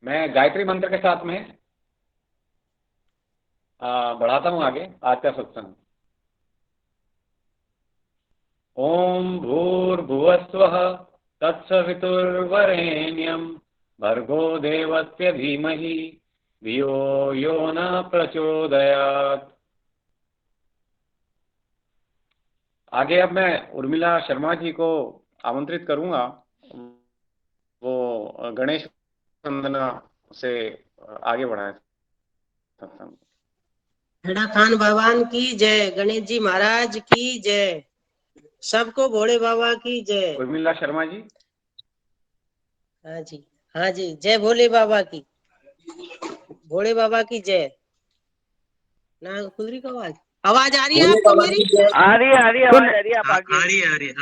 मैं गायत्री मंत्र के साथ में बढ़ाता हूँ आगे आज का सत्संग। ओम भूर्भुवस्वः तत्सवितुर्वरेण्यं भर्गो देवस्य धीमहि धियो यो न प्रचोदयात्। आगे अब मैं उर्मिला शर्मा जी को आमंत्रित करूंगा, वो गणेश वंदना से आगे बढ़ाए सत्संग। हेड़ा खान भगवान की जय, गणेश जी महाराज की जय, सबको भोले बाबा की जय। उर्मिला शर्मा जी। हाँ जी, हाँ जी, जय भोले बाबा की, भोले बाबा की जय। ना खुदरी का आवाज आवाज आ रही है आपको मेरी? आ रही है आवाज आ रही है। आप आगे आ रही है।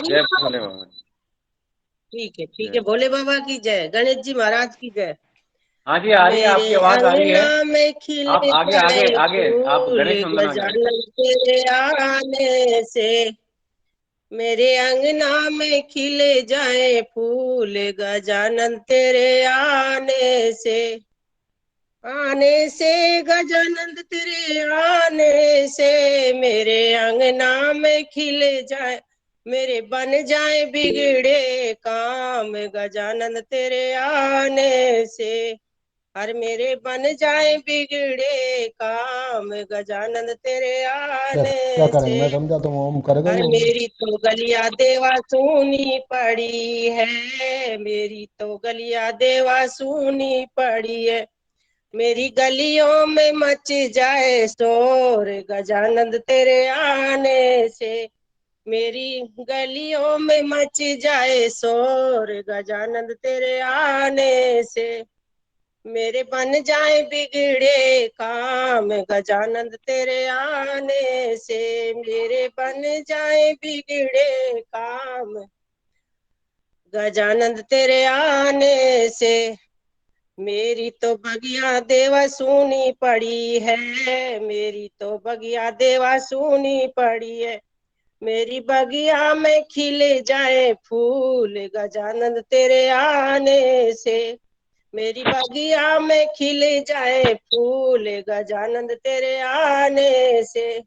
जय भोले बाबा। ठीक है, भोले बाबा की जय, गणेश जी महाराज की जय। हाँ जी, आ रही है, आपकी मेरे आवाज आ रही है। अंगना में आप खिले आगे आगे जाए आगे आप फूल, गणेश वंदना करें। गजानन तेरे आने से। मेरे अंगना में खिले जाए फूल, गजानन तेरे आने से। आने से गजानन तेरे आने से, मेरे अंगना में खिले जाए, मेरे बन जाए बिगड़े काम, गजानन तेरे आने से। हर मेरे बन जाए बिगड़े काम, गजानन तेरे आने से। मैं समझाता हूँ, ओम करेगा हर ना। मेरी तो गलिया देवा सुनी पड़ी है, मेरी तो गलिया देवा सुनी पड़ी है। मेरी गलियों में मच जाए शोर, गजानंद तेरे आने से। मेरी गलियों में मच जाए शोर, गजानंद तेरे आने से। मेरे बन जाए बिगड़े काम, गजानंद तेरे आने से। मेरे बन जाए बिगड़े काम, गजानंद तेरे आने से। मेरी तो बगिया देवा सुनी पड़ी है, मेरी तो बगिया देवा सुनी पड़ी है। मेरी बगिया में खिले जाए फूल, गजानंद तेरे आने से। मेरी बगिया में खिले जाए फूल, गजानंद तेरे आने से।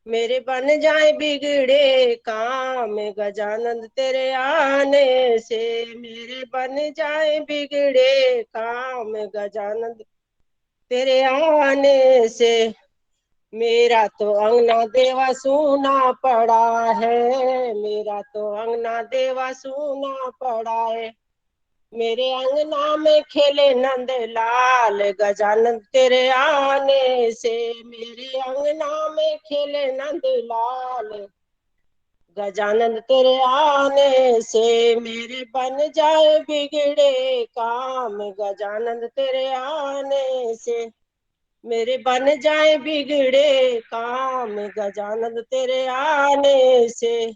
मेरे बन जाए बिगड़े काम, गजानंद तेरे आने से। मेरे बन जाए बिगड़े काम, गजानंद तेरे आने से। मेरा तो अंगना देवा सूना पड़ा है, मेरा तो अंगना देवा सूना पड़ा है। मेरे अंगना में खेले नंद लाल, गजानंद तेरे आने से। मेरे अंगना में खेले नंद लाल, गजानंद तेरे आने से। मेरे बन जाए बिगड़े काम, गजानंद तेरे आने से। मेरे बन जाए बिगड़े काम, गजानंद तेरे आने से।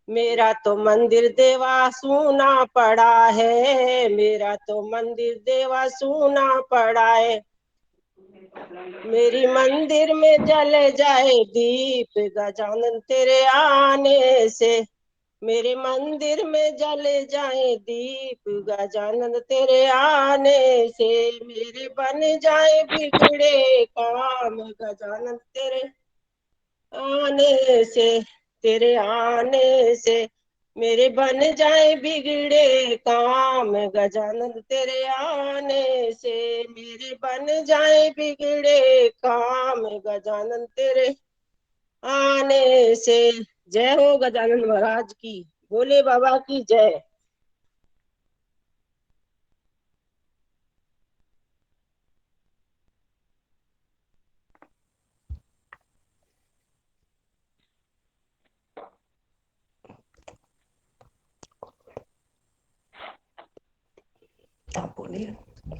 मेरा तो मंदिर देवा सूना पड़ा है, मेरा तो मंदिर देवा सूना पड़ा है। मेरी मंदिर में जल जाए दीप, गजानन तेरे आने से। मेरे मंदिर में जल जाए दीप, गजानन तेरे आने से। मेरे बन जाए बिगड़े काम, गजानन तेरे आने से। तेरे आने से मेरे बन जाए बिगड़े काम, गजानन तेरे आने से। मेरे बन जाए बिगड़े काम, गजानन तेरे आने से। जय हो गजानन महाराज की, भोले बाबा की जय।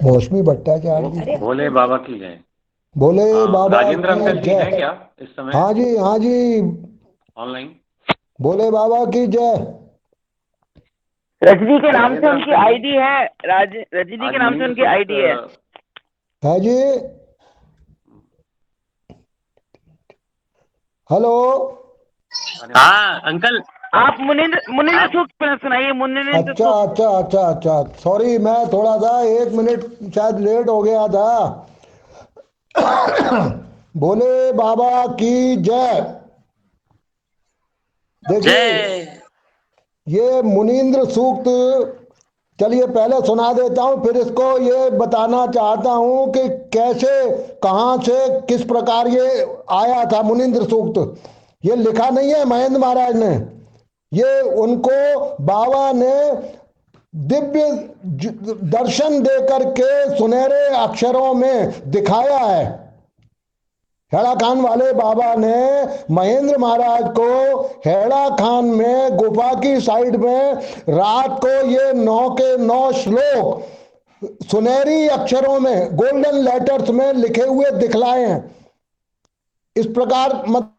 मौसमी भट्टाचार्य जी, भोले बाबा की जय। भोले बाबा राजेंद्र अंकल की जी हैं जय। क्या इस समय हाँ जी, हाँ जी, ऑनलाइन? भोले बाबा की जय। रजनी के नाम से राजेंद्र उनकी अंकल जी, आईडी है, रजनी आज के नाम से मॉर्निंग उनकी में आईडी है। है जी, हेलो। हाँ अंकल, आप मुनिंद्र मुनिंद्र सूक्त सुनाइए, मुनिंद्र अच्छा सूक्त। अच्छा अच्छा अच्छा, सॉरी, मैं थोड़ा सा 1 मिनट शायद लेट हो गया था। बोले बाबा की जय। देखिए, जय। ये मुनींद्र सूक्त, चलिए पहले सुना देता हूं, फिर इसको ये बताना चाहता हूं कि कैसे, कहां से, किस प्रकार ये आया था मुनींद्र सूक्त। ये लिखा नहीं है महेंद्र महाराज ने, ये उनको बाबा ने दिव्य दर्शन दे करके सुनहरे अक्षरों में दिखाया है। हेड़ा खान वाले बाबा ने महेंद्र महाराज को हेड़ा खान में गुफा की साइड में रात को ये 9 के 9 श्लोक सुनहरी अक्षरों में, गोल्डन लेटर्स में लिखे हुए दिखलाए हैं। इस प्रकार मतलब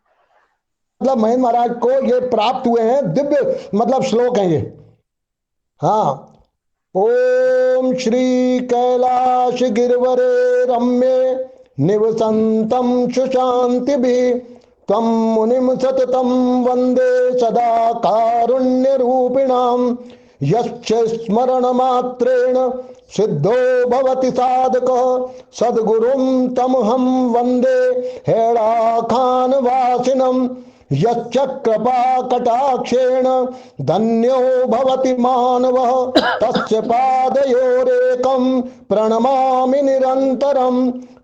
महेंद्र महाराज को ये प्राप्त हुए हैं, दिव्य मतलब श्लोक हैं ये। हाँ, ओम श्री कैलाश गिरवरे रम्ये निवसन्तं सुशान्तिभिः त्वं मुनिं सततं वन्दे सदा कारुण्यरूपिणां यस्य स्मरणमात्रेण सिद्धो भवति साधकः सद्गुरुं तमहं वन्दे हेळाखानवासिनं यस्य कृपा कटाक्षेण धन्यो भवति मानवः तस्य पादयोरेकं प्रणमामि निरन्तरं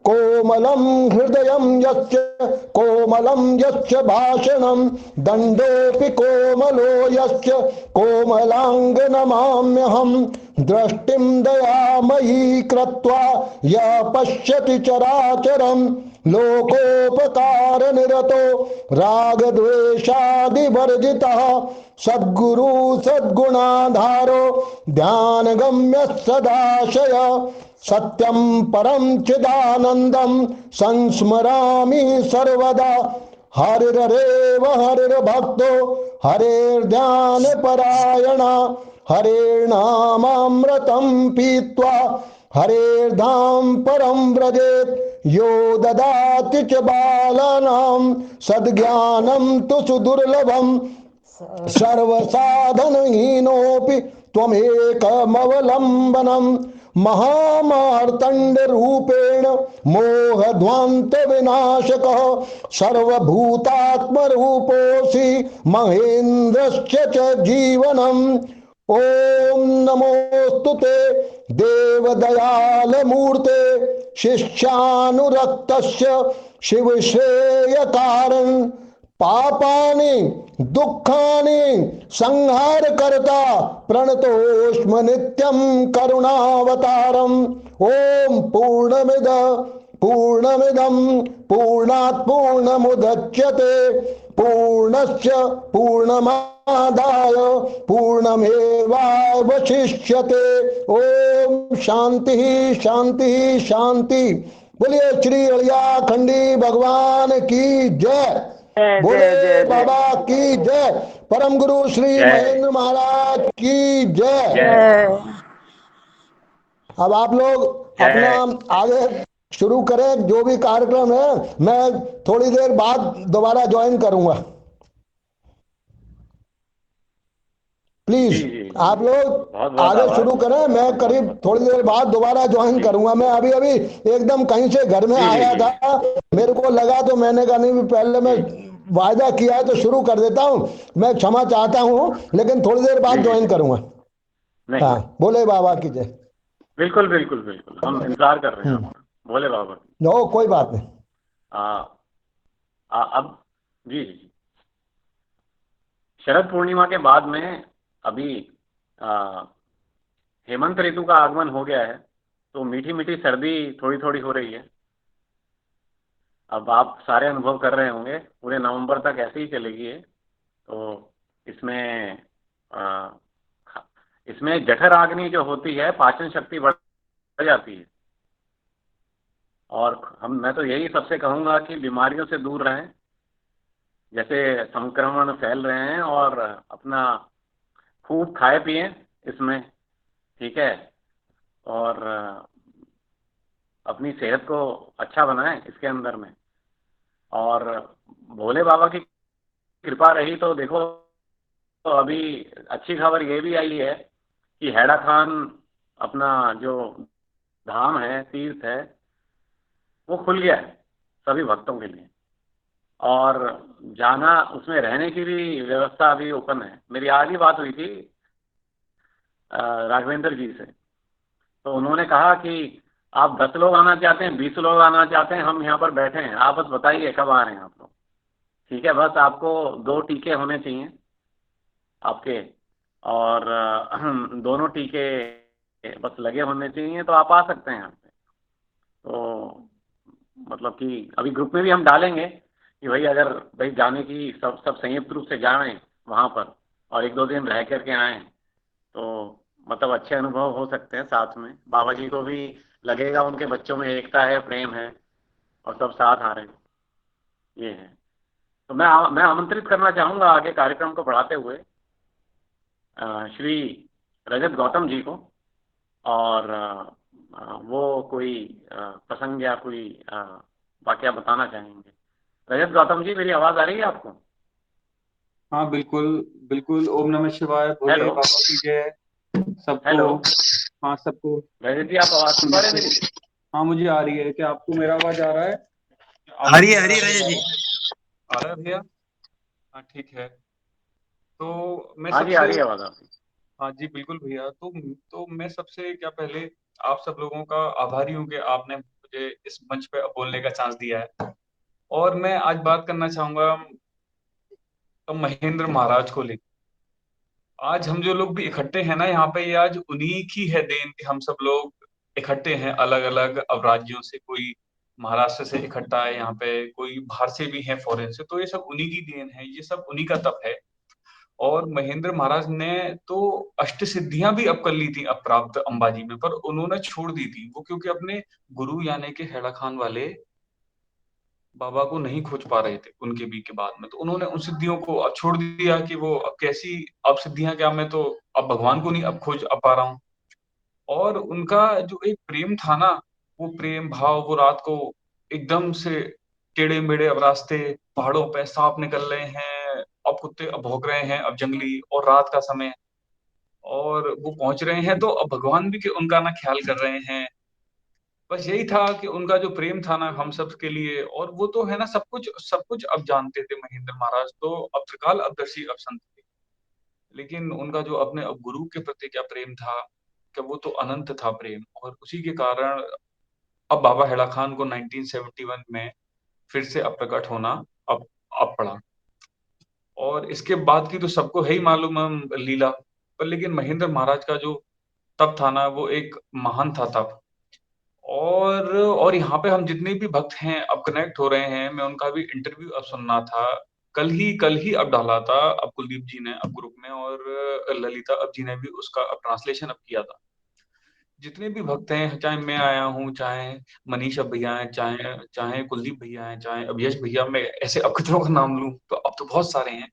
कोमलं हृदयं यस्य कोमलं यस्य भाषणं दण्डोऽपि कोमलो यस्य कोमलाङ्ग नमाम्यहं दृष्टिं दयामयी कृत्वा य पश्यति चराचरं लोकोपकार निरतो राग द्वेषादिवर्जितः सद्गुरु सद्गुणाधारो ध्यानगम्य सदाशय सत्यं परं चिदानन्दं संस्मरामि सर्वदा हरिरेव हरिर्भक्तो हरेर्ध्यानपरायणा हरेर्नामामृतं पीत्वा हरेर्धाम परं व्रजेत् यो ददाति च बालानां सद्ज्ञानं तु सुदुर्लभं सर्वसाधनहीनोऽपि त्वमेकमवलम्बनं महामार्तण्डरूपेण मोहध्वान्तविनाशकः सर्वभूतात्मरूपोऽसि महेन्द्रस्य च जीवनम् ओम नमोस्तुते देवदयालमूर्ते शिष्यानुरक्तस्य शिवश्रेयकारण पापानि दुःखानि संहारकर्ता प्रणतोष्म नित्यं करुणावतारम् ओम पूर्णमिदं पूर्णात् पूर्णमुदच्यते पूर्णस्य पूर्णमादाय पूर्णमेवावशिष्यते। ओम शांति शांति शांति। बोलिए श्री अड़िया खंडी भगवान की जय। बोले बाबा की जय। परम गुरु श्री महेंद्र महाराज की जय। अब आप लोग अपना आगे शुरू करें, जो भी कार्यक्रम है। मैं थोड़ी देर बाद दोबारा ज्वाइन करूंगा। प्लीज आप लोग आगे शुरू करें, मैं करीब थोड़ी देर बाद दोबारा ज्वाइन करूंगा। मैं अभी अभी एकदम कहीं से घर में आया था, मेरे को लगा तो मैंने कहा नहीं, पहले मैं वायदा किया है तो शुरू कर देता हूं। मैं क्षमा चाहता हूं, लेकिन थोड़ी देर बाद ज्वाइन करूंगा। हाँ, बोले बाबा की जय। बिल्कुल बिल्कुल बिल्कुल, हम इंतजार कर रहे हैं। बोले बाबा। नो, कोई बात नहीं। अब जी जी, शरद पूर्णिमा के बाद में अभी हेमंत ऋतु का आगमन हो गया है, तो मीठी मीठी सर्दी थोड़ी थोड़ी हो रही है। अब आप सारे अनुभव कर रहे होंगे, पूरे नवंबर तक ऐसे ही चलेगी है। तो इसमें जठराग्नि जो होती है, पाचन शक्ति बढ़ जाती है। और मैं तो यही सबसे कहूँगा कि बीमारियों से दूर रहें, जैसे संक्रमण फैल रहे हैं, और अपना खूब खाए पिए इसमें, ठीक है, और अपनी सेहत को अच्छा बनाएं इसके अंदर में। और भोले बाबा की कृपा रही तो देखो, अभी अच्छी खबर ये भी आई है कि हैड़ा खान अपना जो धाम है, तीर्थ है, वो खुल गया है सभी भक्तों के लिए। और जाना, उसमें रहने की भी व्यवस्था अभी ओपन है। मेरी आज ही बात हुई थी राघवेंद्र जी से, तो उन्होंने कहा कि आप 10 लोग आना चाहते हैं, 20 लोग आना चाहते हैं, हम यहाँ पर बैठे हैं, आप बस बताइए कब आ रहे हैं आप लोग। ठीक है, बस आपको 2 टीके होने चाहिए आपके, और दोनों टीके बस लगे होने चाहिए, तो आप आ सकते हैं यहाँ पे। तो मतलब कि अभी ग्रुप में भी हम डालेंगे कि भाई अगर भाई जाने की सब सब संयुक्त रूप से जाएं वहाँ पर और 1-2 दिन रह करके आएँ, तो मतलब अच्छे अनुभव हो सकते हैं साथ में। बाबा जी को भी लगेगा उनके बच्चों में एकता है, प्रेम है, और सब साथ आ रहे हैं, ये है। तो मैं आमंत्रित करना चाहूँगा आगे कार्यक्रम को बढ़ाते हुए श्री रजत गौतम जी को, और वो कोई प्रसंग या कोई वाकया बताना चाहेंगे। रजत गौतम जी, मेरी आवाज़ आ रही है आपको? हाँ बिल्कुल बिल्कुल। ओम नमः शिवाय, भोले हेलो, बाबा की जय सबको। हेलो। हाँ सबको। रजत जी, आप आवाज़ सुन पा रहे हैं मेरी? हाँ मुझे आ रही है। क्या आपको मेरा आवाज आ रहा है? आपको हरी मेरा हरी आवाज रजत आ जी। रहा है? आ रहा है भैया? हाँ ठीक है। तो मैं हाँ जी, आ सबसे, रही है आवाज़ आपकी। हाँ जी बिल्कुल भैया। तो मैं सबसे क्या पहले आप सब लोगों का आभारी हूँ कि आपने मुझे इस मंच पे बोलने का चांस दिया है। और मैं आज बात करना चाहूंगा महेंद्र महाराज को लेकर। आज हम जो लोग भी इकट्ठे हैं ना यहाँ पे, ये आज उन्हीं की है देन कि हम सब लोग इकट्ठे हैं अलग अलग अब राज्यों से। कोई महाराष्ट्र से इकट्ठा है यहाँ पे, कोई बाहर से भी है, फॉरेन से। तो ये सब उन्हीं की देन है, ये सब उन्हीं का तप है। और महेंद्र महाराज ने तो अष्ट सिद्धियां भी अब कर ली थी अब प्राप्त अंबाजी में, पर उन्होंने छोड़ दी थी वो, क्योंकि अपने गुरु यानी कि हैड़ा खान वाले बाबा को नहीं खोज पा रहे थे उनके भी के बाद में। तो उन्होंने उन सिद्धियों को अब छोड़ दिया कि वो अब कैसी, अब सिद्धियां क्या, मैं तो अब भगवान को नहीं अब खोज अब पा रहा हूँ। और उनका जो एक प्रेम था ना, वो प्रेम भाव, वो रात को एकदम से टेढ़े मेढ़े अब रास्ते, पहाड़ों पे सांप निकल रहे हैं, अब कुत्ते अब भौंक रहे हैं, अब जंगली, और रात का समय, और वो पहुंच रहे हैं तो अब भगवान भी उनका ना ख्याल कर रहे हैं। बस यही था कि उनका जो प्रेम था ना हम सब के लिए। और वो तो है ना, सब कुछ अब जानते थे महेंद्र महाराज तो, अब त्रिकाल अपदर्शी अब संत थे। लेकिन उनका जो अपने अब गुरु के प्रति क्या प्रेम था, कि वो तो अनंत था प्रेम। और उसी के कारण अब बाबा हेड़ा खान को 1971 में फिर से अब प्रकट होना अब पड़ा। और इसके बाद की तो सबको है ही मालूम है लीला। पर लेकिन महेंद्र महाराज का जो तप था ना, वो एक महान था तप। और यहाँ पे हम जितने भी भक्त हैं अब कनेक्ट हो रहे हैं, मैं उनका भी इंटरव्यू अब सुनना था। कल ही अब डाला था अब कुलदीप जी ने अब ग्रुप में, और ललिता अब जी ने भी उसका अब ट्रांसलेशन अब किया था। जितने भी भक्त हैं, चाहे मैं आया हूँ, चाहे मनीष अब भैया हैं, चाहे चाहे कुलदीप भैया हैं, चाहे अब यश भैया, मैं ऐसे अब कितनों का नाम लूं तो अब तो बहुत सारे हैं।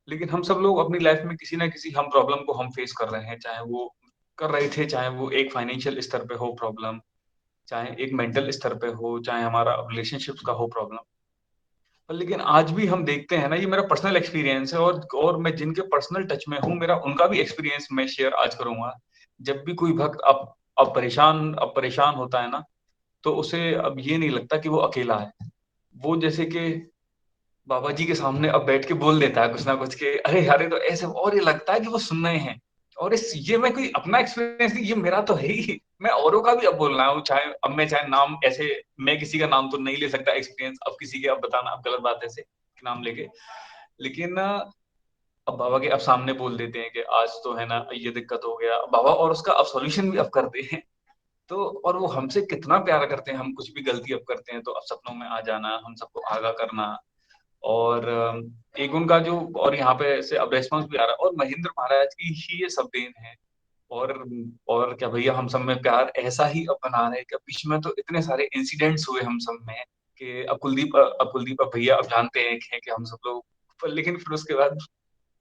लेकिन हम सब लोग अपनी लाइफ में किसी ना किसी हम प्रॉब्लम को हम फेस कर रहे हैं, चाहे वो कर रहे थे, चाहे वो एक फाइनेंशियल स्तर पे हो प्रॉब्लम, चाहे एक मेंटल स्तर पे हो, चाहे हमारा रिलेशनशिप्स का हो प्रॉब्लम। पर लेकिन आज भी हम देखते हैं ना, ये मेरा पर्सनल एक्सपीरियंस है, और मैं जिनके पर्सनल टच में हूँ, मेरा उनका भी एक्सपीरियंस मैं शेयर आज करूंगा। जब भी कोई भक्त अब परेशान होता है ना, तो उसे अब ये नहीं लगता कि वो अकेला है। वो जैसे कि बाबा जी के सामने अब बैठ के बोल देता है कुछ ना कुछ के, अरे यार ये तो ऐसे, और ये लगता है कि वो सुन रहे हैं। और ये मैं कोई अपना एक्सपीरियंस नहीं, ये मेरा तो है ही, मैं औरों का भी अब बोल रहा हूँ। चाहे अब मैं चाहे नाम ऐसे, मैं किसी का नाम तो नहीं ले सकता एक्सपीरियंस अब किसी के, अब बताना अब गलत बात है ऐसे नाम लेके। लेकिन अब बाबा के अब सामने बोल देते हैं कि आज तो है ना ये दिक्कत हो गया बाबा, और उसका अब सॉल्यूशन भी अब करते हैं। तो और वो हमसे कितना प्यार करते हैं, हम कुछ भी गलती अब करते हैं तो अब सपनों में आ जाना, हम सबको आगाह करना। और एक उनका जो, और यहाँ पे से अब रेस्पॉन्स भी आ रहा है, और महेंद्र महाराज की ही ये सब देन है। और और क्या भैया, हम सब में प्यार ऐसा ही अब बना रहे कि बीच में तो इतने सारे इंसिडेंट्स हुए हम सब में, कि अब भैया अब जानते हैं कि हम सब लोग, पर लेकिन फिर उसके बाद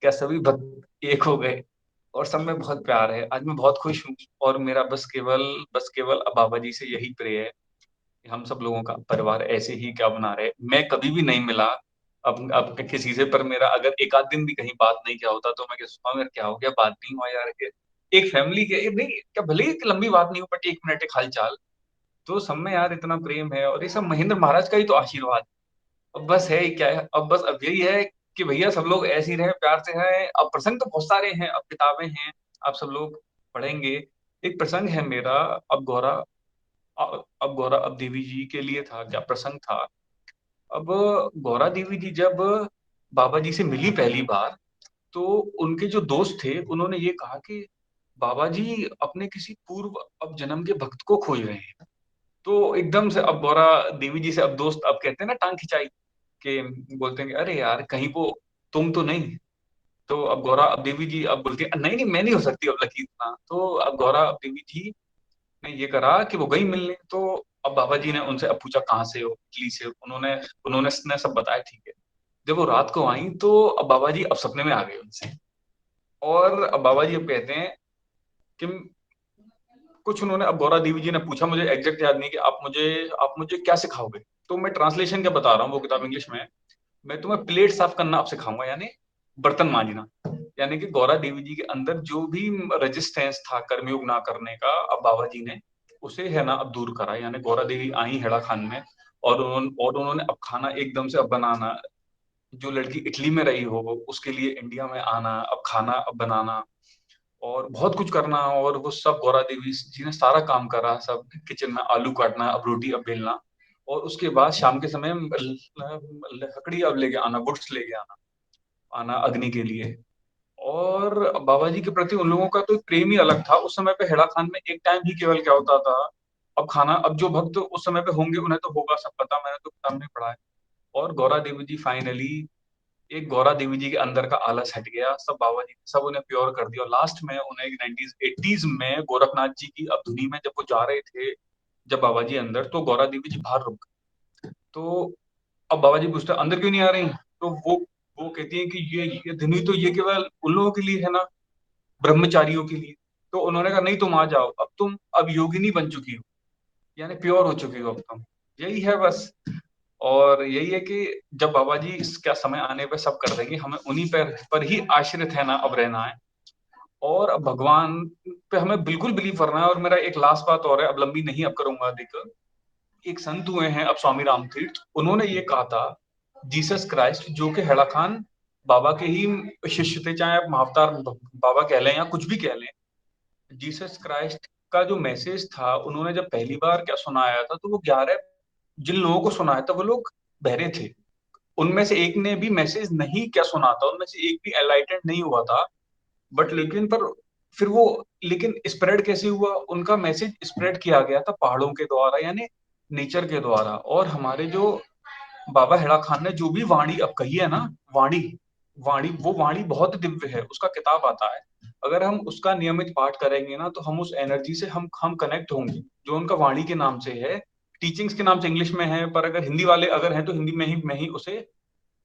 क्या सभी भक्त एक हो गए, और सब में बहुत प्यार है। आज मैं बहुत खुश हूँ। और मेरा बस केवल अब बाबा जी से यही प्रे है कि हम सब लोगों का परिवार ऐसे ही क्या बना रहे। मैं कभी भी नहीं मिला अब किसी से पर मेरा अगर एक आध दिन भी कहीं बात नहीं किया होता तो मैं सोचता हूँ क्या हो गया, बात नहीं हुआ यार। एक फैमिली के नहीं क्या, भले ही लंबी बात नहीं हो बट 1 मिनट एक हालचाल, तो सब में यार इतना प्रेम है। और ये सब महेंद्र महाराज का ही तो आशीर्वाद। अब बस है क्या है, अब बस अब यही है कि भैया सब लोग ऐसे ही रहे, प्यार से हैं। अब प्रसंग तो बहुत सारे हैं, अब किताबें हैं, आप सब लोग पढ़ेंगे। एक प्रसंग है मेरा, अब गौरा अब गौरा अब देवी जी के लिए था, क्या प्रसंग था। अब गौरा देवी जी जब बाबा जी से मिली पहली बार, तो उनके जो दोस्त थे उन्होंने ये कहा कि बाबा जी अपने किसी पूर्व अब जन्म के भक्त को खोज रहे हैं। तो एकदम से अब गौरा देवी जी से अब दोस्त अब कहते हैं ना टांग खिंचाई के, बोलते हैं कि अरे यार कहीं वो तुम तो नहीं। तो अब गौरा अब देवी जी अब बोलती है नहीं नहीं मैं नहीं हो सकती अब लकी इतना। तो अब गौरा अब देवी जी ने ये करा कि वो गई मिलने। तो अब बाबा जी ने उनसे अब पूछा कहाँ से हो, इटली से। उन्होंने उन्होंने ने सब बताया, ठीक है। जब वो रात को आई तो अब बाबा जी अब सपने में आ गए उनसे। और अब बाबा जी अब कहते हैं कि कुछ उन्होंने, अब गौरा देवी जी ने पूछा, मुझे एग्जैक्ट याद नहीं कि आप मुझे क्या सिखाओगे। तो मैं ट्रांसलेशन क्या बता रहा हूँ, वो किताब इंग्लिश में है। मैं तुम्हें प्लेट साफ करना आप सिखाऊंगा, यानी बर्तन मांजना। यानी कि गौरा देवी जी के अंदर जो भी रेजिस्टेंस था कर्मयोग ना करने का, अब बाबा जी ने उसे है ना अब दूर करा। यानी गौरा देवी आई हेड़ा खान में, और उन्होंने अब खाना एकदम से अब बनाना, जो लड़की इटली में रही हो उसके लिए इंडिया में आना, अब खाना अब बनाना और बहुत कुछ करना। और वो सब गौरा देवी जी ने सारा काम करा, सब किचन में आलू काटना, अब रोटी अब बेलना, और उसके बाद शाम के समय लकड़ी अब लेके आना, वुड्स लेके आना आना अग्नि के लिए। और बाबा जी के प्रति उन लोगों का तो प्रेम ही अलग था। उस समय पे हेड़ा खान में एक टाइम भी केवल क्या होता था, अब खाना, अब जो भक्त उस समय पे होंगे उन्हें तो होगा सब पता, मैंने तो किताब में पढ़ा है। और गौरा देवी जी फाइनली, एक गौरा देवी जी के अंदर का आलस हट गया, सब बाबा जी सब उन्हें प्योर कर दिया। और लास्ट में उन्हें 1980s में गोरखनाथ जी की अब धुनी में जब वो जा रहे थे, जब बाबा जी अंदर, तो गौरा देवी जी बाहर रुक गए। तो अब बाबा जी पूछते अंदर क्यों नहीं आ रही, तो वो कहती है कि ये धुनी तो ये केवल उन लोगों के लिए है ना, ब्रह्मचारियों के लिए। तो उन्होंने कहा नहीं तुम आ जाओ, अब तुम अब योगिनी बन चुकी हो, यानी प्योर हो चुकी हो अब तुम। यही है बस। और यही है कि जब बाबा जी इसका समय आने पर सब कर देंगे, हमें उन्हीं पर ही आश्रित है ना अब रहना है। और अब भगवान पे हमें बिल्कुल बिलीव करना है। और मेरा एक लास्ट बात और है, अब लंबी नहीं अब करूंगा अधिक। एक संत हुए हैं अब स्वामी राम तीर्थ, उन्होंने ये कहा था जीसस क्राइस्ट, जो कि हेड़ा खान बाबा के ही शिष्य थे, चाहे आप महाअवतार बाबा कह लें या कुछ भी कह लें। जीसस क्राइस्ट का जो मैसेज था, उन्होंने जब पहली बार क्या सुनाया था, तो वो 11 जिन लोगों को सुनाया था वो लोग बहरे थे। उनमें से एक ने भी मैसेज नहीं क्या सुना था, उनमें से एक भी एनलाइटेंड नहीं हुआ था। बट लेकिन पर फिर वो, लेकिन स्प्रेड कैसे हुआ, उनका मैसेज स्प्रेड किया गया था पहाड़ों के द्वारा, यानी नेचर के द्वारा। और हमारे जो बाबा हेड़ा खान ने जो भी वाणी अब कही है ना, वाणी वाणी वो वाणी बहुत दिव्य है, उसका किताब आता है। अगर हम उसका नियमित पाठ करेंगे ना, तो हम उस एनर्जी से हम कनेक्ट होंगे, जो उनका वाणी के नाम से है। टीचिंग्स के नाम से इंग्लिश में है, पर अगर हिंदी वाले अगर हैं तो हिंदी में ही उसे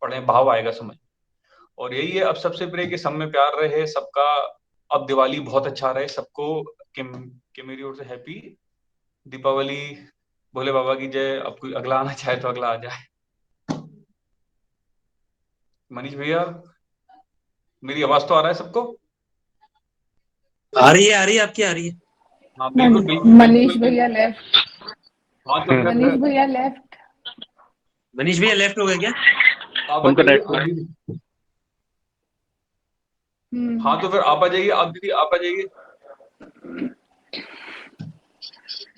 पढ़े, भाव आएगा समझ। और यही है, अब सबसे प्रिय कि सब में प्यार रहे सबका। अब दिवाली बहुत अच्छा रहे सबको, कि मेरी ओर से हैप्पी दीपावली। भोले बाबा की जय। अब कोई अगला आना चाहे तो अगला आ जाए। मनीष भैया, मेरी आवाज तो आ रहा है सबको? आ रही है आपकी आ रही है। हाँ बिल्कुल बिल्कुल मनीष बिल्कुल भैया बिल्कुल। लेफ्ट। हाँ तो मनीष फिर भैया लेफ्ट। मनीष भैया लेफ्ट हो गए क्या? आप आ उनको जाइए नेट पे। आप भी। हाँ तो फिर आप आ जाइए, आप दीदी आप आ जाइए।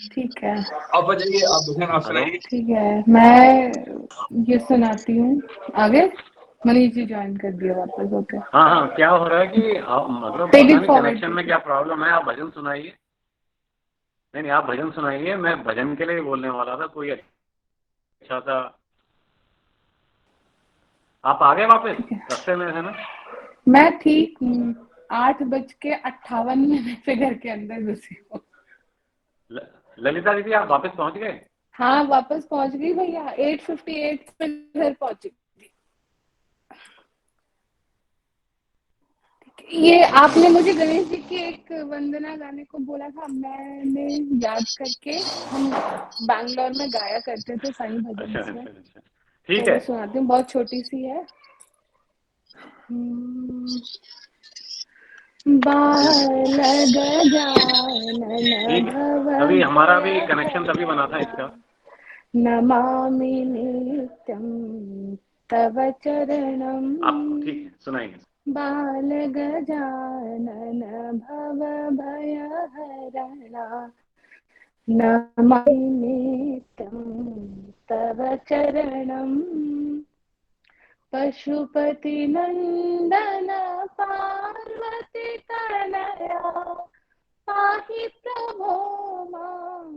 ठीक है आप आ जाइए, आप भजन आप हेलो। सुनाइए। ठीक है, मैं ये सुनाती हूँ आगे। मनीष जी ज्वाइन कर दिया वापस। ओके, हाँ हाँ, क्या हो रहा है कि मतलब टेक पता इट नहीं फॉरवर्ड। कनेक्शन में क्या प्रॉब्लम है। आप भजन सुनाइए। नहीं नहीं, आप भजन सुनाइए, मैं भजन के लिए बोलने वाला था कोई अच्छा सा। आप आ गए वापस, ठीक है, रास्ते में है ना? मैं ठीक 8:58 से घर के अंदर घुसी हूँ। ललिता दीदी आप वापस पहुंच गए? हाँ वापस पहुंच गई भैया, 8:58 में घर पहुंची। ये आपने मुझे गणेश जी की एक वंदना गाने को बोला था, मैंने याद करके, हम बैंगलोर में गाया करते थे साईं भजन अच्छा में। अच्छा अच्छा, ठीक चलो है। सुनाती हूँ, बहुत छोटी सी है। बाल गजानन ठीक, भव तभी हमारा भी कनेक्शन तभी बना था भयहरा इसका। नमामि नित्यं तव चरणम्। आप ठीक है, सुनाएंगे। बाल गजानन भव भयहरणा नमामि नित्यं तव चरणम्। पशुपति नंदन पार्वती तनया पाहि प्रभो मां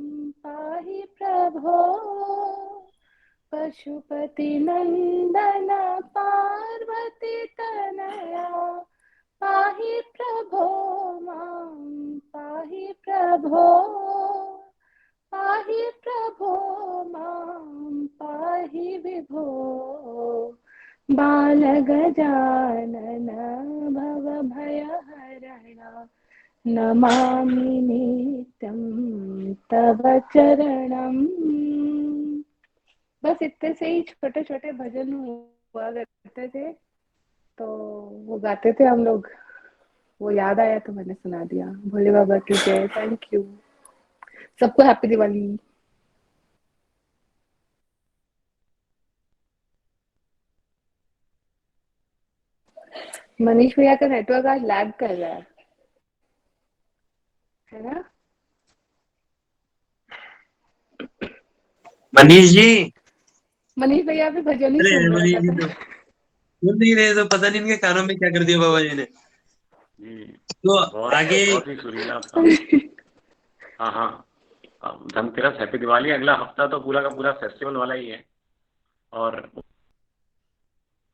पाहि प्रभो। पशुपति नंदन पार्वती तनया पाहि प्रभो मां पाहि प्रभो। पाहि प्रभो मां पाहि विभो। बाल गजानन भव भयहरणा नमामि नित्यं तव चरणम्। बस इतने से ही छोटे छोटे भजन हुआ करते थे, तो वो गाते थे हम लोग, वो याद आया तो मैंने सुना दिया। भोले बाबा की जय। थैंक यू सबको, हैप्पी दिवाली। मनीष भैया का नेटवर्क आज लैग कर रहा है ना? मनीष जी, मनीष भैया भी भजन ही अरे सुन रहे हैं, मनीष जी पता तो है। सुन नहीं रहे, तो पता नहीं इनके कानों में क्या कर दिया बाबा जी ने। जी, तो बहुत आगे बहुत ही सुरीला था। हाँ हाँ, अब धनतेरस, हैप्पी दिवाली। अगला हफ्ता तो पूरा का पूरा फेस्टिवल वाला ही है। और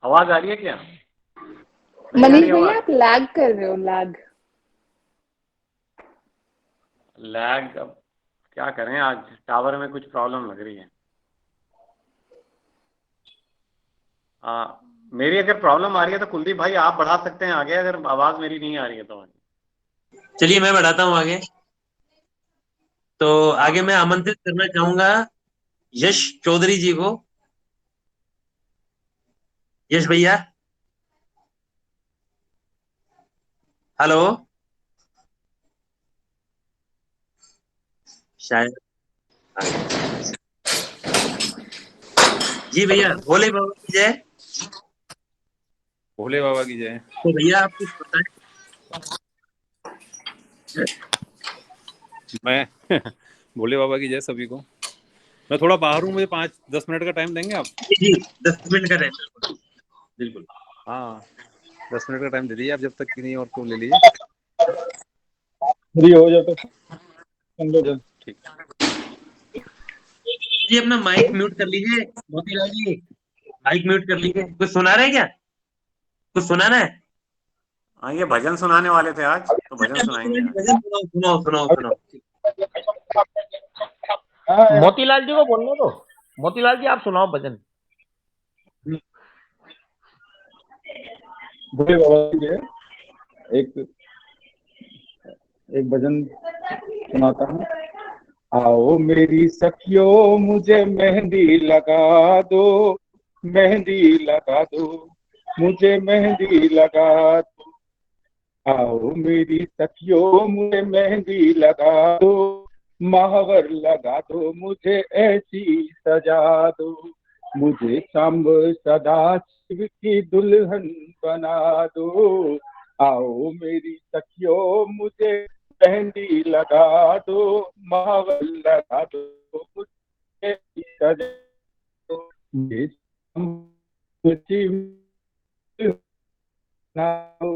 आवाज आ रही है क्या? नहीं आ रही मनीष भैया आवाज? आप लैग कर रहे हो, लैग। लैग, अब क्या करें, आज टावर में कुछ प्रॉब्लम लग रही है। मेरी अगर प्रॉब्लम आ रही है तो कुलदीप भाई आप बढ़ा सकते हैं आगे, अगर आवाज मेरी नहीं आ रही है तो आगे। चलिए मैं बढ़ाता हूँ आगे। तो हाँ आगे हाँ। मैं आमंत्रित करना चाहूंगा यश चौधरी जी को। यश भैया, हेलो। शायद जी भैया, भोले बाबा की जय। भोले बाबा की जय। तो भैया आप कुछ बताएं। मैं भोले बाबा की जय सभी को। मैं थोड़ा बाहर हूँ, मुझे 5-10 मिनट का टाइम देंगे आप? जी 10 मिनट का टाइम, बिल्कुल बिल्कुल। हाँ, 10 मिनट का टाइम दे दीजिए आप, जब तक कि नहीं और तो ले लीजिए। फ्री हो जाए तो ठीक। जी अपना माइक म्यूट कर लीजिए, मोतीलाल जी माइक म्यूट कर लीजिए। कुछ सुना रहे हैं क्या? कुछ सुनाना है? हाँ, ये भजन सुनाने वाले थे आज, तो भजन सुनाएंगे आज। भजन सुनाओ सुनाओ सुनाओ सुनाओ। मोतीलाल जी को बोलने दो। मोतीलाल जी आप सुनाओ भजन। भोले बाबा की जय। एक भजन सुनाता हूँ। आओ मेरी सखियों मुझे मेहंदी लगा दो, मेहंदी लगा दो, मुझे मेहंदी लगा दो। आओ मेरी सखियों मुझे मेहंदी लगा दो, महावर लगा दो, मुझे ऐसी सजा दो। मुझे सांब सदा शिव की दुल्हन बना दो। आओ मेरी सखियों मुझे मेहंदी लगा दो, महावर लगा दो, मुझे ऐसी सजा दो। मुझे सांब शिव बना दो।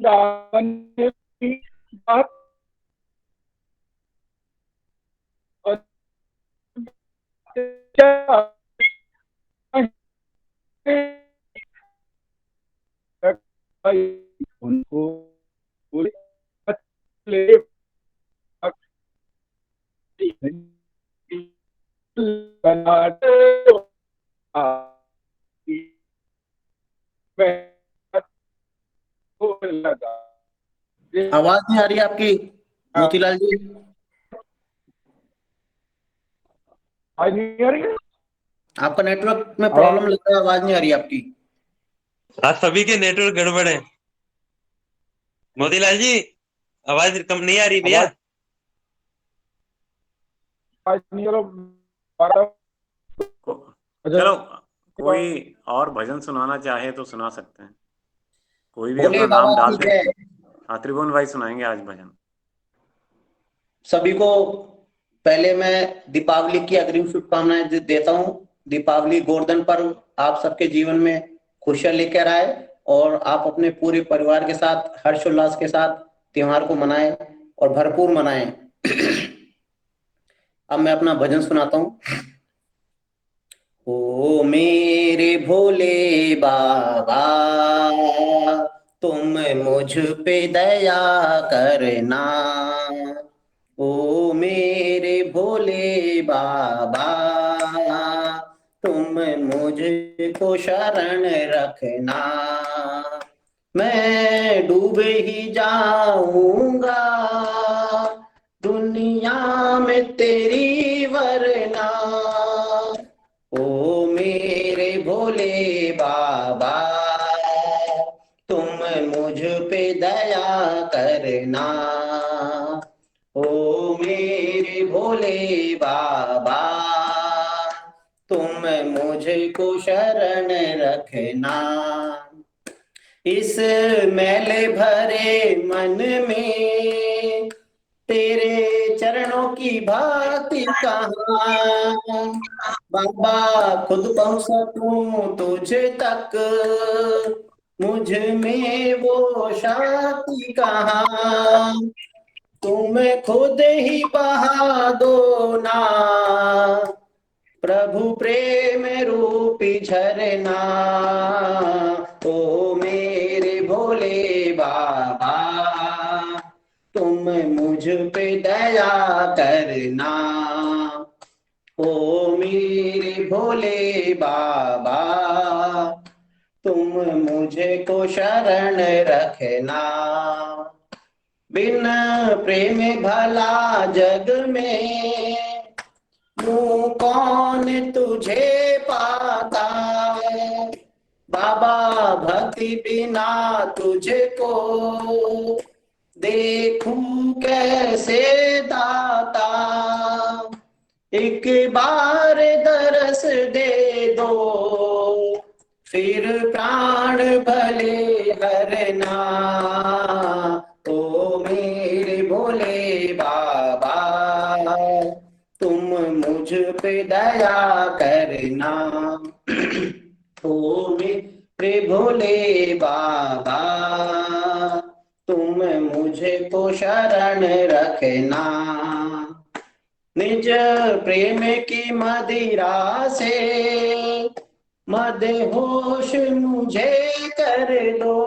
दामन की बात उनको बना दो। लगा आवाज नहीं आ रही है आपकी मोतीलाल जी। आज नहीं आ रही है? आपका नेटवर्क में प्रॉब्लम लग रहा है, आवाज नहीं आ रही आपकी। आज सभी के नेटवर्क गड़बड़ है। मोतीलाल जी आवाज कम नहीं आ रही भैया। चलो कोई और भजन सुनाना चाहे तो सुना सकते हैं, कोई भी भोले अपना बाबा नाम डाल की दे। जय। हाँ, त्रिभुवन भाई सुनाएंगे आज भजन। सभी को पहले मैं दीपावली की अग्रिम शुभकामनाएं देता हूं। दीपावली गोवर्धन पर्व आप सबके जीवन में खुशियां लेकर आए और आप अपने पूरे परिवार के साथ हर्षोल्लास के साथ त्योहार को मनाएं और भरपूर मनाएं। अब मैं अपना भजन सुनाता हूं। ओ मेरे भोले बाबा तुम मुझ पे दया करना। ओ मेरे भोले बाबा तुम मुझको शरण रखना। मैं डूब ही जाऊंगा दुनिया में तेरी वरना। ओ मेरे भोले बाबा तुम मुझ पे दया करना। ओ मेरे भोले बाबा तुम मुझको शरण रखना। इस मैले भरे मन में तेरे चरणों की भक्ति कहाँ। बाबा खुद पहुंच सकूं तुझ तक मुझ में वो शक्ति कहाँ। तुम खुद ही बहा दो ना प्रभु प्रेम रूपी झरना। ओ मेरे भोले बाबा तुम मुझ पे दया करना। ओ मेरे भोले बाबा तुम मुझे को शरण रखना। बिन प्रेम भला जग में यूं कौन तुझे पाता। बाबा भक्ति बिना तुझको देखूं कैसे दाता। एक बार दरस दे दो फिर प्राण भले हरना। ओ मेरे भोले बाबा तुम मुझ पे दया करना। ओ मेरे भोले बाबा तुम मुझे को शरण रखना। निज प्रेम की मदिरा से मदहोश मुझे कर दो।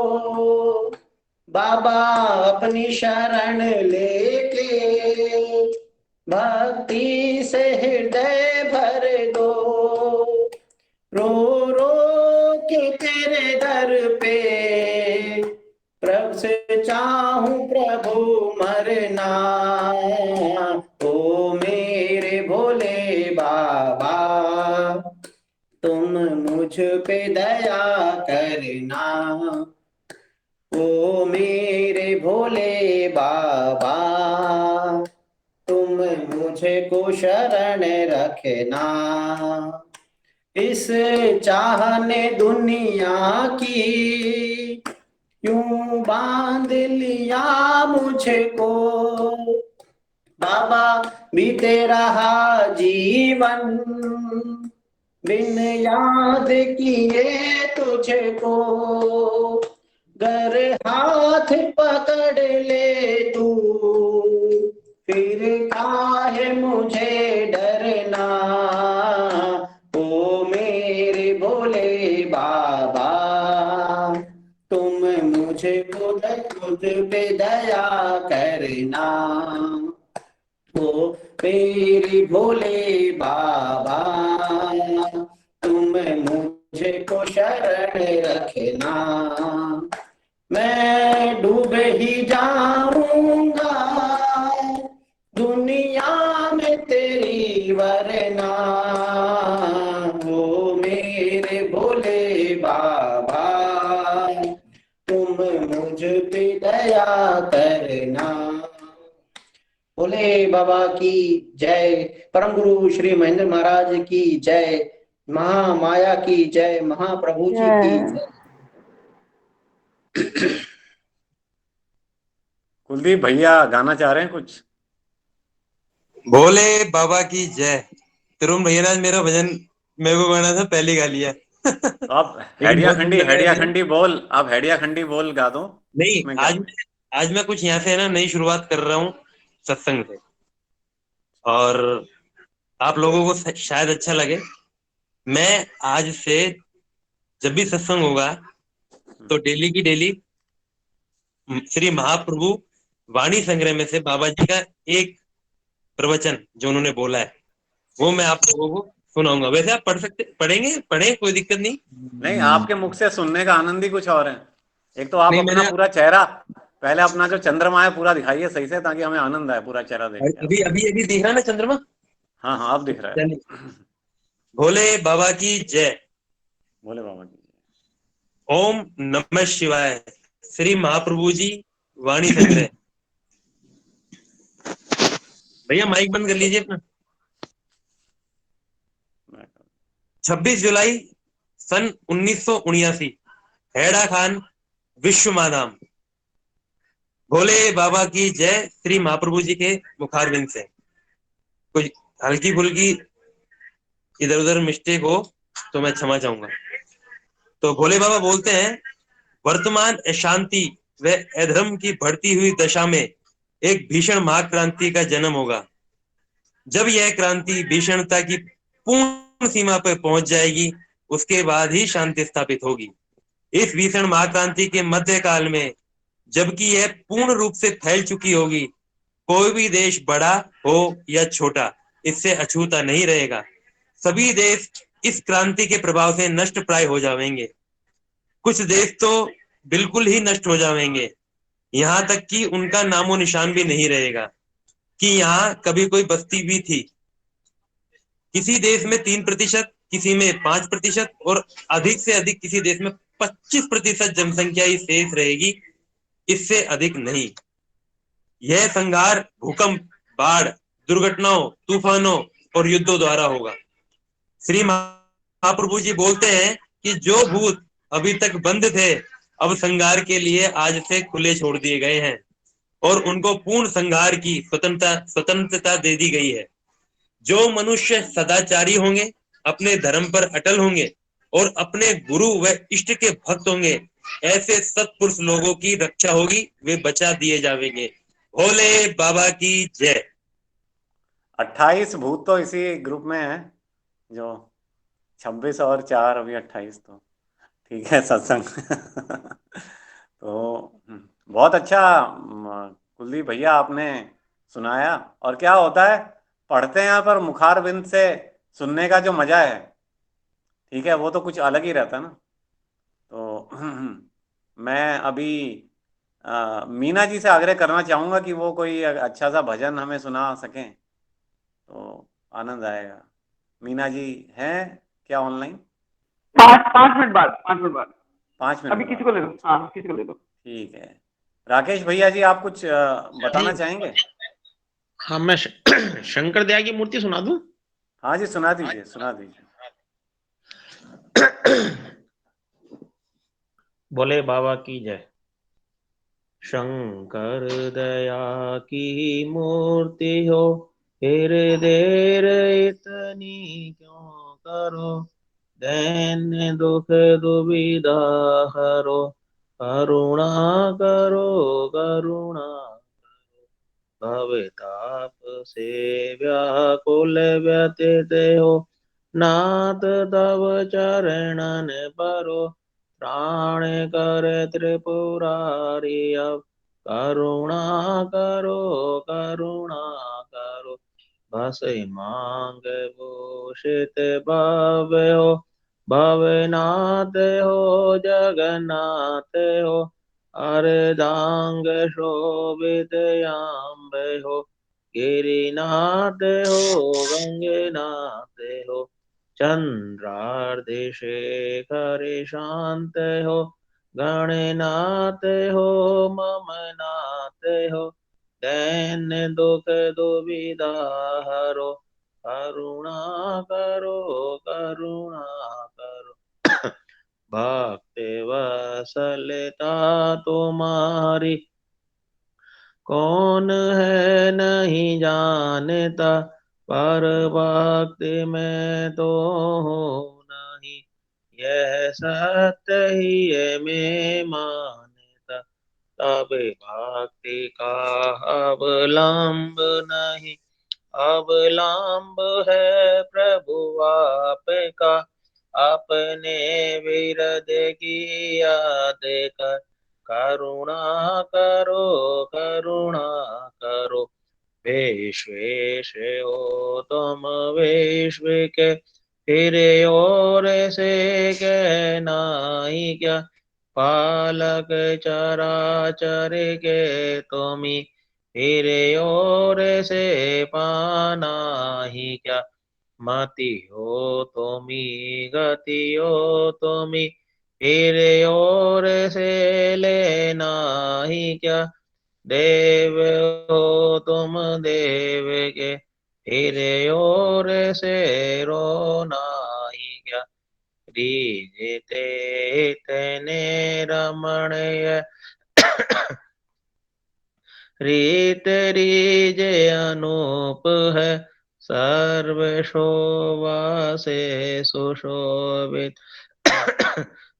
बाबा अपनी शरण लेके भक्ति से हृदय भर दो। रो रो के तेरे दर पे प्रभु से चाहूं प्रभु मरना। ओ मेरे भोले बाबा तुम मुझ पे दया करना। ओ मेरे भोले बाबा तुम मुझे को शरण रखना। इस चाहने दुनिया की यूं बांध लिया मुझको। बाबा बीते रहा जीवन बिन याद किए तुझको। गर हाथ पकड़ ले तू फिर काहे मुझे डरना। ओ मेरे भोले बाबा तुम मुझे खुद पे दया करना। ओ मेरे भोले बाबा तुम मुझे को शरण रखना। मैं डूब ही जाऊंगा दुनिया में तेरी वरना। ओ दया करना। भोले बाबा की जय, परम गुरु श्री महेंद्र महाराज की जय, महामाया की जय, महाप्रभु जी की जय। कुलदीप भैया गाना चाह रहे हैं कुछ? भोले बाबा की जय। तरुण भैया ने आज मेरा भजन मेरे को गाना था, पहले गा लिया। तो आप लेकिन बहुत दिन लगा है मेरा। हेडिया खंडी बोल, आप हेडिया खंडी बोल गा दो। नहीं, इसमें क्या? आज मैं कुछ यहाँ से है ना नई शुरुआत कर रहा हूँ सत्संग से, और आप लोगों को शायद अच्छा लगे। मैं आज से जब भी सत्संग होगा तो डेली की डेली श्री महाप्रभु वाणी संग्रह में से बाबा जी का एक प्रवचन जो उन्होंने बोला है वो मैं आप लोगों को सुनाऊंगा। वैसे आप पढ़े, कोई दिक्कत नहीं। नहीं, आपके मुख से सुनने का आनंद ही कुछ और है। एक तो आप नहीं, अपना पूरा चेहरा, पहले अपना जो चंद्रमा है पूरा दिखाइए सही से, ताकि हमें आनंद आए पूरा चेहरा देख के। अभी दिख रहा है ना चंद्रमा? हाँ हाँ, अब दिख रहा है। भोले बाबा की जय। भोले बाबा की जय। ओम नमः शिवाय। श्री महाप्रभु जी वाणी संग्रह। भैया माइक बंद कर लीजिए अपना। 26 जुलाई सन 1979, हैड़ा खान, विश्व माधाम। भोले बाबा की जय। श्री महाप्रभु जी के मुखारविंद से कुछ हल्की फुल्की इधर उधर मिस्टेक हो तो मैं क्षमा चाहूंगा। तो भोले बाबा बोलते हैं, वर्तमान अशांति व अधर्म की बढ़ती हुई दशा में एक भीषण महाक्रांति का जन्म होगा। जब यह क्रांति भीषणता की पूर्ण सीमा पर पहुंच जाएगी, उसके बाद ही शांति स्थापित होगी। इस भीषण महाक्रांति के मध्यकाल में, जबकि यह पूर्ण रूप से फैल चुकी होगी, कोई भी देश बड़ा हो या छोटा इससे अछूता नहीं रहेगा। सभी देश इस क्रांति के प्रभाव से नष्ट प्राय हो जाएंगे। कुछ देश तो बिल्कुल ही नष्ट हो जाएंगे, यहाँ तक कि उनका नामो निशान भी नहीं रहेगा कि यहाँ कभी कोई बस्ती भी थी। किसी देश में 3%, किसी में 5% और अधिक से अधिक किसी देश में 25% जनसंख्या ही शेष रहेगी, इससे अधिक नहीं। यह संहार भूकंप, बाढ़, दुर्घटनाओं, तूफानों और युद्धों द्वारा होगा। श्री महाप्रभु जी बोलते हैं कि जो भूत अभी तक बंद थे अब संहार के लिए आज से खुले छोड़ दिए गए हैं और उनको पूर्ण संहार की स्वतंत्रता दे दी गई है। जो मनुष्य सदाचारी होंगे, अपने धर्म पर अटल होंगे और अपने गुरु व इष्ट के भक्त होंगे, ऐसे सत्पुरुष लोगों की रक्षा होगी, वे बचा दिए जाएंगे। भोले बाबा की जय। 28 भूत तो इसी ग्रुप में है, जो 26 और 4 अभी 28, तो ठीक है सत्संग। तो बहुत अच्छा कुलदीप भैया आपने सुनाया। और क्या होता है, पढ़ते हैं पर मुखारबिंद से सुनने का जो मजा है, ठीक है, वो तो कुछ अलग ही रहता है ना। तो मैं अभी मीना जी से आग्रह करना चाहूंगा कि वो कोई अच्छा सा भजन हमें सुना सकें तो आनंद आएगा। मीना जी हैं क्या ऑनलाइन? 5 मिनट बाद 5 मिनट बाद 5 मिनट अभी बाद। किसी को ले लो। हाँ, किसी को ले लो। ठीक है। राकेश भैया जी, आप कुछ बताना चाहेंगे? हाँ, मैं शंकर दया की मूर्ति सुना दूं? हाँ जी, सुना दीजिए, सुना दीजिए। भोले बाबा की जय। शंकर दया की मूर्ति हो, फिर देर इतनी क्यों करो, दैन्य दुख दुविधा हरो, करुणा करो करुणा करो, भवताप से व्याकुल व्यतीत हो, नाथ तव चरणन परो, प्राण कर त्रिपुरारी अब, करुणा करो करुणा करो, बस मांग भूषित भव हो, भवनाथ हो जगन्नाथ हो, अर्धांग शोभित आंब हो, गिरिनाथ हो गंगनाथ हो, चंद्रार्धेशेखर शांत हो, गणनाथ हो मम नाथ हो, दैन्य दुख दुविधा हरो, करुणा करो करुणा करो। भक्ति वत्सलता तुम्हारी, कौन है नहीं जानता, पर भक्ति में तो हूँ नहीं, यह सत्य ही है मैं मानता। तब भक्ति का अवलंब नहीं, अवलंब है प्रभु आपका, अपने विरद की याद कर, करुणा करो करुणा करो। विश्वेश हो तुम विश्व के, फिर और से कहना ही क्या, पालक चराचर के तुमी, फिर और से पाना ही क्या। मति हो तुमी गति हो तुमी, फिर और से लेना ही क्या। देव हो तुम देव के, फिर और से रोना ही क्या। रीजते इतने रमणीय, रीत रीज अनूप है, सर्व शोभा से सुशोभित।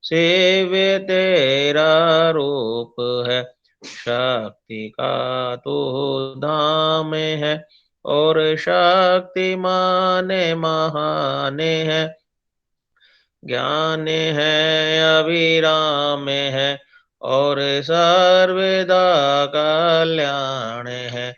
सेव्य तेरा रूप है, शक्ति का तो धाम है, और शक्ति माने महाने है। ज्ञान है अभिराम है, और सर्वदा कल्याण है।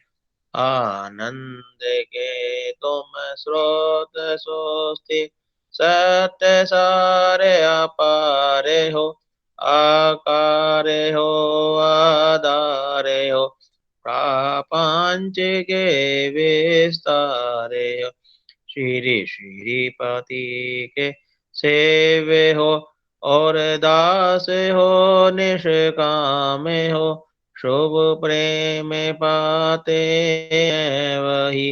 आनंद के तुम स्रोत सोस्ति, सत्य सारे अपारे हो, आकारे हो आधारे हो, प्रापंच के विस्तारे हो। श्री श्रीपति के सेवे हो, और दास हो निष्काम हो, शुभ प्रेम पाते हैं वही,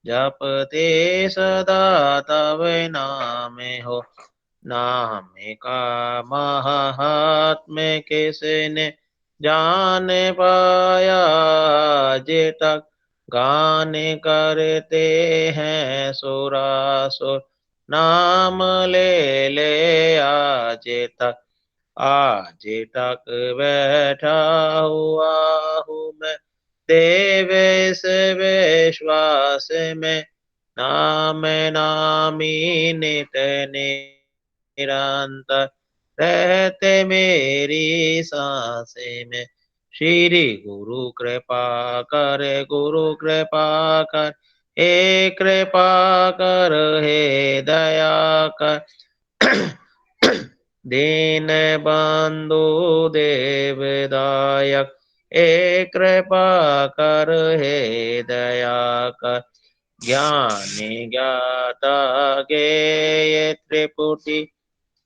जपते सदा तव नाम हो। नाम का महात्म्य किसने जान पाया आज तक, गान करते हैं सुरासुर, नाम ले ले आज तक। आज तक बैठा हुआ हूँ मैं, देव इस विश्वास में, नाम नामी नित निरंतर, रहते मेरी सांसें में। श्री गुरु कृपा कर, गुरु कृपा कर, हे कृपा कर हे दया कर। दीन बंधु देवदायक, हे कृपा कर हे दया कर। ज्ञानी ज्ञाता गेय त्रिपुटी,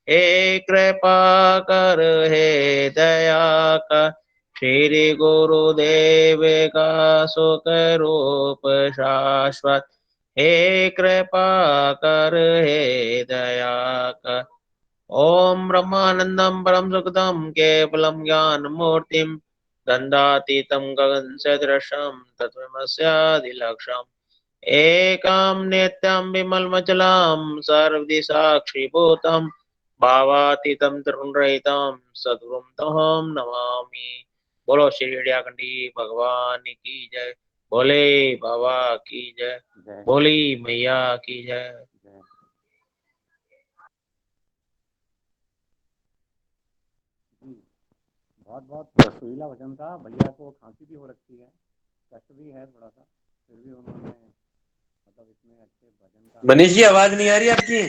हे कृपा कर हे दया कर। श्री गुरुदेव का सुख रूप शाश्वत, हे कृपा कर हे दया कर। ओम ब्रह्मानंदम परम सुखदम केवलम ज्ञान मूर्तिम, गंधातीतम गगन सदृशम तत्वमस्यादिलक्ष्यम्, एकम नित्यं विमलमचलं सर्वदिशाक्षिभूतं, भावातीतं त्रिगुणरहितं सद्गुरुं तहं नमामि। बोलो श्री अड़ियाकंडी भगवान की जय, बोले बाबा की जय, जय बोली मैया की जय। जय। बहुत बहुत सुरीला वचन था। भैया को खांसी भी हो रखी है, कष्ट भी है थोड़ा सा, फिर भी उन्होंने मतलब इतने अच्छे भजन का। मनीष जी आवाज नहीं आ रही आपकी?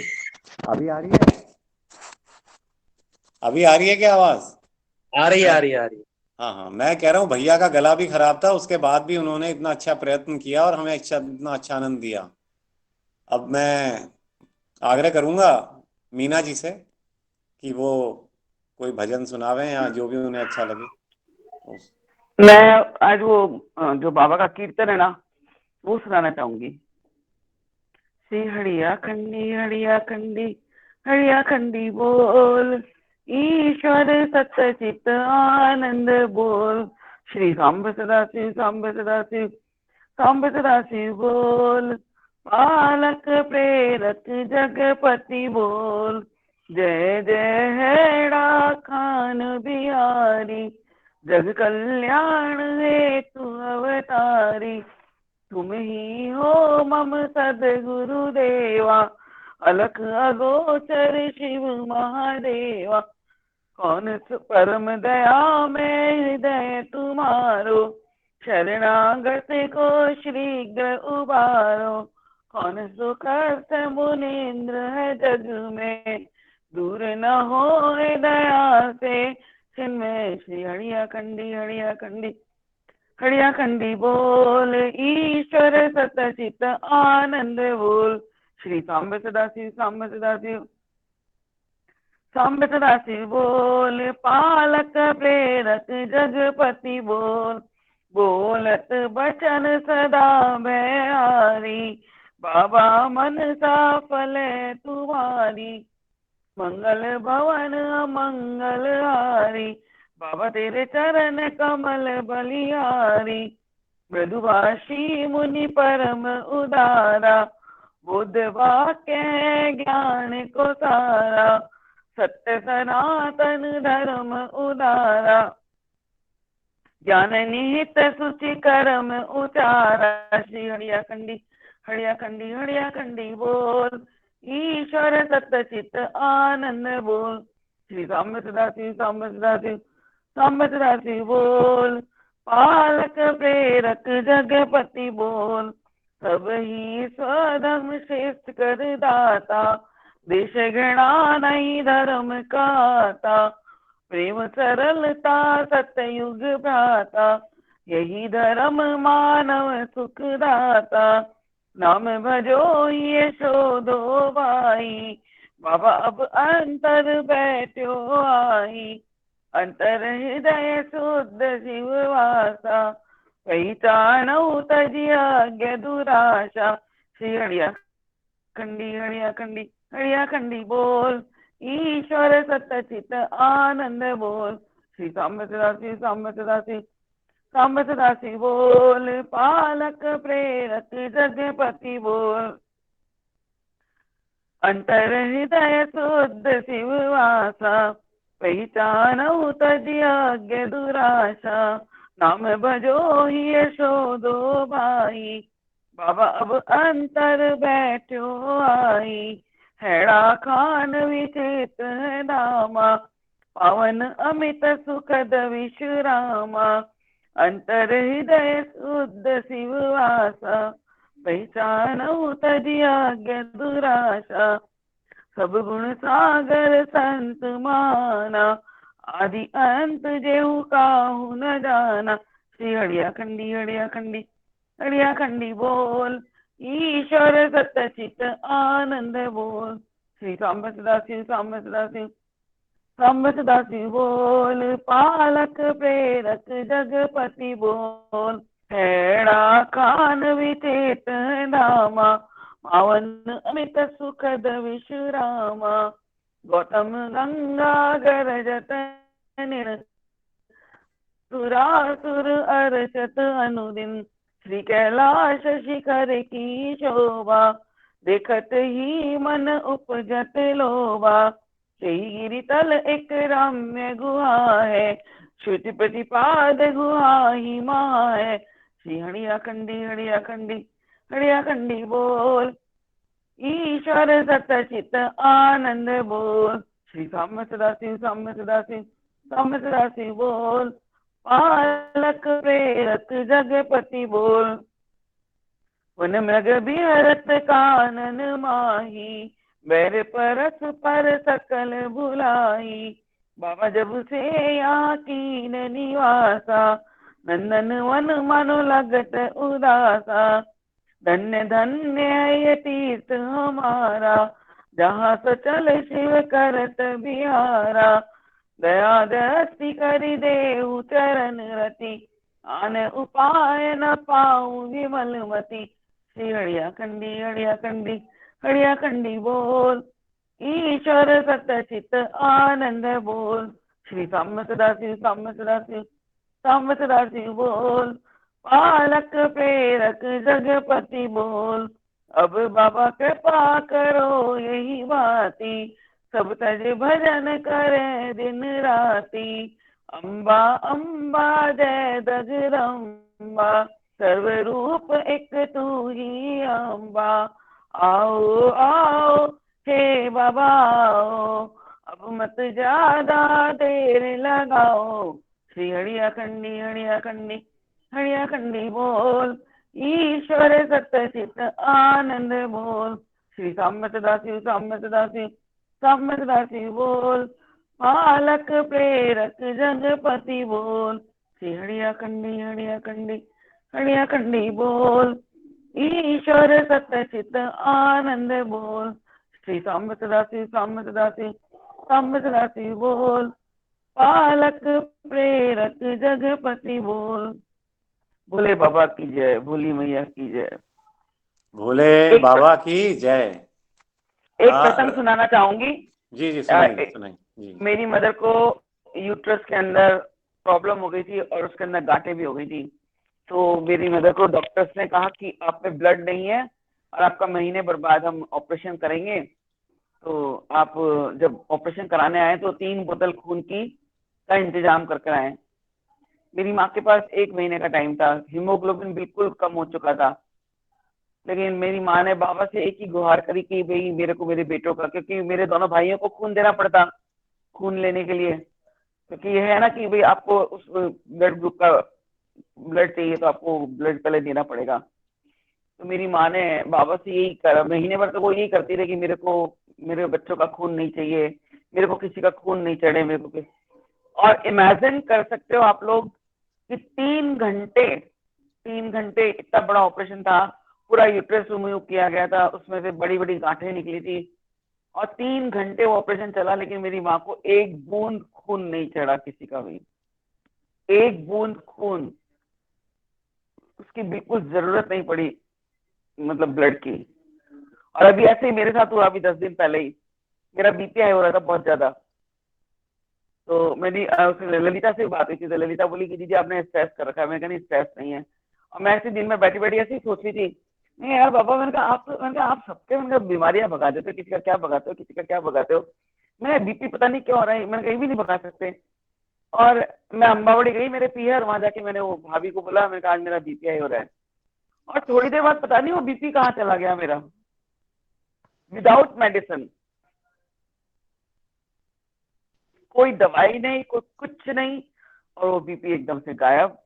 अभी आ रही है? अभी आ रही है क्या आवाज? आ रही आ रही आ रही। हाँ हाँ, मैं कह रहा हूँ भैया का गला भी खराब था, उसके बाद भी उन्होंने इतना अच्छा प्रयत्न किया और हमें इतना अच्छा आनंद दिया। अब मैं आग्रह करूंगा मीना जी से कि वो कोई भजन सुनावे या जो भी उन्हें अच्छा लगे। मैं आज वो जो बाबा का कीर्तन है ना वो सुनाना चाहूंगी। श्री हरिया खंडी हरिया खंडी बोल, ईश्वर सत्य चित आनंद बोल। श्री सांब सदाशिव सांब सदाशिव बोल, पालक प्रेरक जगपति बोल। जय जय हेड़ा खान बिहारी, जग कल्याण हेतु अवतारी। तुम ही हो मम सदगुरु देवा, अलख अगोचर शिव महादेवा। कौन परम दया में हृदय तुम्हारो, शरणागत को शीघ्र उबारो। कौन सुखर्थ मुनीन्द्र है जग में, दूर न हो दया से जिनमें। श्री हरिया खंडी बोल, ईश्वर सतचित आनंद बोल। श्री सांब सदाशिव बोल, पालक प्रेरक जगपति बोल। बोलत बचन सदा बिहारी, बाबा मन सफल तुम्हारी। मंगल भवन मंगल हारी, बाबा तेरे चरण कमल बलिहारी। मृदुभाषी मुनि परम उदारा, बुद्ध वाक्य ज्ञान को सारा। सत्य सनातन धर्म उदारा, ज्ञान निहित सुचि कर्म उचारा। श्री हरिया खंडी बोल, ईश्वर सतचित आनंद बोल। श्री सांब सदाशिव बोल, पालक प्रेरक जगपति बोल। सब ही स्वधर्म श्रेष्ठ कर दाता, देश घृणा नहीं धर्म काता। प्रेम सरलता सतयुग भ्राता, यही धर्म मानव सुख दाता। नाम भजो ये शोधो भाई, बाबा अब अंतर बैठो आई। अंतर हृदय शुद्ध शिव वासा, पहचानो तजी आज्ञा दुराशा। श्री हरिया खंडी बोल, ईश्वर सतचित आनंद बोल। श्री सांब सदाशिव बोल, पालक प्रेरक जगपति बोल। अंतर हृदय शुद्ध शिव वासा, पहचानो तजी आज्ञा दुराशा। नाम भजो ही यशोदो भाई, बाबा अब अंतर बैठो आई। हेड़ा खान विचेत है नामा, पावन अमित सुखद विश्रामा। अंतर हृदय शुद्ध शिव वासा, पहचानो तजी आज्ञा दुराशा। सब गुण सागर संत माना, आदि अंत जेहू काहू न जाना। श्री हरिया खंडी बोल, ईश्वर सतचित आनंद बोल। श्री सांब सदाशिव बोल, पालक प्रेरक जगपति बोल। हेड़ा खान विचेत नामा, पावन अमित सुखद विश्रामा। गौतम गंगा गरजत सुरासुर अर्चत अनुदिन। श्री कैलाश शिखर की शोभा, देखत ही मन उपजत लोभा। यही गिरितल एक रम्य गुहा है, श्रुति प्रतिपाद गुहा ही माँ है। श्री हरिया खंडी बोल, ईश्वर सतचित आनंद बोल। श्री सांब सदाशिव बोल, पालक प्रेरक जगपति बोल। वन मृग बिहरत कानन माही, बैर परस पर सकल भुलाई। बाबा जब से यहाँ कीन निवासा, नंदन वन मनो लगत उदासा। धन्य धन्य है ये तीर्थ हमारा, जहाँ सचल शिव करत बिहारा। दया दृष्टि करि देहु चरण रति, आन उपाय न पाऊं विमल मति। श्री हरिया कंडी हरिया कंडी हरिया कंडी बोल, ईश्वर सतचित आनंद बोल। श्री साम्य सदाशिव साम्य सदाशिव साम्य सदाशिव बोल, पालक प्रेरक जगपति बोल। अब बाबा कृपा करो यही बाती, सब तज भजन करे दिन राती। अम्बा अम्बा जय जगदम्बा, सर्व रूप एक तू ही अम्बा। आओ आओ हे बाबा आओ, अब मत ज्यादा देर लगाओ। श्री हरिया कंडी हरिया कंडी हरिया कंडी बोल, ईश्वर सतचित आनंद बोल। श्री साम्य सदाशिव साम्य सदाशिव साम्य सदाशिव बोल, पालक प्रेरक जगपति बोल। श्री हरिया कंडी हरिया कंडी हरिया कंडी बोल, ईश्वर सतचित आनंद बोल। श्री साम्य सदाशिव साम्य सदाशिव साम्य सदाशिव बोल, पालक प्रेरक जगपति बोल। भोले बाबा की जय, भोली मैया की जय, भोले बाबा की जय। एक प्रसंग सुनाना चाहूंगी। जी जी सुनाइए सुनाइए जी। मेरी मदर को यूट्रस के अंदर प्रॉब्लम हो गई थी और उसके अंदर गांठें भी हो गई थी। तो मेरी मदर को डॉक्टर्स ने कहा कि आप में ब्लड नहीं है और आपका महीने भर बाद हम ऑपरेशन करेंगे। तो आप जब ऑपरेशन कराने आए तो 3 बोतल खून की का इंतजाम कर आए। मेरी माँ के पास 1 महीने का टाइम था, हीमोग्लोबिन बिल्कुल कम हो चुका था, लेकिन मेरी माँ ने बाबा से एक ही गुहार करी कि भाई मेरे को मेरे बेटों का, क्योंकि मेरे दोनों भाइयों को खून देना पड़ता खून लेने के लिए, क्योंकि ये है ना कि भाई आपको उस ब्लड ग्रुप का ब्लड चाहिए तो आपको ब्लड पहले देना पड़ेगा। तो मेरी माँ ने बाबा से यही करा, महीने भर तो वो यही करती रही कि मेरे को मेरे बच्चों का खून नहीं चाहिए, मेरे को किसी का खून नहीं चढ़े, मेरे को और इमेजिन कर सकते हो आप लोग कि 3 घंटे इतना बड़ा ऑपरेशन था, पूरा यूट्रस रिमूव किया गया था, उसमें से बड़ी बड़ी गांठें निकली थी और 3 घंटे वो ऑपरेशन चला, लेकिन मेरी माँ को 1 बूंद खून नहीं चढ़ा, किसी का भी 1 बूंद खून, उसकी बिल्कुल जरूरत नहीं पड़ी मतलब ब्लड की। और अभी ऐसे ही मेरे साथ हुआ, अभी 10 दिन पहले ही मेरा बीपी हाई हो रहा था बहुत ज्यादा। तो मेरी ललिता से बात हुई थी, तो ललिता बोली कि दीदी आपने स्ट्रेस कर रखा है। मैंने कहा नहीं स्ट्रेस नहीं है। और मैं ऐसे दिन में बैठी बैठी ऐसे ही सोच रही थी, नहीं यार बाबा, मैंने कहा आप सबके बीमारियां भगा देते हो, किसी का क्या भगाते हो, किसी का क्या भगाते हो। मैं बीपी पता नहीं क्यों हो रहा है, मैंने कहीं भी नहीं भगा सकते। और मैं अम्बावड़ी गई मेरे पीहर, वहां जाके मैंने वो भाभी को बोला, मैंने कहा आज मेरा बीपी हाई हो रहा है। और थोड़ी देर बाद पता नहीं वो बीपी कहाँ चला गया मेरा, विदाउट मेडिसिन, कोई दवाई नहीं, कोई कुछ नहीं, और वो बीपी एकदम से गायब।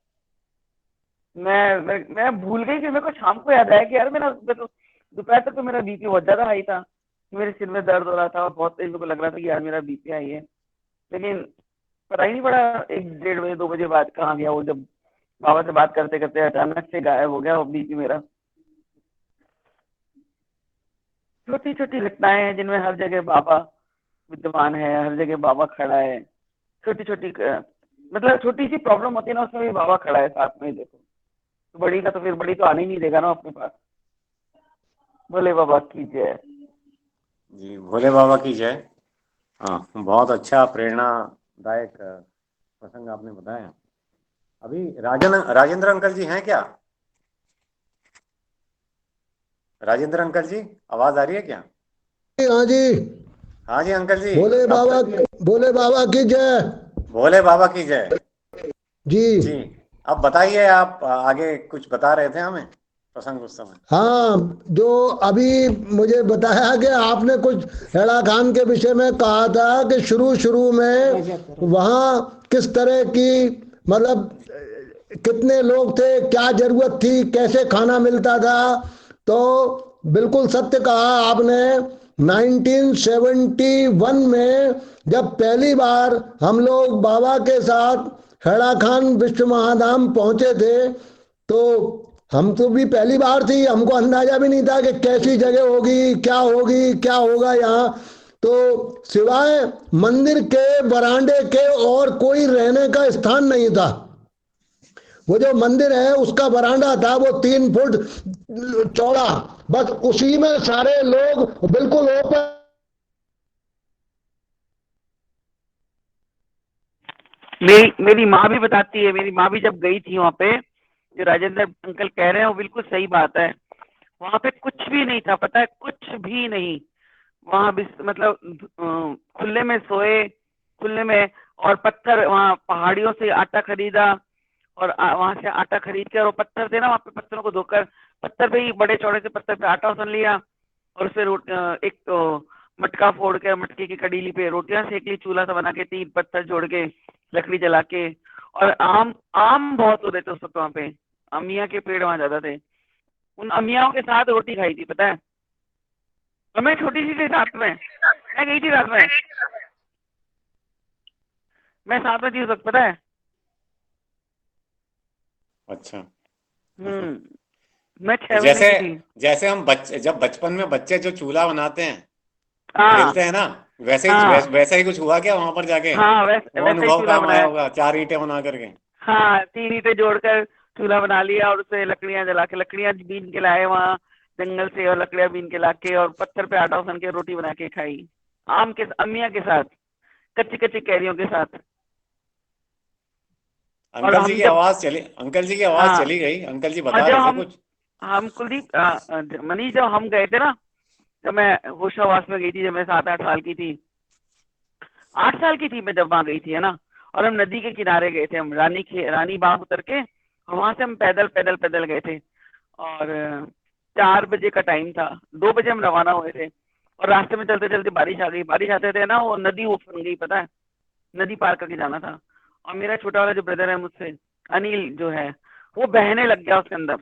मैं भूल गई कि मेरे को शाम को याद आया कि यार मेरा दोपहर तक तो मेरा बीपी बहुत ज्यादा हाई था, मेरे सिर में दर्द हो रहा था और बहुत तेज मेरे को लग रहा था कि यार मेरा बीपी हाई है, लेकिन पता ही नहीं पड़ा 1, 1:30 बजे 2 बजे बाद कहाँ गया वो। जब बाबा से बात करते करते अचानक से गायब हो गया वो बीपी मेरा। छोटी छोटी घटनाएं हैं जिनमें हर जगह बाबा विद्यमान है, हर जगह बाबा खड़ा है। छोटी छोटी मतलब छोटी सी प्रॉब्लम होती है ना, उसमें भी बाबा खड़ा है साथ में। देखो तो बड़ी का तो फिर बड़ी तो आने ही नहीं देगा ना अपने पास। भोले बाबा की जय। जी भोले बाबा की जय। हाँ बहुत अच्छा प्रेरणादायक प्रसंग आपने बताया। अभी राजेंद्र अंकल जी हैं क्या? राजेंद्र अंकल जी आवाज आ रही है क्या? हाँ जी, हाँ जी अंकल जी। भोले बाबा की जय। भोले बाबा की जय जी जी। अब बताइए, आप आगे कुछ बता रहे थे हमें प्रसंग उस समय। हाँ, जो अभी मुझे बताया कि आपने कुछ हेड़ा खान के विषय में कहा था कि शुरू में वहाँ किस तरह की मतलब कितने लोग थे, क्या जरूरत थी, कैसे खाना मिलता था। तो बिल्कुल सत्य कहा आपने। 1971 में जब पहली बार हम लोग बाबा के साथ हेड़ा खान विश्व महाधाम पहुंचे थे, तो हम तो भी पहली बार थी, हमको अंदाजा भी नहीं था कि कैसी जगह होगी, क्या होगी, क्या होगा यहाँ। तो सिवाय मंदिर के बरामदे के और कोई रहने का स्थान नहीं था। वो जो मंदिर है उसका बरामदा था, वो 3 फुट चौड़ा, बस उसी में सारे लोग बिल्कुल ओपन। मेरी माँ भी बताती है, मेरी माँ भी जब गई थी वहाँ पे, जो राजेंद्र अंकल कह रहे हैं वो बिल्कुल सही बात है। वहाँ पे कुछ भी नहीं था, पता है, कुछ भी नहीं। वहाँ भी मतलब खुले में सोए, खुले में, और पत्थर, वहाँ पहाड़ियों से आटा खरीदा, और वहां से आटा खरीद कर, और पत्थर थे ना वहाँ पे, पत्थरों को धोकर, पत्थर पे ही, बड़े चौड़े से पत्थर पे आटा सन लिया, और फिर एक तो मटका फोड़ के, मटके की कड़ीली पे रोटियां सेक ली, चूल्हा सा बना के, 3 पत्थर जोड़ के, लकड़ी जला के। और आम आम बहुत होते थे उस वक्त वहाँ पे, अमिया के पेड़ वहां ज्यादा थे। उन अमियाओं के साथ रोटी खाई थी, पता है। और मैं छोटी सी थी रात में, मैं गई थी रात में, मैं साथ में थी उस वक्त, पता है। अच्छा। मैं 6 तो महीने जैसे की थी। जैसे हम जब बचपन में बच्चे जो चूल्हा बनाते हैं, हाँ खेलते हैं ना, हाँ वैसा ही कुछ हुआ क्या वहां पर जाके? हाँ, वो वैसा ही अनुभव चूल्हा काम आया बनाया। होगा, 4 ईंटें बना करके। हाँ, 3 ईंटें जोड़कर चूल्हा बना लिया, और उससे लकड़ियां जला के, लकड़ियां बीन के लाए वहाँ जंगल से, और लकड़ियां बीन के लाके, और पत्थर पे आटा सन के रोटी बना के खाई, आम के, अमिया के साथ, कच्ची कच्ची कैरियों के साथ। और अंकल जी हम की जब, आवाज चली, अंकल जी की आवाज हाँ, चली गई, अंकल जी और बता जब रहे थे कुछ। हम कुलदीप, मनीष, जब हम गए थे ना, जब मैं होशावास में गई थी, जब मैं 7-8 साल की थी, 8 साल की थी मैं जब वहां गई थी, है ना। और हम नदी के किनारे गए थे, हम रानी बांध उतर के, और वहां से हम पैदल पैदल पैदल गए थे। और 4 बजे का टाइम था, 2 बजे हम रवाना हुए थे, और रास्ते में चलते चलते बारिश आ गई, बारिश आते थे ना, वो नदी उफन गई, पता है, नदी पार करके जाना था। और मेरा छोटा वाला जो ब्रदर है मुझसे, अनिल जो है, वो बहने लग गया उसके अंदर।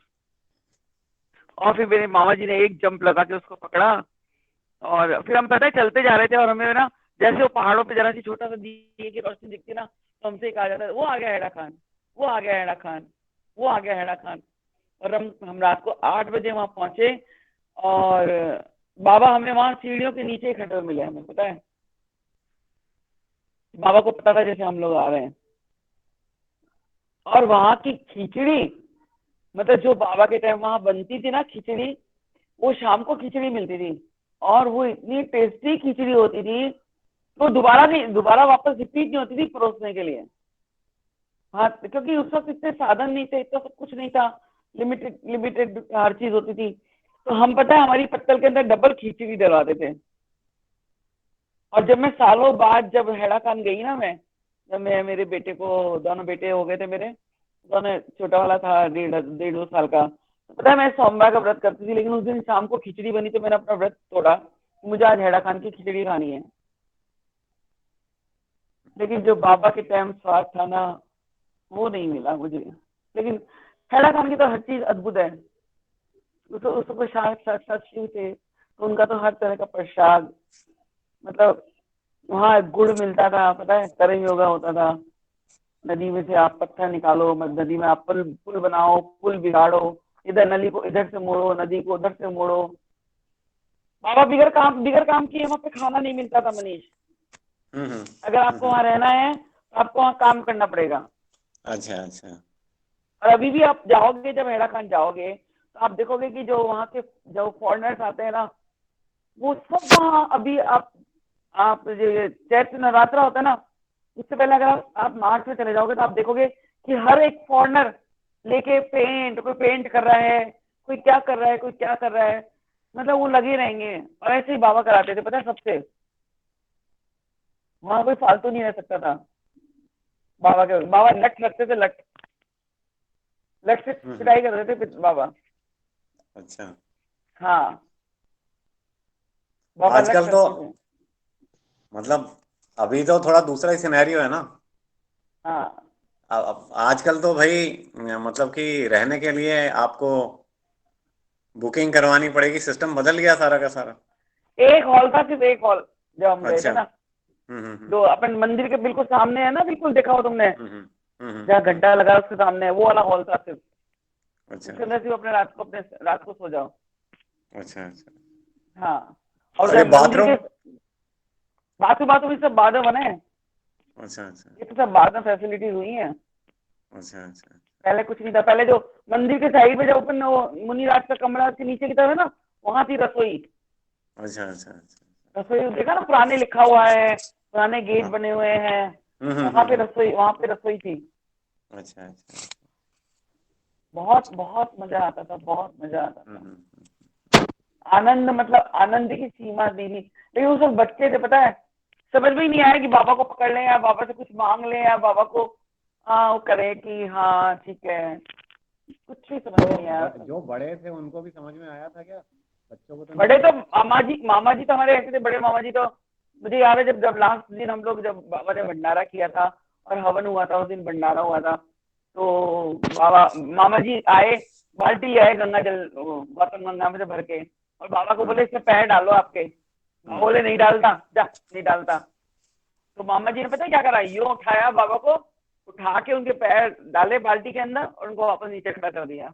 और फिर मेरे मामा जी ने एक जंप लगा के उसको पकड़ा, और फिर हम, पता है, चलते जा रहे थे, और हमें ना, जैसे वो पहाड़ों पे जरा सी छोटा सा दिए की रोशनी दिखती ना, तो हमसे एक आ जाता है, वो आ गया हैड़ा खान, वो आ गया हैड़ा खान, वो आ गया हैड़ा खान। और हम रात को 8 बजे वहां पहुंचे, और बाबा हमें वहां सीढ़ियों के नीचे खड़े हुए मिले, हमें पता है, बाबा को पता था जैसे हम लोग आ रहे हैं। और वहां की खिचड़ी, मतलब जो बाबा के टाइम वहां बनती थी ना खिचड़ी, वो शाम को खिचड़ी मिलती थी, और वो इतनी टेस्टी खिचड़ी होती थी, तो दोबारा वापस रिपीट नहीं होती थी परोसने के लिए। हाँ, क्योंकि उस वक्त इतने साधन नहीं थे, इतना सब कुछ नहीं था, लिमिटेड लिमिटेड हर चीज होती थी। तो हम, पता है, हमारी पत्तल के अंदर डबल खिचड़ी डलवाते थे। और जब मैं सालों बाद, जब हेड़ा खान गई ना, मैं, जब मैं, मेरे बेटे को, दोनों बेटे हो गए थे मेरे, दोनों, छोटा वाला था 1.5-2 साल का, तो पता है, मैं सोमवार का व्रत करती थी, लेकिन उस दिन शाम को खिचड़ी बनी, तो मैंने अपना व्रत तोड़ा, मुझे आज हेड़ा खान की खिचड़ी खानी है। लेकिन जो बाबा के टाइम स्वाद था ना, वो नहीं मिला मुझे। लेकिन हेड़ा खान की तो हर चीज अद्भुत है। उसको प्रसाद साक्षात शिव थे, तो उनका तो हर तरह का प्रसाद, मतलब वहाँ गुड़ मिलता था, पता है, कर्म योगा होता था, नदी में से आप पत्थर निकालो, नदी में आप पुल पुल बनाओ, पुल बिगाड़ो, इधर नली को इधर से मोड़ो, नदी को उधर से मोड़ो। बाबा बिगर काम किए वहाँ पे खाना नहीं मिलता था, मनीष। अगर आपको वहाँ रहना है तो आपको वहाँ काम करना पड़ेगा। अच्छा अच्छा। और अभी भी आप जाओगे, जब हेड़ा खान जाओगे, तो आप देखोगे कि जो वहाँ के, जो फॉरेनर्स आते हैं ना, वो सब वहाँ अभी, आप चैत्र नवरात्रा होता है ना, उससे पहले अगर आप मार्च में चले जाओगे, तो आप देखोगे कि हर एक फॉरेनर लेके कोई पेंट कर रहा है, कोई क्या कर रहा है, कोई क्या कर रहा है, मतलब वो लगे रहेंगे। और ऐसे ही बाबा कराते थे, पता है, सबसे। वहां कोई फालतू नहीं रह सकता था। बाबा लट रखते थे, लट से पिटाई करते थे बाबा। अच्छा। हाँ, बाबा लट आजकल तो, रखते थे। मतलब अभी तो थोड़ा दूसरा ही सिनेरियो है ना। हाँ, आजकल तो भाई, मतलब कि रहने के लिए आपको बुकिंग करवानी पड़ेगी, सिस्टम बदल गया सारा का सारा। एक हॉल था, सिर्फ एक हॉल, जब हम गए थे अच्छा। ना, जो अपन मंदिर के बिल्कुल सामने है ना, बिल्कुल देखा हो तुमने, जहाँ गड्ढा लगा है उसके सामने, वो वाला हॉल था सिर्फ। अच्छा उसके अंदर सिर्फ अपने रात को सो जाओ। अच्छा अच्छा। हाँ, और अरे जब मंदिर बाथरूम, के, बाथरूम सब बाद में बने हैं। अच्छा अच्छा ये तो सब बाद में फैसिलिटीज हुई हैं। अच्छा अच्छा पहले कुछ नहीं था। पहले जो मंदिर के साइड में जो ओपन मुनिराज का कमरा के नीचे की तरफ है ना, वहां थी रसोई। अच्छा अच्छा अच्छा रसोई देखा ना, पुराने लिखा हुआ है, पुराने गेट हाँ। बने हुए हैं, हम्म वहां पे रसोई थी। अच्छा अच्छा बहुत बहुत मजा आता था, बहुत मजा आता था। हम्म। आनंद, मतलब आनंद की सीमा दी नहीं। लेकिन वो सब बच्चे थे, पता है, समझ में ही नहीं आया कि बाबा को पकड़ लें या बाबा से कुछ मांग लें या बाबा को वो करे कि हाँ ठीक है, कुछ भी समझ में नहीं आया। जो बड़े थे उनको भी समझ में आया था क्या? बच्चों को तो बड़े नहीं। तो मामा जी तो हमारे ऐसे थे, बड़े मामा जी तो मुझे याद है जब लास्ट दिन हम लोग, जब बाबा ने भंडारा किया था और हवन हुआ था, उस दिन भंडारा हुआ था, तो बाबा मामा जी आए, बाल्टी आए गंगा जल गौतम गंगा में से भर के, और बाबा को बोले इसमें पैर डालो आपके। बाबा बोले नहीं डालता, जा नहीं डालता। तो मामा जी ने पता है क्या करा, यूं उठाया बाबा को, उठा के उनके पैर डाले बाल्टी के अंदर और उनको वापस नीचे खड़ा कर दिया।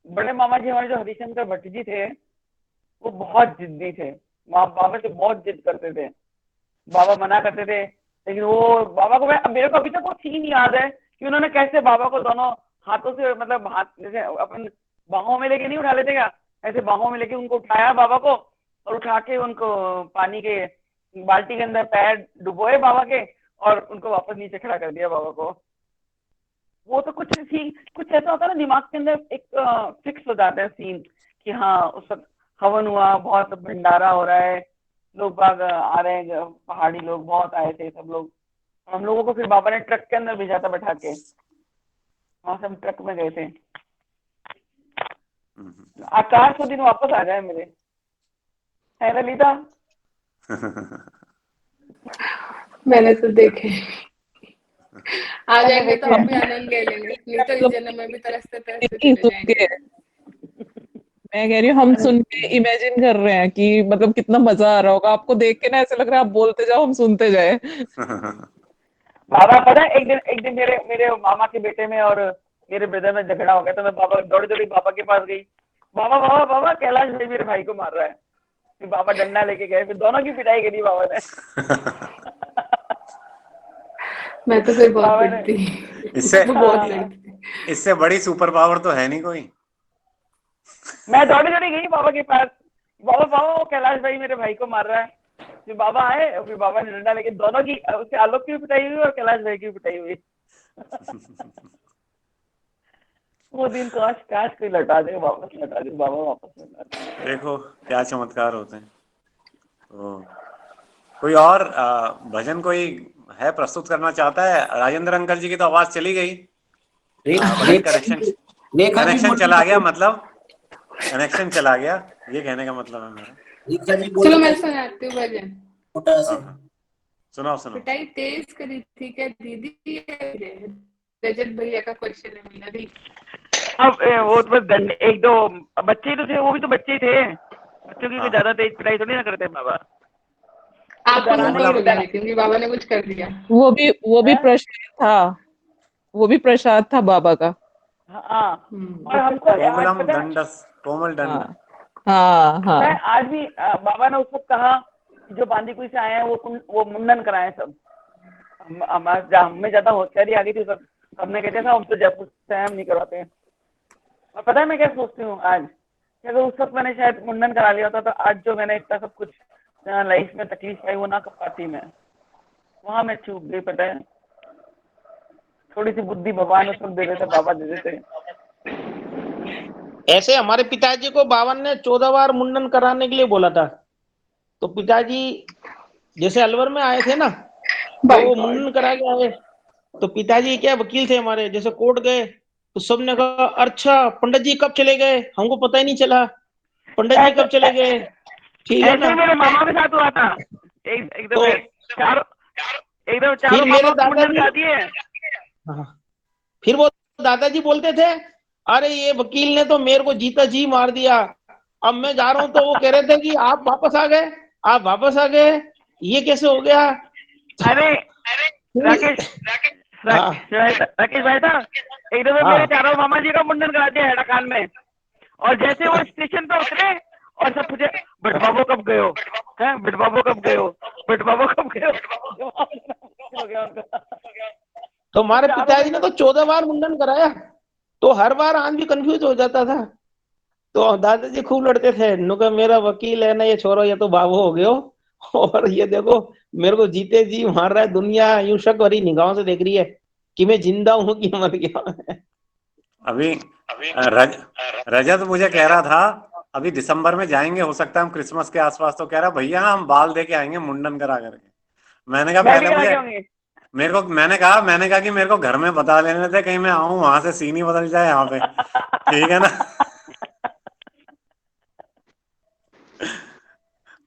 बड़े मामा जी हमारे जो हरिशंकर भट्ट जी थे, वो बहुत जिद्दी थे, बाबा से बहुत जिद करते थे। बाबा मना करते थे, लेकिन वो बाबा को, मेरे को अभी तक वो सीन याद है कि उन्होंने कैसे बाबा को दोनों हाथों से, मतलब हाथ जैसे अपन बाहों में लेके नहीं उठा लेते क्या, ऐसे बाहों में लेके उनको उठाया बाबा को, और उठा के उनको पानी के बाल्टी के अंदर पैर डुबोए बाबा के, और उनको वापस नीचे खड़ा कर दिया बाबा को। वो तो कुछ ऐसा होता है ना दिमाग के अंदर, एक फिक्स हो जाता है सीन कि हाँ उस वक्त हवन हुआ, बहुत भंडारा हो रहा है, लोग बाग आ रहे हैं, पहाड़ी लोग बहुत आए थे सब लोग। हम लोगों को फिर बाबा ने ट्रक के अंदर भेजा था बैठा के, वहां से हम ट्रक में गए थे। आकाश को दिन वापस आ जाए मेरे, है ललिता? मैंने तो देखे, आ जाएंगे तो हम भी आनंद ले लेंगे, नहीं तो इस जन्म में भी तरसते तरसते चले जाएंगे। मैं कह रही हूँ, हम सुन के इमेजिन कर रहे हैं कि मतलब कितना मजा आ रहा होगा। आपको देख के ना ऐसे लग रहा है आप बोलते जाओ हम सुनते जाए। बाबा पता है, एक दिन मेरे मामा के बेटे में और मेरे ब्रदर में झगड़ा हो गया, तो मैं बाबा दौड़ी बाबा के पास गई। बाबा बाबा बाबा, कैलाश भाई मेरे भाई को मार रहा है। फिर बाबा डंडा लेके गए, फिर दोनों की पिटाई करी बाबा ने। मैं तो फिर बहुत पिटती, इससे बड़ी सुपर पावर तो है नहीं कोई। मैं दौड़ी गई बाबा के पास, बाबा बाबा वो कैलाश भाई मेरे भाई को मार रहा है। फिर बाबा आए, फिर बाबा ने डंडा लेके दोनों की, उससे आलोक की भी पिटाई हुई और कैलाश भाई की भी पिटाई हुई। वो दिन काश कोई लौटा दे, वापस लौटा दे बाबा, वापस लौटा दे। देखो क्या चमत्कार होते हैं। तो कोई और भजन कोई है प्रस्तुत करना चाहता है? राजेंद्र अंकल जी की तो आवाज चली गई, कनेक्शन चला गया, मतलब कनेक्शन चला गया, ये कहने का मतलब है मेरा। चलो मैं सुनाती हूँ भजन। सुनाओ। पिटाई तेज करी थी क्या दीदी? रजत भैया का क्वेश्चन है मेरा भी। अब वो तो बस एक दो बच्चे तो थे, वो भी तो बच्चे ही थे, बच्चों की कोई ज्यादा तेज पिटाई थोड़ी ना करते बाबा। आपको क्योंकि बाबा ने कुछ कर दिया। वो भी प्रसाद था, वो भी प्रसाद था बाबा का। हाँ, और हमको कोमल दंड। हाँ। मैं आज भी बाबा ने उस वक्त कहा जो बांदीकुई से आए हैं वो मुंडन कराए सब। हमें ज्यादा होशियारी आ गई थी, सबने कहते था हम तो जयपुर से हम नहीं करवाते हैं। और पता है मैं क्या सोचती हूँ आज, कि अगर उस वक्त मैंने शायद मुंडन करा लिया होता तो आज जो मैंने इतना सब कुछ लाइफ में तकलीफ पाई वो ना कर पाती मैं। वहां मैं चूक गई, पता है, थोड़ी सी बुद्धि भगवान उस वक्त दे देते, बाबा दे देते। ऐसे हमारे पिताजी को बाबा ने 14 बार मुंडन कराने के लिए बोला था। तो पिताजी जैसे अलवर में आए थे ना, तो मुंडन करा के आए, तो पिताजी क्या वकील थे हमारे, जैसे कोर्ट गए तो सबने कहा अच्छा पंडित जी कब चले गए, हमको पता ही नहीं चला पंडित जी कब चले गए। ठीक है ना, मेरे मामा के साथ हुआ था एकदम फिर मेरे दादाजी, फिर वो दादाजी बोलते थे अरे ये वकील ने तो मेरे को जीता जी मार दिया। अब मैं जा रहा हूँ तो वो कह रहे थे कि आप वापस आ गए, ये कैसे हो गया? अरे राकेश भाई था एकदम मेरे चारों मामा जी का मुंडन करा दिया हेडा खान में। और जैसे वो स्टेशन पे उतरे और सब पूछे बट बाबू कब गए हो, हैं बिट बाबू कब गए हो, बिट बाबू कब गए हो गया उनका। तो हमारे पिताजी ने तो 14 बार मुंडन कराया, तो हर बार आज भी कंफ्यूज हो जाता था। तो दादाजी खूब लड़ते थे, नुका मेरा वकील है ना ये छोरो, ये तो बाबू हो गयो, और ये देखो मेरे को जीते जी मार रहा है, दुनिया यूं शक भरी निगाहों से देख रही है कि मैं जिंदा हूं कि मर गया। अभी रजत मुझे कह रहा था अभी दिसंबर में जाएंगे, हो सकता है हम क्रिसमस के आसपास, तो कह रहा भैया हम बाल दे के आएंगे मुंडन करा करके। मैंने कहा पहले मुझे मैंने कहा कि मेरे को घर में बता लेने थे, कहीं मैं आऊं वहां से सीन ही बदल जाए यहाँ पे। ठीक है ना।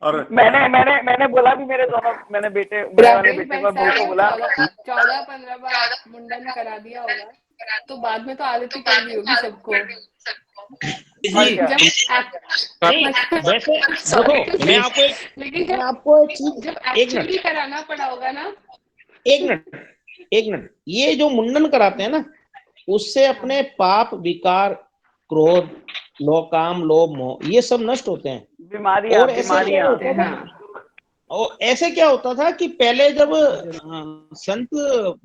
और मैंने बोला भी मेरे दोनों, मैंने बेटे बड़े वाले बेटे को बहू को बोला 14-15 बार मुंडन करा दिया होगा, तो बाद में तो आदत ही पड़ गई होगी सबको। वैसे देखो मैं आपको लेकिन जब एक चीज, जब एक्चुअली कराना पड़ा होगा ना। एक मिनट, ये जो मुंडन कराते हैं ना, उससे अपने पाप, विकार, क्रोध, लोकाम, लोभ, मोह, ये सब नष्ट होते हैं। बीमारियां और ऐसे क्या होता था कि पहले जब संत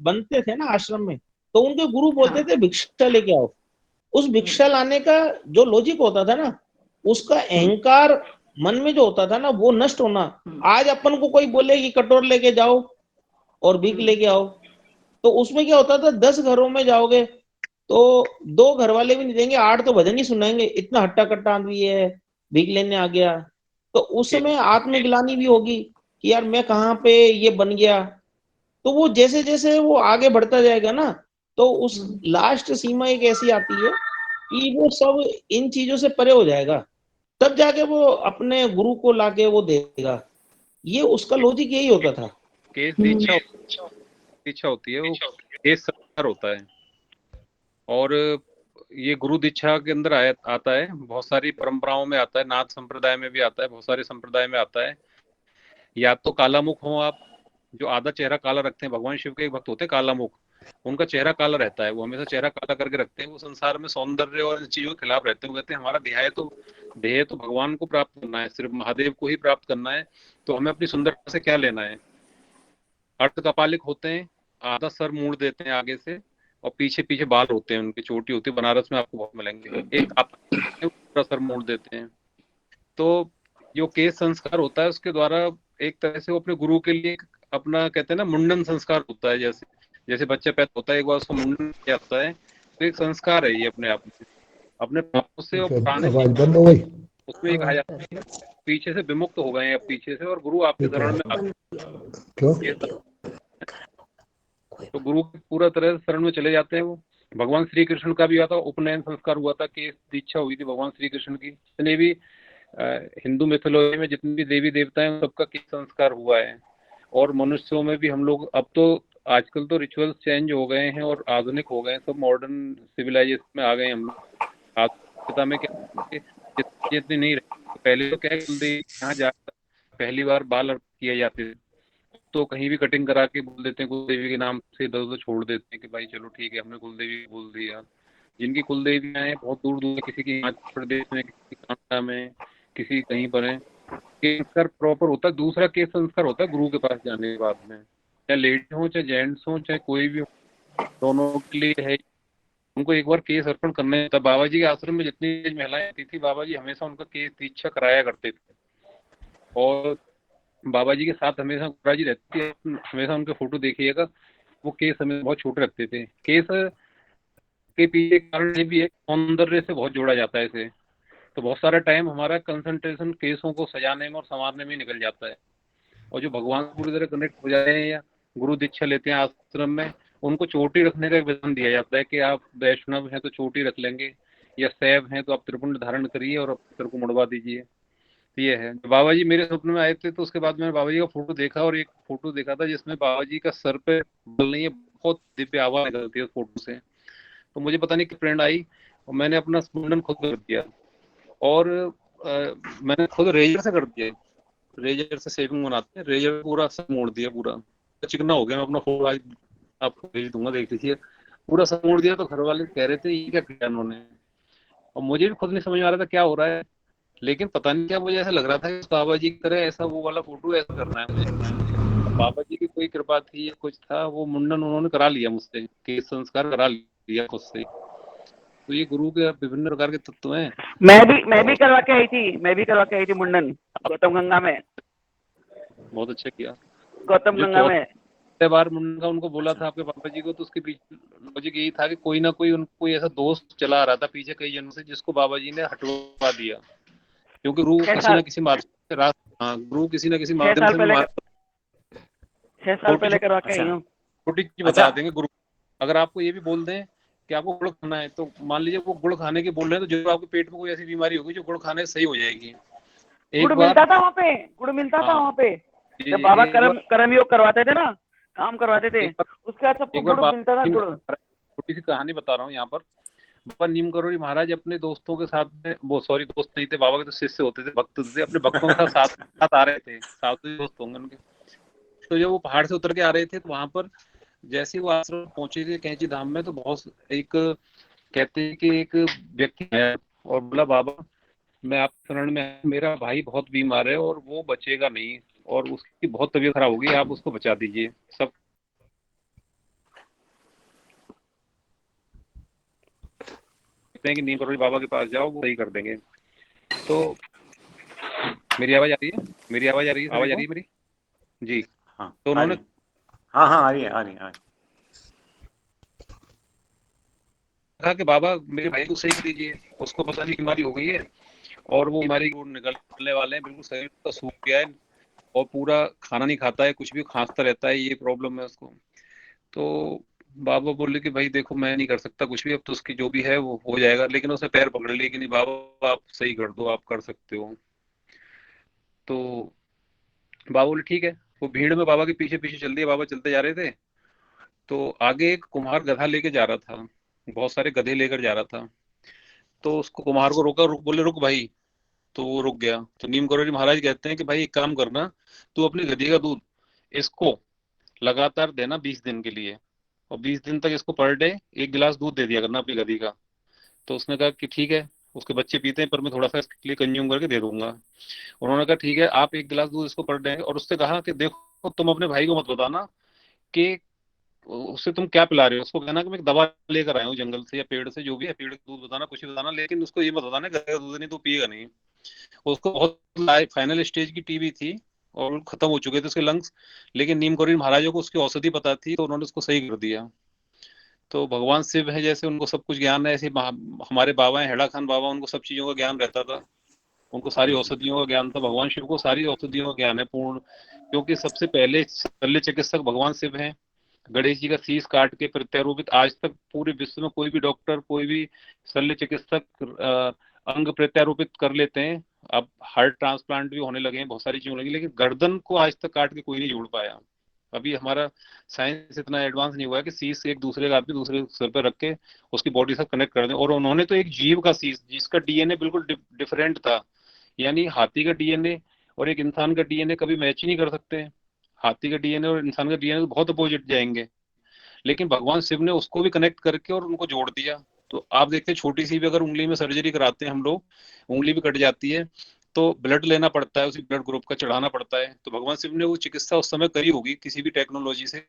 बनते थे ना आश्रम में, तो उनके गुरु बोलते थे भिक्षा लेके आओ। उस भिक्षा लाने का जो लॉजिक होता था ना, उसका अहंकार मन में जो होता था ना, वो नष्ट होना। आज अपन को कोई बोले कि कटोर लेके जाओ और भीख लेके आओ, तो उसमें क्या होता था, 10 घरों में जाओगे तो 2 घर वाले भी नहीं देंगे, 8 तो भजन ही सुनाएंगे, इतना हट्टा कट्टा आदमी है, भीख लेने आ गया। तो उस समय आत्मग्लानि भी होगी कि यार मैं कहाँ पे ये बन गया। तो वो जैसे जैसे वो आगे बढ़ता जाएगा ना, तो उस लास्ट सीमा एक ऐसी आती है कि वो सब इन चीजों से परे हो जाएगा, तब जाके वो अपने गुरु को लाके वो देगा। ये उसका लॉजिक यही होता था। केस दीक्षा होती है, वो केस संस्कार होता है, और ये गुरु दीक्षा के अंदर आता है, बहुत सारी परंपराओं में आता है, नाथ संप्रदाय में भी आता है, बहुत सारे संप्रदाय में आता है। या तो काला मुख हो आप, जो आधा चेहरा काला रखते हैं, भगवान शिव के एक भक्त होते हैं काला मुख, उनका चेहरा काला रहता है, वो हमेशा चेहरा काला करके रखते हैं। वो संसार में सौंदर्य और इन चीजों के खिलाफ रहते हैं। वो कहते हैं हमारा ध्येय तो भगवान को प्राप्त करना है, सिर्फ महादेव को ही प्राप्त करना है, तो हमें अपनी सुंदरता से क्या लेना है। अर्ध कपालिक होते हैं, आधा सर मूड़ देते हैं आगे से, और पीछे पीछे बाल होते हैं, उनकी चोटी होती है, बनारस में आपको बहुत मिलेंगे। एक पूरा सर मोड़ देते हैं। तो जो केस संस्कार होता है, उसके द्वारा एक तरह से वो अपने गुरु के लिए अपना, कहते हैं ना, मुंडन संस्कार होता है। जैसे बच्चा पैदा होता है, एक बार उसको मुंडन किया जाता है, तो एक संस्कार है ये अपने आप में, अपने पापों से और पुराने उसमें कहा जाता है पीछे से विमुक्त हो गए हैं, पीछे से, और गुरु आपके शरण में तो गुरु पूरा तरह से शरण में चले जाते हैं। वो भगवान श्री कृष्ण का भी हुआ था, उपनयन संस्कार हुआ था, केस दीक्षा हुई थी भगवान श्री कृष्ण की। जितने भी हिंदू मिथोलॉजी में जितने भी देवी देवता हैं, सबका केस संस्कार हुआ है। और मनुष्यों में भी हम लोग, अब तो आजकल तो रिचुअल्स चेंज हो गए हैं और आधुनिक हो गए हैं, सब मॉडर्न सिविलाइजेशन में आ गए हम लोग। आधुनिकता में क्या जितनी नहीं रही, पहले तो क्या यहाँ जाकर पहली बार बाल अर्पित किए जाते थे, तो कहीं भी कटिंग करा के बोल देते हैं कुलदेवी के नाम से, इधर उधर छोड़ देते हैं कि भाई चलो ठीक है, हमने कुलदेवी बोल दिया। जिनकी कुलदेवियां हैं बहुत दूर दूर, किसी की हिमाचल प्रदेश में, किसी कांडा में, किसी कहीं पर है। केस संस्कार प्रॉपर होता है। दूसरा केस संस्कार होता है गुरु के पास जाने के बाद में, चाहे लेडी हो, चाहे जेंट्स हो, चाहे कोई भी हो, दोनों के लिए है। उनको एक बार केस अर्पण करना होता है। बाबा जी के आश्रम में जितनी महिलाएं आती थी, बाबा जी हमेशा उनका केस दीक्षा कराया करते थे, और बाबा जी के साथ हमेशा गुरा जी रहती है, हमेशा उनके फोटो देखिएगा। वो केस हमें बहुत छोटे रखते थे। केस के पीछे कारण ये भी है, सौंदर्य से बहुत जोड़ा जाता है इसे, तो बहुत सारा टाइम हमारा कंसंट्रेशन केसों को सजाने में और संवारने में निकल जाता है। और जो भगवान पूरी तरह कनेक्ट हो जाते हैं या गुरु दीक्षा लेते हैं आश्रम में, उनको चोटी रखने का विधान दिया जाता है कि आप वैष्णव हैं तो चोटी रख लेंगे, या शैव हैं तो आप त्रिपुंड धारण करिए और सिर को मुड़वा दीजिए। ये है। बाबा जी मेरे सपने में आए थे, तो उसके बाद मैंने बाबा जी का फोटो देखा, और एक फोटो देखा था जिसमें बाबा जी का सर पे बाल नहीं है, बहुत दिव्य आवाज निकलती है उस फोटो से। तो मुझे पता नहीं कि प्रेरणा आई, और मैंने अपना मुंडन खुद कर दिया, और मैंने खुद रेजर से कर दिया। रेजर से शेविंग बनाते हैं, रेजर पूरा सर मोड़ दिया, पूरा चिकना हो गया। मैं अपना फोटो आज आपको भेज दूंगा, देख लीजिए। पूरा सर मोड़ दिया। तो घर वाले कह रहे थे ये क्या किया उन्होंने, और मुझे भी खुद नहीं समझ में आ रहा था क्या हो रहा है। लेकिन पता नहीं क्या मुझे ऐसा लग रहा था कि बाबा जी की तरह ऐसा वो वाला फोटो ऐसा करना है मुझे। बाबा जी की कोई कृपा थी या कुछ था, वो मुंडन उन्होंने करा लिया मुझसे, कि संस्कार करा लिया खुद से। तो ये गुरु के विभिन्न प्रकार के तत्व हैं। मैं भी करवा के आई थी मुंडन गौतम गंगा में। बहुत अच्छा किया। गौतम जो गंगा में चौथे बार मुंडन का उनको बोला था आपके पापा जी को, तो उसके पीछे लॉजिक यही था कि कोई ना कोई उनको कोई ऐसा दोस्त चला आ रहा था पीछे कई जनों से, जिसको बाबा जी ने हटवा दिया, क्योंकि गुरु किसी ना किसी माध्यम से गुरु किसी ना किसी माध्यम से 6 साल पहले करवा के आई हूँ। छोटी चीज बता देंगे गुरु। अगर आपको ये भी बोल दें कि आपको गुड़ खाना है, तो मान लीजिए वो गुड़ खाने के बोल रहे हैं, तो जो आपके पेट में कोई ऐसी बीमारी होगी जो गुड़ खाने से सही हो जाएगी। गुड़ मिलता था वहाँ पे जब बाबा कर्म योग करवाते थे ना, काम करवाते थे, उसके बाद सबको गुड़ मिलता था। गुड़ छोटी सी कहानी बता रहा हूँ यहाँ पर। बाबा नीम करोड़ी महाराज अपने दोस्तों के साथ में, वो सॉरी दोस्त नहीं थे, बाबा के तो शिष्य होते थे, भक्त थे, अपने भक्तों के साथ आ रहे थे, साधु दोस्त होंगे उनके। तो जब वो पहाड़ से उतर के आ रहे थे, तो वहां पर जैसे वो आश्रम पहुंचे थे कैंची धाम में, तो बहुत एक कहते हैं कि एक व्यक्ति है और बोला, बाबा मैं आप शरण में, मेरा भाई बहुत बीमार है और वो बचेगा नहीं, और उसकी बहुत तबीयत खराब होगी, आप उसको बचा दीजिए। सब कहते हैं कि नीम करोड़ी बाबा के पास जाओ, वो सही कर देंगे। तो मेरी आवाज आ रही है? आवाज आ रही है मेरी? जी हाँ। तो उन्होंने हाँ आ रही है। कहा कि बाबा मेरे भाई को सही कर दीजिए, उसको पता नहीं बीमारी हो गई है और वो बीमारी निकलने वाले हैं, बिल्कुल शरीर का सूख गया है और पूरा खाना नहीं खाता है, कुछ भी खांसता रहता है, ये प्रॉब्लम है उसको। तो बाबा बोले कि भाई देखो मैं नहीं कर सकता कुछ भी, अब तो उसकी जो भी है वो हो जाएगा। लेकिन उसने पैर पकड़ लिए कि नहीं बाबा आप सही कर दो, आप कर सकते हो। तो बाबा बोले ठीक है। वो भीड़ में बाबा के पीछे पीछे चल दिए, बाबा चलते जा रहे थे, तो आगे एक कुम्हार गधा लेके जा रहा था, बहुत सारे गधे लेकर जा रहा था। तो उसको कुम्हार को रोका, बोले रुक भाई, तो वो रुक गया। तो नीम करोड़ी महाराज कहते हैं कि भाई एक काम करना, तू अपनी गधी का दूध इसको लगातार देना 20 दिन के लिए, और 20 दिन तक इसको पर डे 1 गिलास दूध दे दिया करना अपनी गधी का। तो उसने कहा कि ठीक है, उसके बच्चे पीते हैं पर मैं थोड़ा सा इसके लिए कंज्यूम करके दे दूंगा। उन्होंने कहा ठीक है, आप 1 गिलास दूध इसको पर डे, और उससे कहा कि देखो तुम अपने भाई को मत बताना कि उससे तुम क्या पिला रहे हो, उसको कहना कि मैं एक दवा लेकर आया हूँ जंगल से या पेड़ से, जो भी है, पेड़ का दूध बताना, कुछ भी बताना, लेकिन उसको ये मत बताना गाय का दूध नहीं तो पिएगा नहीं। उसको बहुत फाइनल स्टेज की टीबी थी और खत्म हो चुके थे उसके लंग्स, लेकिन नीम करोड़ी महाराजों को उसकी औषधि पता थी, तो उन्होंने उसको सही कर दिया। तो भगवान शिव है, जैसे उनको सब कुछ ज्ञान है, ऐसे हमारे बाबा है हेड़ा खान बाबा, उनको सब चीजों का ज्ञान रहता था, उनको सारी औषधियों का ज्ञान था। भगवान शिव को सारी औषधियों का ज्ञान है पूर्ण, क्योंकि सबसे पहले शल्य चिकित्सक भगवान शिव हैं। गणेश जी का शीश काट के प्रत्यारोपित, आज तक पूरे विश्व में कोई भी डॉक्टर, कोई भी शल्य चिकित्सक अंग प्रत्यारोपित कर लेते हैं। अब हार्ट ट्रांसप्लांट भी होने लगे हैं, बहुत सारी चीजें लगी, लेकिन गर्दन को आज तक काट के कोई नहीं जोड़ पाया। अभी हमारा साइंस इतना एडवांस नहीं हुआ है कि शीश एक दूसरे का आदमी दूसरे सर पर रख के उसकी बॉडी से कनेक्ट कर दें। और उन्होंने तो एक जीव का शीश, जिसका डीएनए बिल्कुल डिफरेंट था, यानी हाथी का डीएनए और एक इंसान का डीएनए कभी मैच ही नहीं कर सकते। हाथी का डीएनए और इंसान का डीएनए बहुत अपोजिट जाएंगे, लेकिन भगवान शिव ने उसको भी कनेक्ट करके और उनको जोड़ दिया। तो आप देखते हैं छोटी सी भी अगर उंगली में सर्जरी कराते हैं हम लोग, उंगली भी कट जाती है तो ब्लड लेना पड़ता है, उसी ब्लड ग्रुप का चढ़ाना पड़ता है। तो भगवान शिव ने वो चिकित्सा उस समय करी होगी किसी भी टेक्नोलॉजी से,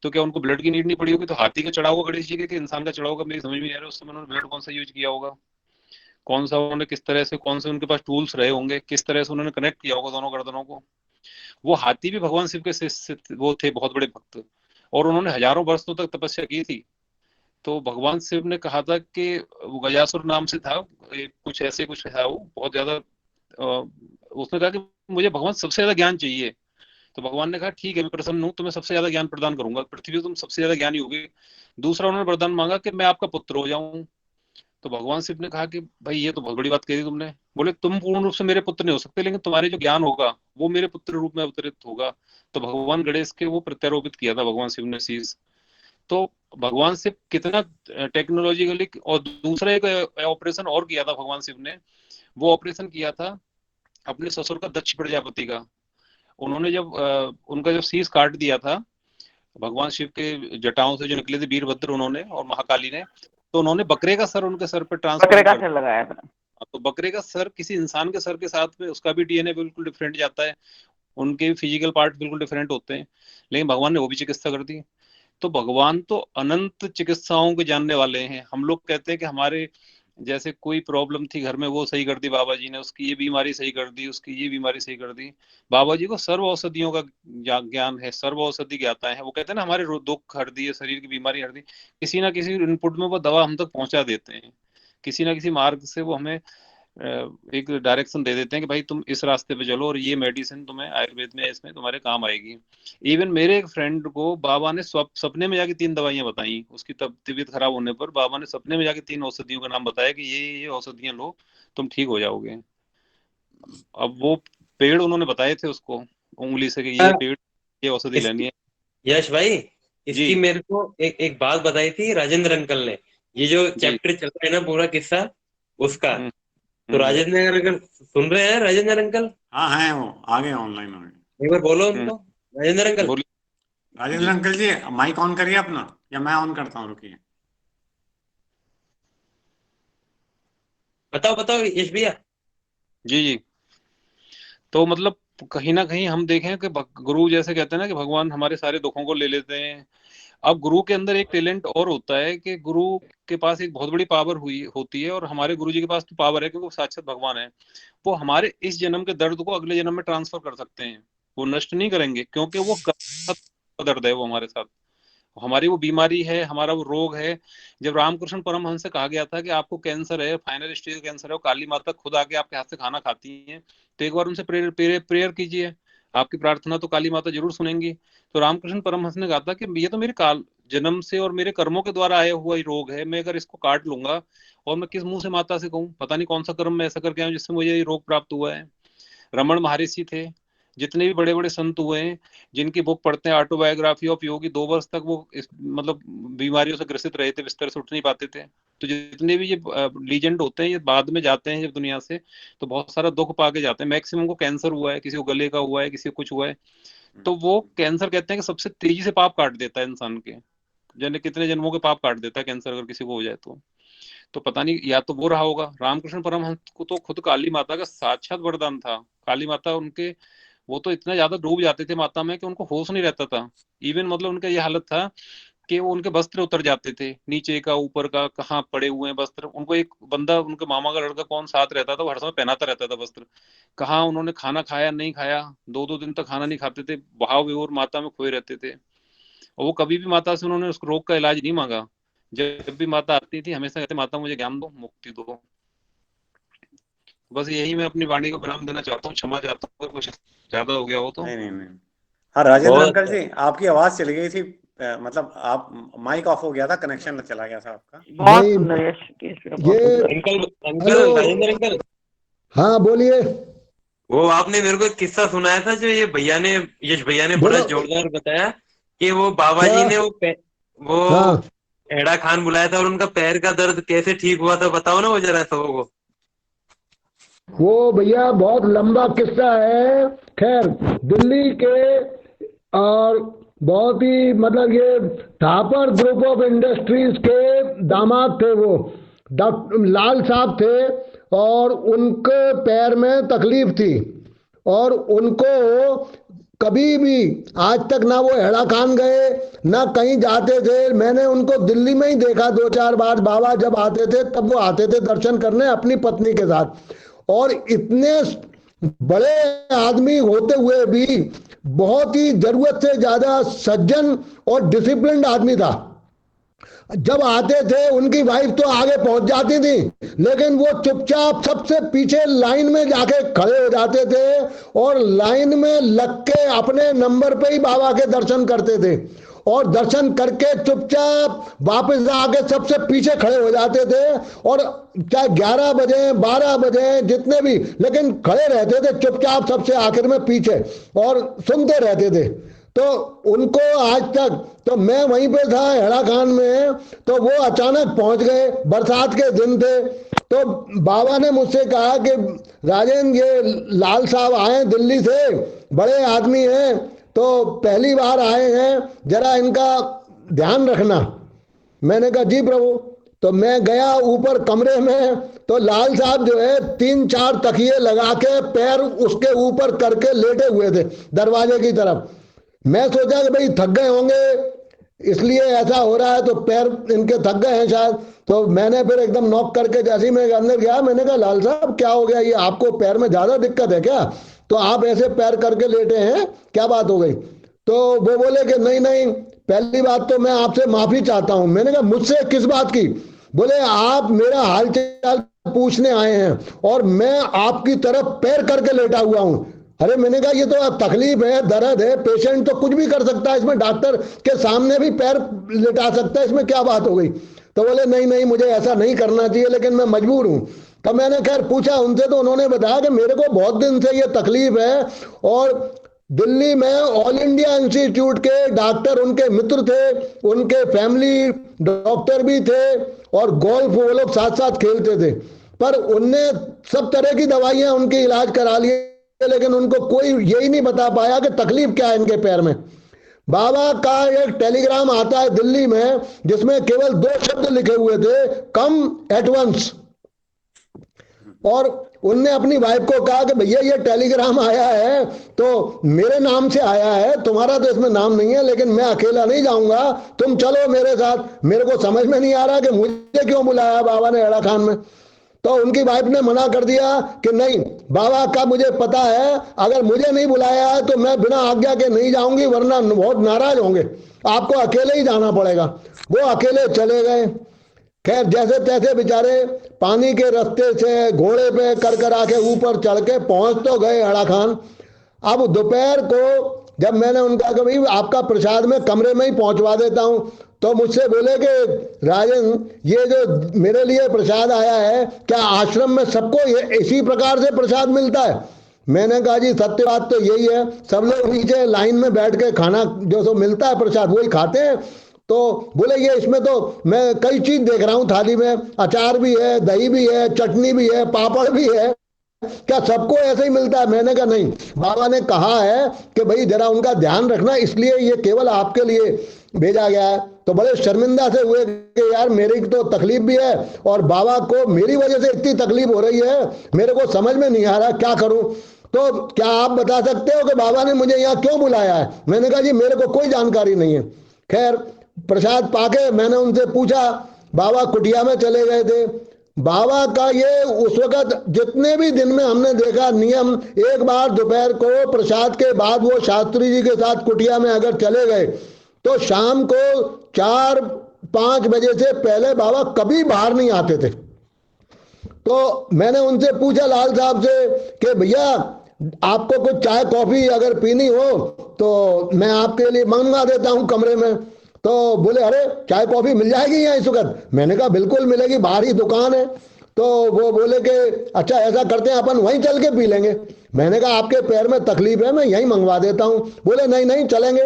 तो क्या उनको ब्लड की नीड नहीं पड़ी होगी? तो हाथी का चढ़ा होगा गणेश जी के कि इंसान का चढ़ा होगा, मेरी समझ में नहीं आ रहा है। उस समय उन्होंने ब्लड कौन सा यूज किया होगा, कौन सा उन्होंने किस तरह से, कौन से उनके पास टूल्स रहे होंगे, किस तरह से उन्होंने कनेक्ट किया होगा दोनों गर्दनों को। वो हाथी भी भगवान शिव के वो थे बहुत बड़े भक्त, और उन्होंने हजारों वर्षों तक तपस्या की थी। तो भगवान शिव ने कहा था कि वो गजासुर नाम से था, कुछ ऐसे कुछ था, वो बहुत ज्यादा उसने कहा कि मुझे भगवान सबसे ज्यादा ज्ञान चाहिए। तो भगवान ने कहा ठीक है मैं प्रसन्न हूँ, तुम्हें सबसे ज्यादा ज्ञान प्रदान करूंगा, पृथ्वी में तुम सबसे ज्यादा ज्ञानी होगे। दूसरा उन्होंने वरदान मांगा कि मैं आपका पुत्र हो जाऊं। तो भगवान शिव ने कहा कि भाई ये तो बहुत बड़ी बात कही तुमने। बोले तुम पूर्ण रूप से मेरे पुत्र नहीं हो सकते, लेकिन तुम्हारे जो ज्ञान होगा वो मेरे पुत्र रूप में अवतरित होगा। तो भगवान गणेश के वो प्रत्यारोपित किया था भगवान शिव ने शीश। तो भगवान शिव कितना टेक्नोलॉजिकली। और दूसरा एक ऑपरेशन और किया था भगवान शिव ने, वो ऑपरेशन किया था अपने ससुर का दक्ष प्रजापति का। उन्होंने जब उनका जब शीश काट दिया था, भगवान शिव के जटाओं से जो निकले थे वीरभद्र उन्होंने और महाकाली ने, तो उन्होंने बकरे का सर उनके सर पर ट्रांसफर बकरे का सर लगाया था। तो बकरे का सर किसी इंसान के सर के साथ में उसका भी डीएनए बिल्कुल डिफरेंट जाता है, उनके भी फिजिकल पार्ट बिल्कुल डिफरेंट होते हैं, लेकिन भगवान ने वो भी चिकित्सा कर दी। तो भगवान तो अनंत चिकित्साओं के जानने वाले हैं। हम लोग कहते हैं कि हमारे जैसे कोई प्रॉब्लम थी घर में वो सही कर दी बाबा जी ने, उसकी ये बीमारी सही कर दी, उसकी ये बीमारी सही कर दी। बाबा जी को सर्व औषधियों का ज्ञान है, सर्व औषधि ज्ञाता है। वो कहते हैं ना हमारे दुख हर दी है, शरीर की बीमारी हर दी, किसी ना किसी इनपुट में वो दवा हम तक पहुंचा देते हैं, किसी ना किसी मार्ग से वो हमें एक डायरेक्शन दे देते हैं कि भाई तुम इस रास्ते पे चलो और ये मेडिसिन तुम्हें आयुर्वेद में इसमें तुम्हारे काम आएगी। इवन मेरे एक फ्रेंड को बाबा ने सपने में जाके 3 दवाइयां बताई, उसकी तबीयत खराब होने पर बाबा ने सपने में जाके 3 औषधियों का नाम बताया कि ये औषधियां लो, तुम ठीक हो जाओगे। अब वो पेड़ उन्होंने बताए थे उसको उंगली से कि ये पेड़ ये औषधि लेनी है। यश भाई, इसकी जी मेरे को एक बात बताई थी राजेंद्र अंकल ने, ये जो चैप्टर चल रहा है ना पूरा किस्सा उसका, तो राजेंद्र अंकल सुन रहे हैं? राजेंद्र अंकल हाँ हैं, वो आ गए ऑनलाइन हो गए। एक बार बोलो उनको। Rajendra uncle, Rajendra uncle ji mike on करिए अपना, या मैं ऑन करता हूँ, रुकिए। बताओ बताओ यश भैया। जी जी। तो मतलब कहीं ना कहीं हम देखें कि गुरु जैसे कहते हैं ना कि भगवान हमारे सारे दुखों को ले लेते हैं। अब गुरु के अंदर एक टैलेंट और होता है कि गुरु के पास एक बहुत बड़ी पावर हुई होती है, और हमारे गुरु जी के पास तो पावर है क्योंकि वो साक्षात भगवान है। वो हमारे इस जन्म के दर्द को अगले जन्म में ट्रांसफर कर सकते हैं, वो नष्ट नहीं करेंगे, क्योंकि वो दर्द है वो हमारे साथ, हमारी वो बीमारी है, हमारा वो रोग है। जब रामकृष्ण परमहंस से कहा गया था कि आपको कैंसर है, फाइनल स्टेज कैंसर है, काली माता खुद आके आपके हाथ से खाना खाती है, तो एक बार उनसे प्रेयर कीजिए, आपकी प्रार्थना तो काली माता जरूर सुनेंगी। तो रामकृष्ण परमहंस ने कहा था कि ये तो मेरे काल जन्म से और मेरे कर्मों के द्वारा आया हुआ ही रोग है, मैं अगर इसको काट लूंगा और मैं किस मुंह से माता से कहूँ, पता नहीं कौन सा कर्म मैं ऐसा करके आया जिससे मुझे ये रोग प्राप्त हुआ है। रमन महर्षि थे, जितने भी बड़े बड़े संत हुए हैं जिनकी बुक पढ़ते हैं ऑटोबायोग्राफी ऑफ योगी, 2 वर्ष तक वो मतलब बीमारियों से ग्रसित रहे थे, बिस्तर से उठ नहीं पाते थे। तो जितने भी ये लीजेंड होते हैं ये बाद में जाते हैं जब दुनिया से, तो बहुत सारा दुख पाके जाते हैं। मैक्सिमम को कैंसर हुआ है, किसी को गले का हुआ है, किसी को कुछ हुआ है। तो वो कैंसर कहते हैं कि सबसे तेजी से पाप काट देता है इंसान के, जाने कितने जन्मों के पाप काट देता है कैंसर अगर किसी को हो जाए तो पता नहीं, या तो वो रहा होगा। रामकृष्ण परमहंस को तो खुद काली माता का साक्षात वरदान था। काली माता उनके, वो तो इतना ज्यादा डूब जाते थे माता में कि उनको होश नहीं रहता था। इवन मतलब उनका ये हालत था कि वो उनके वस्त्र उतर जाते थे, नीचे का ऊपर का कहाँ पड़े हुए हैं वस्त्र। उनको एक बंदा, उनके मामा का लड़का कौन साथ रहता था, वो हर समय पहनाता रहता था वस्त्र। कहाँ उन्होंने खाना खाया नहीं खाया, 2-2 दिन तक खाना नहीं खाते थे, भाव विभोर माता में खोए रहते थे। और वो कभी भी माता से उन्होंने उस रोग का इलाज नहीं मांगा। जब भी माता आती थी हमेशा कहते माता मुझे ज्ञान दो, मुक्ति दो। बस यही मैं अपनी वाणी को विराम देना चाहता हूँ, क्षमा चाहता हूँ अगर कुछ ज्यादा हो गया हो तो। नहीं। हाँ राजेंद्र अंकल जी, आपकी आवाज चली गई थी, मतलब आप माइक ऑफ हो गया था, कनेक्शन चला गया था आपका। बहुत सुंदर यश, अंकल अंकल राजेंद्र अंकल, हाँ बोलिए। वो आपने मेरे को एक किस्सा सुनाया था जो ये भैया ने, यश भैया ने बड़ा जोरदार बताया कि वो बाबा जी ने वो हेड़ा खान बुलाया था और उनका पैर का दर्द कैसे ठीक हुआ था, बताओ ना वो जरा सबको। वो भैया बहुत लंबा किस्सा है। खैर दिल्ली के और बहुत ही मतलब ये थापर ग्रुप ऑफ इंडस्ट्रीज के दामाद थे, वो डॉक्टर लाल साहब थे, और उनके पैर में तकलीफ थी और उनको कभी भी आज तक ना वो हेड़ा खान गए ना कहीं जाते थे। मैंने उनको दिल्ली में ही देखा 2-4 बार, बाबा जब आते थे तब वो आते थे दर्शन करने अपनी पत्नी के साथ। और इतने बड़े आदमी होते हुए भी बहुत ही जरूरत से ज्यादा सज्जन और डिसिप्लिन्ड आदमी था। जब आते थे उनकी वाइफ तो आगे पहुंच जाती थी, लेकिन वो चुपचाप सबसे पीछे लाइन में जाके खड़े हो जाते थे और लाइन में लग के अपने नंबर पे ही बाबा के दर्शन करते थे, और दर्शन करके चुपचाप वापस आके सबसे पीछे खड़े हो जाते थे। और चाहे 11 बजे 12 बजे जितने भी, लेकिन खड़े रहते थे चुपचाप सबसे आखिर में पीछे और सुनते रहते थे। तो उनको आज तक, तो मैं वहीं पे था हेड़ा खान में, तो वो अचानक पहुंच गए, बरसात के दिन थे। तो बाबा ने मुझसे कहा कि राजेंद्र ये लाल साहब आए दिल्ली से, बड़े आदमी हैं, तो पहली बार आए हैं, जरा इनका ध्यान रखना। मैंने कहा जी प्रभु। तो मैं गया ऊपर कमरे में, तो लाल साहब जो है 3-4 तकिए लगा के पैर उसके ऊपर करके लेटे हुए थे दरवाजे की तरफ। मैं सोचा कि भाई थक गए होंगे इसलिए ऐसा हो रहा है, तो पैर इनके थक गए हैं शायद। तो मैंने फिर एकदम नॉक करके जैसे ही मैं अंदर गया, मैंने कहा लाल साहब क्या हो गया, ये आपको पैर में ज्यादा दिक्कत है क्या, तो आप ऐसे पैर करके लेटे हैं, क्या बात हो गई। तो वो बोले कि नहीं नहीं, पहली बात तो मैं आपसे माफी चाहता हूं। मैंने कहा मुझसे किस बात की। बोले आप मेरा हालचाल पूछने आए हैं और मैं आपकी तरफ पैर करके लेटा हुआ हूं। अरे मैंने कहा ये तो तकलीफ है, दर्द है, पेशेंट तो कुछ भी कर सकता है, इसमें डॉक्टर के सामने भी पैर लेटा सकता है, इसमें क्या बात हो गई। तो बोले नहीं नहीं, मुझे ऐसा नहीं करना चाहिए लेकिन मैं मजबूर हूं। तो मैंने खैर पूछा उनसे, तो उन्होंने बताया कि मेरे को बहुत दिन से ये तकलीफ है और दिल्ली में ऑल इंडिया इंस्टीट्यूट के डॉक्टर उनके मित्र थे, उनके फैमिली डॉक्टर भी थे और गोल्फ वो लोग साथ साथ खेलते थे, पर उनने सब तरह की दवाइयां उनके इलाज करा लिए लेकिन उनको कोई यही नहीं बता पाया कि तकलीफ क्या है इनके पैर में। बाबा का एक टेलीग्राम आता है दिल्ली में जिसमें केवल 2 शब्द लिखे हुए थे, कम एट वंस। और उनने अपनी वाइफ को कहा कि भैया ये टेलीग्राम आया है तो मेरे नाम से आया है, तुम्हारा तो इसमें नाम नहीं है, लेकिन मैं अकेला नहीं जाऊंगा, तुम चलो मेरे साथ। मेरे को समझ में नहीं आ रहा कि मुझे क्यों बुलाया बाबा ने हेड़ा खान में। तो उनकी वाइफ ने मना कर दिया कि नहीं, बाबा का मुझे पता है, अगर मुझे नहीं बुलाया है तो मैं बिना आज्ञा के नहीं जाऊंगी, वरना बहुत नाराज होंगे, आपको अकेले ही जाना पड़ेगा। वो अकेले चले गए। खैर जैसे तैसे बेचारे पानी के रास्ते से घोड़े पे कर आके ऊपर चढ़ के पहुंच तो गए हेड़ा खान। अब दोपहर को जब मैंने उनका कहा भाई आपका प्रसाद मैं कमरे में ही पहुंचवा देता हूं, तो मुझसे बोले कि राजन ये जो मेरे लिए प्रसाद आया है, क्या आश्रम में सबको इसी प्रकार से प्रसाद मिलता है। मैंने कहा जी सत्य बात तो यही है, सब लोग नीचे लाइन में बैठ के खाना जो सो मिलता है प्रसाद वही खाते हैं। तो बोले ये इसमें तो मैं कई चीज देख रहा हूं थाली में, अचार भी है, दही भी है, चटनी भी है, पापड़ भी है, क्या सबको ऐसे ही मिलता है। मैंने कहा नहीं, बाबा ने कहा है कि भाई जरा उनका ध्यान रखना, इसलिए ये केवल आपके लिए भेजा गया है। तो बड़े शर्मिंदा से हुए कि यार मेरी तो तकलीफ भी है और बाबा को मेरी वजह से इतनी तकलीफ हो रही है, मेरे को समझ में नहीं आ रहा क्या करूं। तो क्या आप बता सकते हो कि बाबा ने मुझे यहाँ क्यों बुलाया है। मैंने कहा जी मेरे को कोई जानकारी नहीं है। खैर प्रसाद पाके मैंने उनसे पूछा, बाबा कुटिया में चले गए थे। बाबा का ये उस वक्त जितने भी दिन में हमने देखा नियम, एक बार दोपहर को प्रसाद के बाद वो शास्त्री जी के साथ कुटिया में अगर चले गए तो शाम को 4-5 बजे से पहले बाबा कभी बाहर नहीं आते थे। तो मैंने उनसे पूछा लाल साहब से कि भैया आपको कुछ चाय कॉफी अगर पीनी हो तो मैं आपके लिए मंगवा देता हूं कमरे में। तो बोले अरे चाय कॉफी मिल जाएगी यहाँ इस वक्त। मैंने कहा बिल्कुल मिलेगी, बाहर ही दुकान है। तो वो बोले कि अच्छा ऐसा करते हैं अपन वहीं चल के पी लेंगे। मैंने कहा आपके पैर में तकलीफ है, मैं यहीं मंगवा देता हूँ। बोले नहीं नहीं चलेंगे।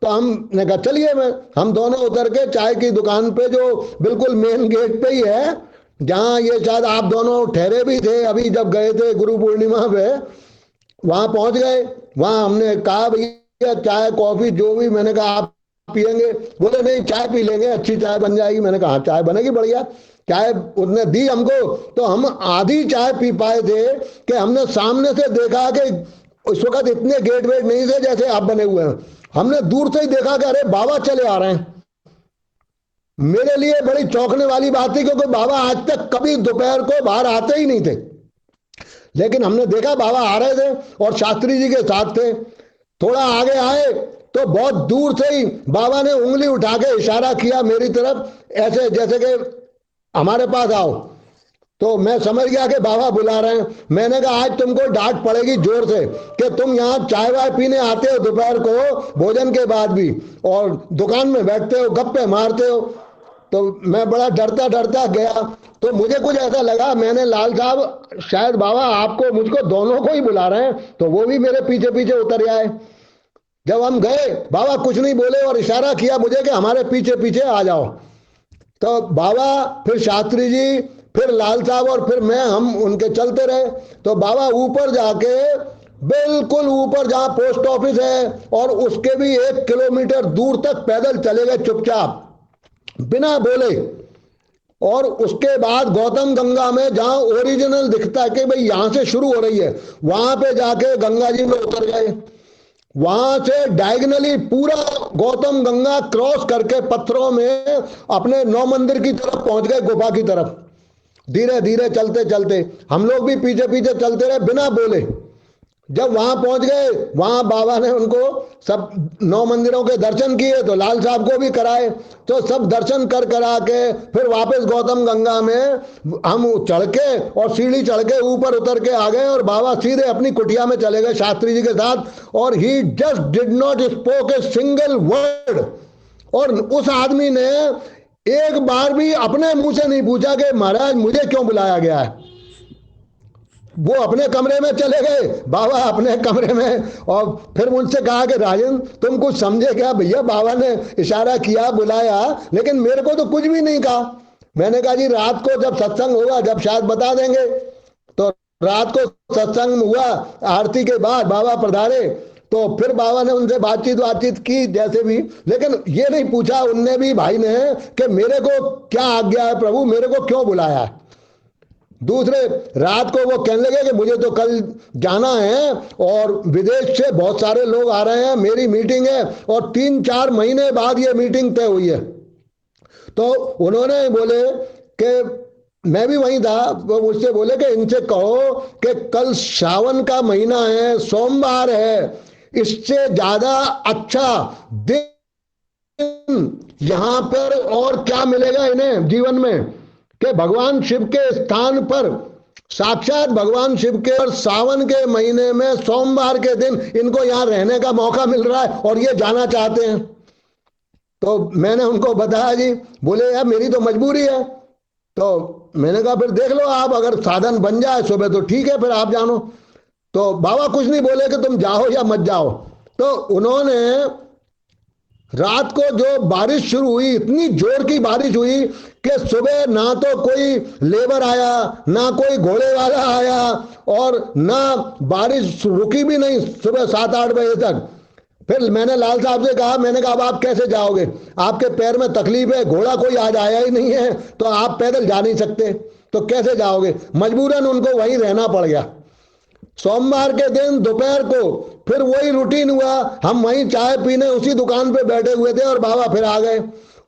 तो हमने कहा चलिए, हम दोनों उतर के चाय की दुकान पे जो बिल्कुल मेन गेट पे ही है, जहाँ ये शायद आप दोनों ठहरे भी थे अभी जब गए थे गुरु पूर्णिमा पे, वहां पहुंच गए। वहां हमने कहा भैया चाय कॉफी जो भी, मैंने कहा आप पियेंगे। बोले नहीं चाय पी लेंगे, अच्छी चाय बन जाएगी। मैंने कहा चाय बनेगी बढ़िया। चाय उसने दी हमको, तो हम आधी चाय पी पाए थे कि हमने सामने से देखा कि उस वक्त इतने गेट वेट नहीं थे जैसे आप बने हुए हैं। हमने दूर से ही देखा कि अरे बाबा चले आ रहे हैं। मेरे लिए बड़ी चौंकने वाली बात थी क्योंकि बाबा आज तक कभी दोपहर को बाहर आते ही नहीं थे, लेकिन हमने देखा बाबा आ रहे थे और शास्त्री जी के साथ थे। थोड़ा आगे आए तो बहुत दूर से ही बाबा ने उंगली उठा के इशारा किया मेरी तरफ, ऐसे जैसे कि हमारे पास आओ। तो मैं समझ गया कि बाबा बुला रहे हैं। मैंने कहा आज तुमको डांट पड़ेगी जोर से कि तुम यहाँ चाय वाय पीने आते हो दोपहर को भोजन के बाद भी, और दुकान में बैठते हो गप्पे मारते हो। तो मैं बड़ा डरता डरता गया। तो मुझे कुछ ऐसा लगा, मैंने लाल साहब शायद बाबा आपको मुझको दोनों को ही बुला रहे हैं, तो वो भी मेरे पीछे पीछे उतर आए। जब हम गए बाबा कुछ नहीं बोले और इशारा किया मुझे कि हमारे पीछे पीछे आ जाओ। तो बाबा, फिर शास्त्री जी, फिर लाल साहब और फिर मैं, हम उनके चलते रहे। तो बाबा ऊपर जाके, बिल्कुल ऊपर जहां पोस्ट ऑफिस है और उसके भी 1 किलोमीटर दूर तक पैदल चले गए चुपचाप, बिना बोले। और उसके बाद गौतम गंगा में जहां ओरिजिनल दिखता है कि भाई यहां से शुरू हो रही है, वहां पे जाके गंगा जी में उतर गए। वहां से डायगनली पूरा गौतम गंगा क्रॉस करके पत्थरों में अपने 9 मंदिर की तरफ पहुंच गए, गुफा की तरफ। धीरे धीरे चलते चलते हम लोग भी पीछे पीछे चलते रहे बिना बोले। जब वहां पहुंच गए, वहां बाबा ने उनको सब 9 मंदिरों के दर्शन किए, तो लाल साहब को भी कराए। तो सब दर्शन कर करा के फिर वापस गौतम गंगा में हम चढ़ के और सीढ़ी चढ़ के ऊपर उतर के आ गए, और बाबा सीधे अपनी कुटिया में चले गए शास्त्री जी के साथ। और he just did not spoke a single word. और उस आदमी ने एक बार भी अपने मुंह से नहीं पूछा कि महाराज मुझे क्यों बुलाया गया है। वो अपने कमरे में चले गए, बाबा अपने कमरे में। और फिर मुझसे कहा कि राजन तुम कुछ समझे क्या? भैया बाबा ने इशारा किया, बुलाया, लेकिन मेरे को तो कुछ भी नहीं कहा। मैंने कहा जी रात को जब सत्संग होगा जब शायद बता देंगे। तो रात को सत्संग हुआ, आरती के बाद बाबा पधारे, तो फिर बाबा ने उनसे बातचीत की जैसे भी, लेकिन ये नहीं पूछा उनने भी, भाई ने, कि मेरे को क्या आज्ञा है प्रभु, मेरे को क्यों बुलाया है। दूसरे रात को वो कहने लगे कि मुझे तो कल जाना है और विदेश से बहुत सारे लोग आ रहे हैं, मेरी मीटिंग है, और 3-4 महीने बाद ये मीटिंग तय हुई है। तो उन्होंने बोले कि मैं भी वहीं था, वो मुझसे बोले कि इनसे कहो कि कल सावन का महीना है, सोमवार है, इससे ज्यादा अच्छा दिन यहां पर और क्या मिलेगा इन्हें जीवन में, कि भगवान शिव के स्थान पर, साक्षात भगवान शिव के, और सावन के महीने में सोमवार के दिन इनको यहां रहने का मौका मिल रहा है और ये जाना चाहते हैं। तो मैंने उनको बताया जी। बोले यार मेरी तो मजबूरी है। तो मैंने कहा फिर देख लो आप, अगर साधन बन जाए सुबह तो ठीक है, फिर आप जानो। तो बाबा कुछ नहीं बोले कि तुम जाओ या मत जाओ। तो उन्होंने रात को जो बारिश शुरू हुई, इतनी जोर की बारिश हुई कि सुबह ना तो कोई लेबर आया, ना कोई घोड़े वाला आया, और ना बारिश रुकी भी नहीं सुबह 7-8 बजे तक। फिर मैंने लाल साहब से कहा, मैंने कहा अब आप कैसे जाओगे, आपके पैर में तकलीफ है, घोड़ा कोई आज आया ही नहीं है, तो आप पैदल जा नहीं सकते, तो कैसे जाओगे। मजबूरन उनको वहीं रहना पड़ गया। सोमवार के दिन दोपहर को फिर वही रूटीन हुआ, हम वहीं चाय पीने उसी दुकान पे बैठे हुए थे, और बाबा फिर आ गए।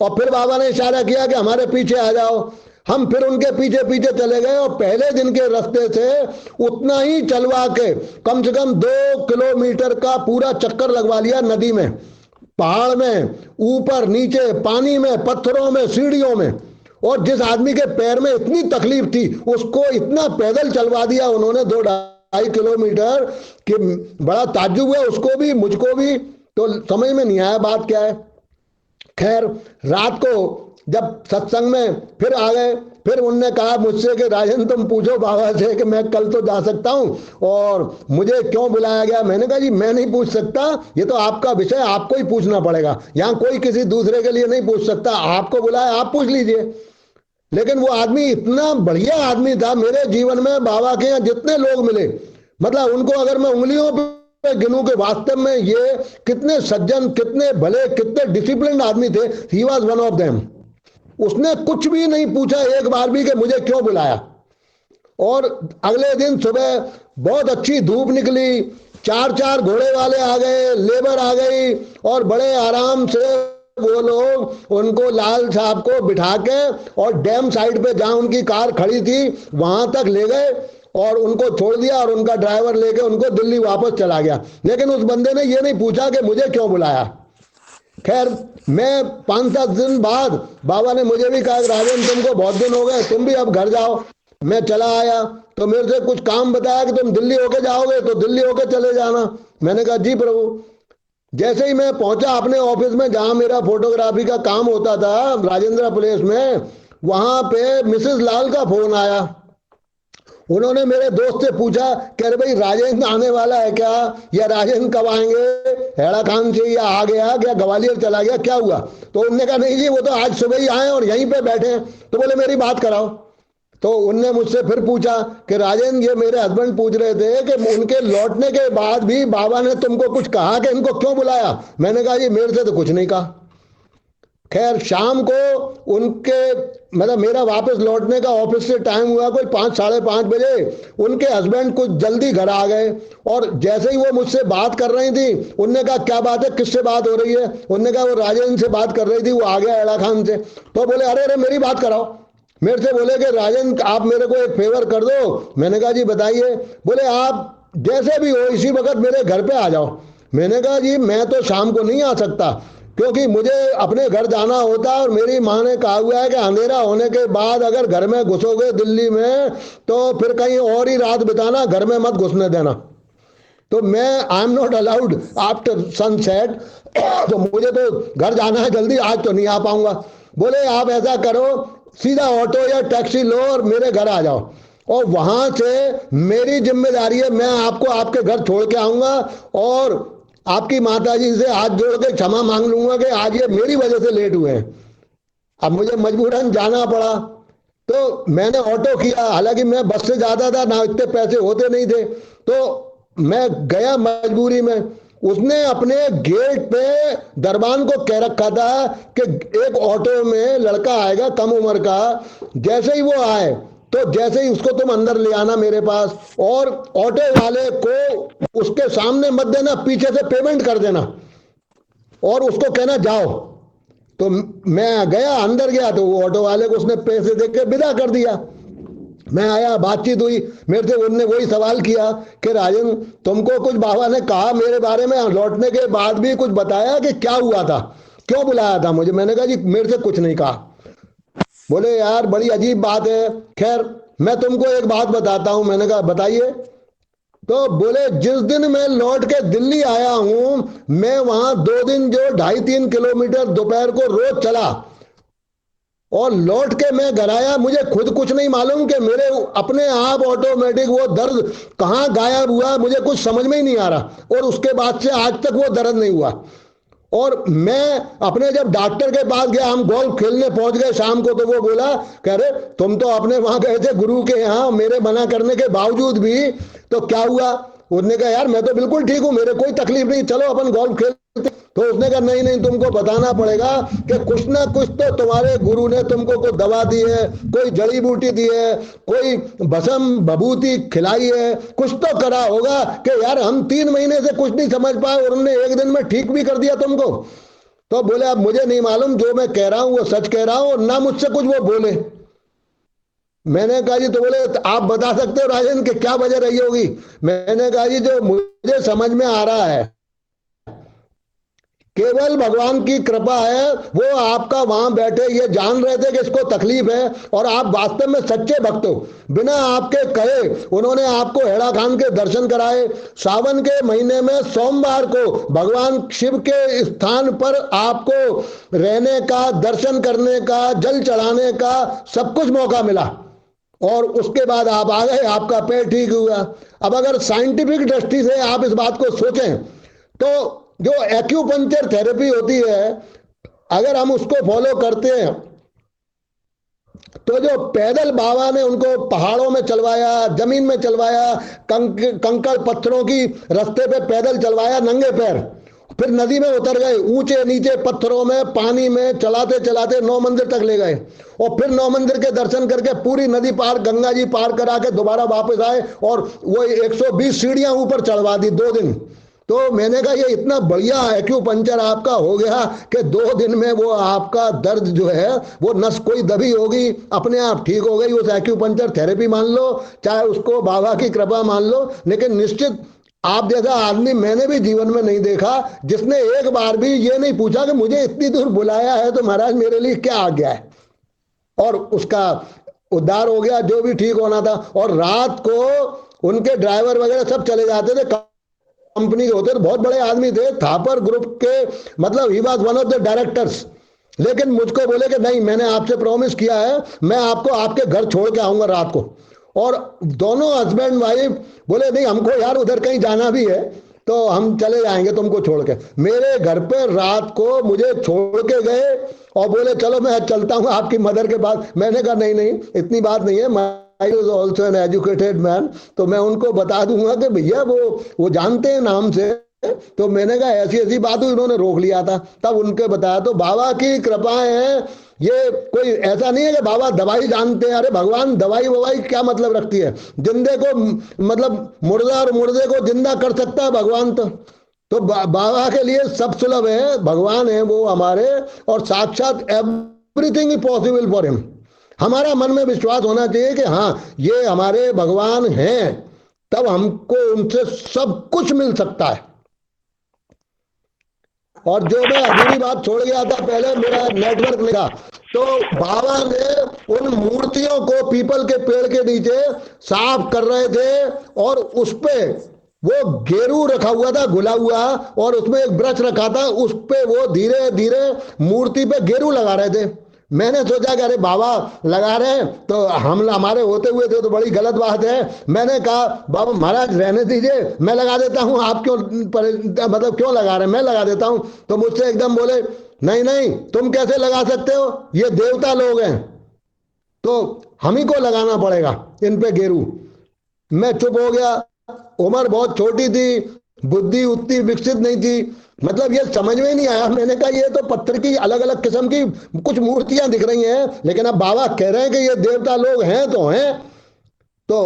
और फिर बाबा ने इशारा किया कि हमारे पीछे आ जाओ। हम फिर उनके पीछे पीछे चले गए, और पहले दिन के रास्ते से उतना ही चलवा के कम से कम 2 किलोमीटर का पूरा चक्कर लगवा लिया, नदी में, पहाड़ में, ऊपर नीचे, पानी में, पत्थरों में, सीढ़ियों में। और जिस आदमी के पैर में इतनी तकलीफ थी उसको इतना पैदल चलवा दिया उन्होंने, 2-2.5 किलोमीटर, कि बड़ा ताज्जुब हुआ उसको भी मुझको भी। तो समझ में नहीं आया बात क्या है। खैर रात को जब सत्संग में फिर आ गए, फिर उनने कहा मुझसे कि राजन तुम पूछो बाबा से कि मैं कल तो जा सकता हूं और मुझे क्यों बुलाया गया। मैंने कहा जी मैं नहीं पूछ सकता, ये तो आपका विषय, आपको ही पूछना पड़ेगा, यहाँ कोई किसी दूसरे के लिए नहीं पूछ सकता। आपको बुलाया, आप पूछ लीजिए। लेकिन वो आदमी इतना बढ़िया आदमी था, मेरे जीवन में बाबा के यहाँ जितने लोग मिले, मतलब उनको अगर मैं उंगलियों पे गिनूं के वास्तव में ये कितने सज्जन, कितने भले, कितने डिसिप्लिन आदमी थे, he was one of them. उसने कुछ भी नहीं पूछा एक बार भी कि मुझे क्यों बुलाया। और अगले दिन सुबह बहुत अच्छी धूप निकली, 4-4 घोड़े वाले आ गए, लेबर आ गई, और बड़े आराम से वो लोग उनको, लाल साहब को बिठा के, और डैम साइड पे जहां उनकी कार खड़ी थी वहां तक ले गए और उनको छोड़ दिया, और उनका ड्राइवर लेके उनको दिल्ली वापस चला गया। लेकिन उस बंदे ने ये नहीं पूछा कि मुझे क्यों बुलाया। खैर मैं 5-7 दिन बाद बाबा ने मुझे भी कहा राजन तुमको बहुत दिन हो गए, तुम भी अब घर जाओ। मैं चला आया तो मेरे से कुछ काम बताया कि तुम दिल्ली होके जाओगे तो दिल्ली होके चले जाना। मैंने कहा जी प्रभु। जैसे ही मैं पहुंचा अपने ऑफिस में जहां मेरा फोटोग्राफी का काम होता था राजेंद्र प्लेस में, वहां पे मिसेस लाल का फोन आया। उन्होंने मेरे दोस्त से पूछा कह रहे भाई राजेंद्र आने वाला है क्या, या राजेंद्र कब आएंगे, हैड़ा खान से या आ गया क्या, ग्वालियर चला गया, क्या हुआ। तो उन्होंने कहा नहीं जी वो तो आज सुबह ही आए और यहीं पे बैठे हैं। तो बोले मेरी बात कराओ। तो उनने मुझसे फिर पूछा कि राजेंद्र ये मेरे हस्बैंड पूछ रहे थे कि उनके लौटने के बाद भी बाबा ने तुमको कुछ कहा कि इनको क्यों बुलाया। मैंने कहा जी मेरे से तो कुछ नहीं कहा। खैर शाम को उनके मतलब मेरा वापस लौटने का ऑफिस से टाइम हुआ कोई 5 साढ़े 5 बजे। उनके हस्बैंड कुछ जल्दी घर आ गए और जैसे ही वो मुझसे बात कर रही थी, उनने कहा क्या बात है, किससे बात हो रही है? उनने कहा वो राजेंद्र से बात कर रही थी, वो आ गया हेड़ा खान से। तो बोले अरे अरे मेरी बात कराओ। मेरे से बोले कि राजेंद्र आप मेरे को एक फेवर कर दो। मैंने कहा जी बताइए। बोले आप जैसे भी हो इसी वक्त मेरे घर पे आ जाओ। मैंने कहा जी मैं तो शाम को नहीं आ सकता, क्योंकि मुझे अपने घर जाना होता है और मेरी माँ ने कहा हुआ है कि अंधेरा होने के बाद अगर घर में घुसोगे दिल्ली में तो फिर कहीं और ही रात बिताना, घर में मत घुसने देना। तो मैं I am not allowed after sunset, तो मुझे तो घर जाना है जल्दी, आज तो नहीं आ पाऊंगा। बोले आप ऐसा करो सीधा ऑटो या टैक्सी लो और मेरे घर आ जाओ, और वहां से मेरी जिम्मेदारी है, मैं आपको आपके घर छोड़ के आऊंगा और आपकी माताजी से हाथ जोड़ के क्षमा मांग लूंगा कि आज ये मेरी वजह से लेट हुए हैं। अब मुझे मजबूरन जाना पड़ा तो मैंने ऑटो किया, हालांकि मैं बस से जाता था ना, इतने पैसे होते नहीं थे, तो मैं गया मजबूरी में। उसने अपने गेट पे दरबान को कह रखा था कि एक ऑटो में लड़का आएगा कम उम्र का, जैसे ही वो आए तो जैसे ही उसको तुम अंदर ले आना मेरे पास, और ऑटो वाले को उसके सामने मत देना, पीछे से पेमेंट कर देना और उसको कहना जाओ। तो मैं गया, अंदर गया तो वो ऑटो वाले को उसने पैसे देके विदा कर दिया। मैं आया, बातचीत हुई, मेरे से उनने वही सवाल किया कि राजन तुमको कुछ बाबा ने कहा मेरे बारे में, लौटने के बाद भी कुछ बताया कि क्या हुआ था, क्यों बुलाया था मुझे? मैंने कहा जी मेरे से कुछ नहीं कहा। बोले यार बड़ी अजीब बात है। खैर मैं तुमको एक बात बताता हूं। मैंने कहा बताइए। तो बोले जिस दिन मैं लौट के दिल्ली आया हूं, मैं वहां 2 दिन जो 2.5-3 किलोमीटर दोपहर को रोज चला और लौट के मैं घर आया, मुझे खुद कुछ नहीं मालूम कि मेरे अपने आप ऑटोमेटिक वो दर्द कहाँ गायब हुआ, मुझे कुछ समझ में ही नहीं आ रहा, और उसके बाद से आज तक वो दर्द नहीं हुआ। और मैं अपने जब डॉक्टर के पास गया, हम गोल्फ खेलने पहुंच गए शाम को, तो वो बोला कह रहे तुम तो अपने वहां गए थे गुरु के यहाँ मेरे मना करने के बावजूद भी, तो क्या हुआ? उसने कहा यार मैं तो बिल्कुल ठीक हूं, मेरे कोई तकलीफ नहीं, चलो अपन गोल्फ खेलते। तो उसने कहा नहीं नहीं तुमको बताना पड़ेगा कि कुछ ना कुछ तो तुम्हारे गुरु ने तुमको कोई दवा दी है, कोई जड़ी बूटी दी है, कोई भस्म भभूति खिलाई है, कुछ तो करा होगा कि यार हम 3 महीने से कुछ नहीं समझ पाए और उन्होंने एक दिन में ठीक भी कर दिया तुमको। तो बोले अब मुझे नहीं मालूम, जो मैं कह रहा हूं वो सच कह रहा हूं, ना मुझसे कुछ वो बोले। मैंने कहा जी तो बोले आप बता सकते हो राजन कि क्या वजह रही होगी? मैंने कहा जी जो मुझे समझ में आ रहा है केवल भगवान की कृपा है, वो आपका वहां बैठे ये जान रहे थे कि इसको तकलीफ है और आप वास्तव में सच्चे भक्त हो। बिना आपके कहे उन्होंने आपको हेड़ा खान के दर्शन कराए। सावन के महीने में सोमवार को भगवान शिव के स्थान पर आपको रहने का, दर्शन करने का, जल चढ़ाने का सब कुछ मौका मिला, और उसके बाद आप आ गए, आपका पैर ठीक हुआ। अब अगर साइंटिफिक दृष्टि से आप इस बात को सोचें तो जो एक्यूपंक्चर थेरेपी होती है, अगर हम उसको फॉलो करते हैं तो जो पैदल बाबा ने उनको पहाड़ों में चलवाया, जमीन में चलवाया, कंकड़ पत्थरों की रास्ते पे पैदल चलवाया नंगे पैर, फिर नदी में उतर गए, ऊंचे नीचे पत्थरों में पानी में चलाते चलाते 9 मंदिर तक ले गए, और फिर 9 मंदिर के दर्शन करके पूरी नदी पार, गंगा जी पार करा के दोबारा वापस आए और वो 120 सीढ़ियां ऊपर चढ़वा दी 2 दिन। तो मैंने कहा ये इतना बढ़िया एक्यूपंक्चर आपका हो गया कि 2 दिन में वो आपका दर्द जो है, वो नस कोई दबी होगी अपने आप ठीक हो गई। उस एक्यूपंक्चर थेरेपी मान लो, चाहे उसको बाबा की कृपा मान लो, लेकिन निश्चित आप जैसा आदमी मैंने भी जीवन में नहीं देखा जिसने एक बार भी ये नहीं पूछा कि मुझे इतनी दूर बुलाया है तो महाराज मेरे लिए क्या आ गया है, और उसका उद्धार हो गया, जो भी ठीक होना था। और रात को उनके ड्राइवर वगैरह सब चले जाते थे, कंपनी के होते थे, बहुत बड़े आदमी थे, थापर ग्रुप के, मतलब he was one of the directors, लेकिन मुझको बोले कि नहीं मैंने आपसे प्रॉमिस किया है, मैं आपको आपके घर छोड़ के आऊंगा रात को। और दोनों हस्बैंड वाइफ बोले नहीं हमको यार उधर कहीं जाना भी है तो हम चले जाएंगे तुमको छोड़ के। मेरे घर पे रात को मुझे छोड़ के गए और बोले चलो मैं चलता हूँ आपकी मदर के पास। मैंने कहा नहीं नहीं इतनी बात नहीं है, I was also an educated man, तो मैं उनको बता दूंगा कि भैया वो जानते हैं नाम से तो मैंने कहा ऐसी ऐसी बात हुई, उन्होंने रोक लिया था, तब उनके बताया। तो बाबा की कृपाएं हैं, ये कोई ऐसा नहीं है कि बाबा दवाई जानते हैं। अरे भगवान दवाई ववाई क्या मतलब रखती है, जिंदे को मतलब मुर्दा और मुर्दे को जिंदा कर सकता है भगवान। तो बाबा के लिए सब सुलभ है, भगवान है वो हमारे, और साक्षात everything is possible for him. हमारा मन में विश्वास होना चाहिए कि हाँ ये हमारे भगवान हैं, तब हमको उनसे सब कुछ मिल सकता है। और जो मैं अधूरी बात छोड़ गया था पहले, मेरा नेटवर्क नहीं था, तो बाबा ने उन मूर्तियों को पीपल के पेड़ के नीचे साफ कर रहे थे, और उस पे वो गेरू रखा हुआ था घुला हुआ, और उसमें एक ब्रश रखा था, उस पे वो धीरे धीरे मूर्ति पे गेरू लगा रहे थे। मैंने सोचा कि अरे बाबा लगा रहे हैं तो हम हमारे होते हुए थे तो बड़ी गलत बात है। मैंने कहा बाबा महाराज रहने दीजिए, मैं लगा देता हूं, आप क्यों मतलब क्यों लगा रहे हैं, मैं लगा देता हूं। तो मुझसे एकदम बोले नहीं नहीं तुम कैसे लगा सकते हो, ये देवता लोग हैं, तो हम ही को लगाना पड़ेगा इन पे गेरू। मैं चुप हो गया। उम्र बहुत छोटी थी, बुद्धि उतनी विकसित नहीं थी, मतलब ये समझ में नहीं आया। मैंने कहा ये तो पत्थर की अलग अलग किस्म की कुछ मूर्तियां दिख रही हैं, लेकिन अब बाबा कह रहे हैं कि ये देवता लोग हैं तो हैं। तो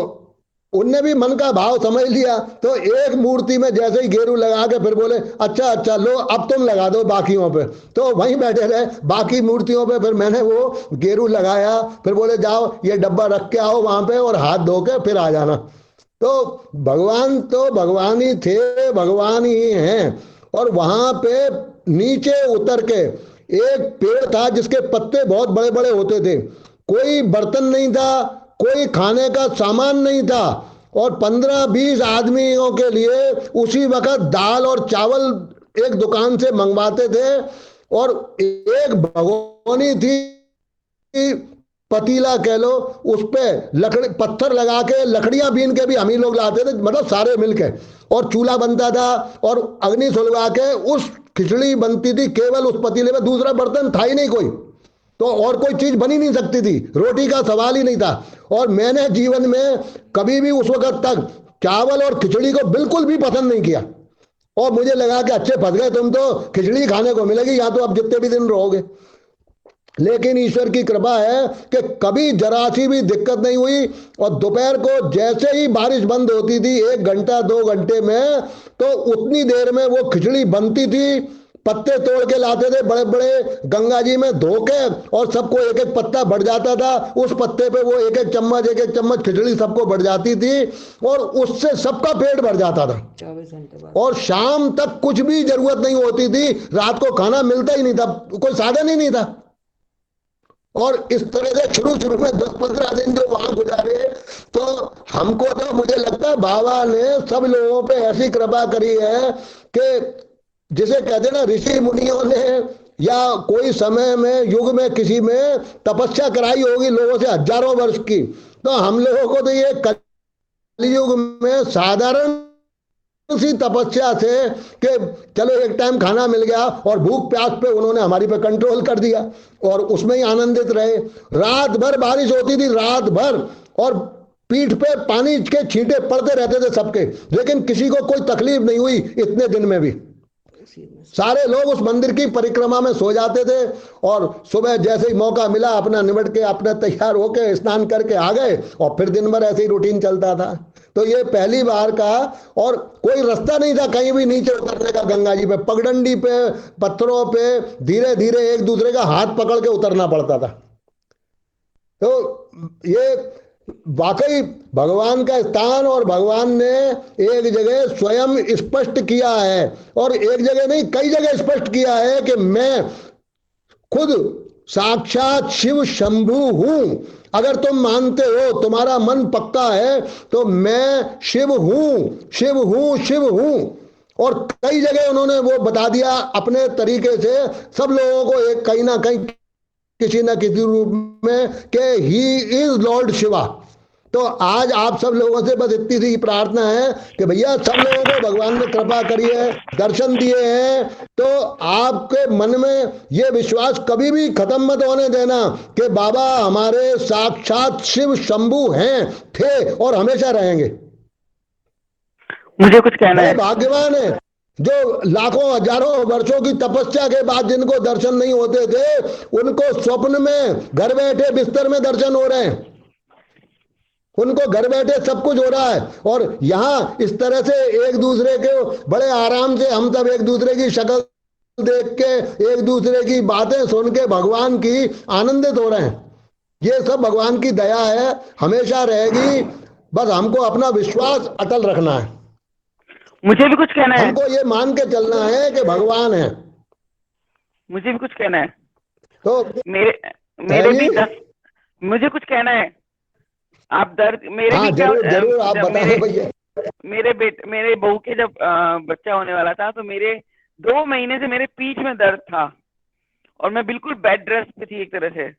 उनने भी मन का भाव समझ लिया। तो एक मूर्ति में जैसे ही गेरू लगा के फिर बोले अच्छा अच्छा लो अब तुम लगा दो बाकियों पे। तो वहीं बैठे रहे बाकी मूर्तियों पे, फिर मैंने वो गेरू लगाया। फिर बोले जाओ ये डब्बा रख के आओ वहां पे और हाथ धो के फिर आ जाना। तो भगवान ही थे, भगवान ही हैं। और वहां पे नीचे उतर के एक पेड़ था जिसके पत्ते बहुत बड़े बड़े होते थे, कोई बर्तन नहीं था, कोई खाने का सामान नहीं था, और 15-20 आदमियों के लिए उसी वक्त दाल और चावल एक दुकान से मंगवाते थे। और एक भगोनी थी, पतीला कह लो, उस पे लकड़ी पत्थर लगा के लकड़ियां बीन के भी हम ही लोग लाते थे, मतलब सारे मिलके, और चूल्हा बनता था और अग्नि सुलगा के उस खिचड़ी बनती थी केवल उस पतीले में, दूसरा बर्तन था ही नहीं कोई, तो और कोई चीज बनी नहीं सकती थी, रोटी का सवाल ही नहीं था। और मैंने जीवन में कभी भी उस वक्त तक चावल और खिचड़ी को बिल्कुल भी पसंद नहीं किया, और मुझे लगा कि अच्छे फंस गए तुम, तो खिचड़ी खाने को मिलेगी यहाँ तो अब जितने भी दिन रहोगे। लेकिन ईश्वर की कृपा है कि कभी जरा सी भी दिक्कत नहीं हुई। और दोपहर को जैसे ही बारिश बंद होती थी 1 घंटा 2 घंटे में, तो उतनी देर में वो खिचड़ी बनती थी। पत्ते तोड़ के लाते थे बड़े बड़े, गंगा जी में धो के, और सबको एक एक पत्ता बढ़ जाता था, उस पत्ते पे वो एक एक चम्मच खिचड़ी सबको बढ़ जाती थी, और उससे सबका पेट भर जाता था। 24 घंटे बाद और शाम तक कुछ भी जरूरत नहीं होती थी, रात को खाना मिलता ही नहीं था, कोई साधन ही नहीं था। और इस तरह से शुरू में 10-15 दिन जो वहां गुजारे, तो हमको तो मुझे लगता है बाबा ने सब लोगों पे ऐसी कृपा करी है कि जिसे कहते हैं ना ऋषि मुनियों ने या कोई समय में युग में किसी में तपस्या कराई होगी लोगों से हजारों वर्ष की, तो हम लोगों को तो ये कलयुग में साधारण सी तपस्या से कि चलो एक टाइम खाना मिल गया, और भूख प्यास पे उन्होंने हमारी पे कंट्रोल कर दिया, और उसमें ही आनंदित रहे। रात भर बारिश होती थी, रात भर, और पीठ पे पानी के छींटे पड़ते रहते थे सबके, लेकिन किसी को कोई तकलीफ नहीं हुई इतने दिन में भी। सारे लोग उस मंदिर की परिक्रमा में सो जाते थे, और सुबह जैसे ही मौका मिला अपना निमट के अपना तैयार होके स्नान करके आ गए, और फिर दिन भर ऐसे ही रूटीन चलता था। तो ये पहली बार का, और कोई रास्ता नहीं था कहीं भी नीचे उतरने का गंगा जी पे, पगडंडी पे पत्थरों पे धीरे धीरे एक दूसरे का हाथ पकड़ के उतरना पड़ता था। तो ये वाकई भगवान का स्थान, और भगवान ने एक जगह स्वयं स्पष्ट किया है, और एक जगह नहीं कई जगह स्पष्ट किया है कि मैं खुद साक्षात शिव शंभु हूं। अगर तुम मानते हो, तुम्हारा मन पक्का है, तो मैं शिव हूं, शिव हूं, शिव हूं। और कई जगह उन्होंने वो बता दिया अपने तरीके से सब लोगों को, एक कहीं ना कहीं किसी न किसी रूप में, कि ही इज लॉर्ड शिवा। तो आज आप सब लोगों से बस इतनी सी प्रार्थना है कि भैया सब लोगों को भगवान ने कृपा करी है, दर्शन दिए हैं, तो आपके मन में ये विश्वास कभी भी खत्म मत होने देना कि बाबा हमारे साक्षात शिव शंभु हैं, थे और हमेशा रहेंगे। मुझे कुछ कहना है। भाग्यवान है, जो लाखों हजारों वर्षों की तपस्या के बाद जिनको दर्शन नहीं होते थे, उनको स्वप्न में घर बैठे बिस्तर में दर्शन हो रहे हैं, उनको घर बैठे सब कुछ हो रहा है। और यहाँ इस तरह से एक दूसरे के बड़े आराम से हम सब एक दूसरे की शक्ल देख के, एक दूसरे की बातें सुन के भगवान की आनंदित हो रहे हैं। ये सब भगवान की दया है, हमेशा रहेगी। बस हमको अपना विश्वास अटल रखना है। मुझे भी कुछ कहना है, हमको ये मान के चलना है कि भगवान है। मुझे भी कुछ कहना है। तो मेरे भी मुझे कुछ कहना है। आप दर्द मेरे हाँ, भी क्या जरूर आप बताएं भैया। मेरे बहू के जब बच्चा होने वाला था, तो मेरे 2 महीने से मेरे पीठ में दर्द था और मैं बिल्कुल बेड रेस्ट पे थी। एक तरह से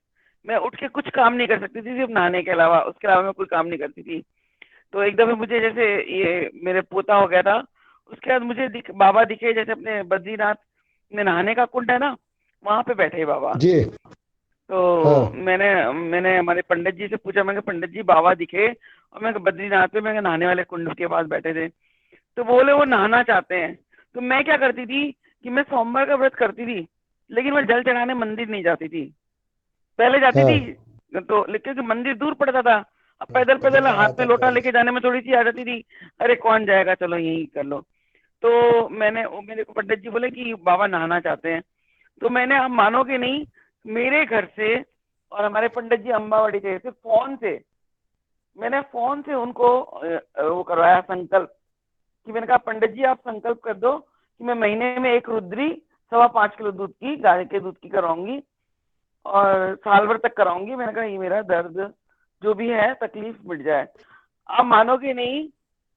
मैं उठ के कुछ काम नहीं कर सकती थी, सिर्फ नहाने के अलावा, उसके अलावा मैं कोई काम नहीं करती थी। तो एक दफे मुझे जैसे ये मेरे पोता हो गया था, उसके बाद मुझे बाबा दिखे, जैसे अपने बद्रीनाथ में नहाने का कुंड है ना, वहां पे बैठे बाबा जी। तो हाँ। मैंने हमारे पंडित जी से पूछा, मैं पंडित जी बाबा दिखे और मैं बद्रीनाथ पे मैं नहाने वाले कुंड के पास बैठे थे, तो बोले वो नहाना चाहते हैं। तो मैं क्या करती थी कि मैं सोमवार का व्रत करती थी, लेकिन मैं जल चढ़ाने मंदिर नहीं जाती थी। पहले जाती थी तो, लेकिन मंदिर दूर पड़ता था, अब पैदल पैदल हाथ में लोटा लेके जाने में थोड़ी सी आ जाती थी, अरे कौन जाएगा, चलो यही कर लो। तो मेरे को पंडित जी बोले कि बाबा नहाना चाहते हैं। तो मैंने, आप मानोगे नहीं, मेरे घर से और हमारे पंडित जी अम्बावाड़ी के से मैंने फोन से उनको वो करवाया संकल्प, कि मैंने कहा पंडित जी आप संकल्प कर दो कि मैं महीने में 1 रुद्री 5.25 किलो दूध की, गाय के दूध की कराऊंगी और साल भर तक कराऊंगी। मैंने कहा ये मेरा दर्द जो भी है तकलीफ मिट जाए। आप मानोगे नहीं,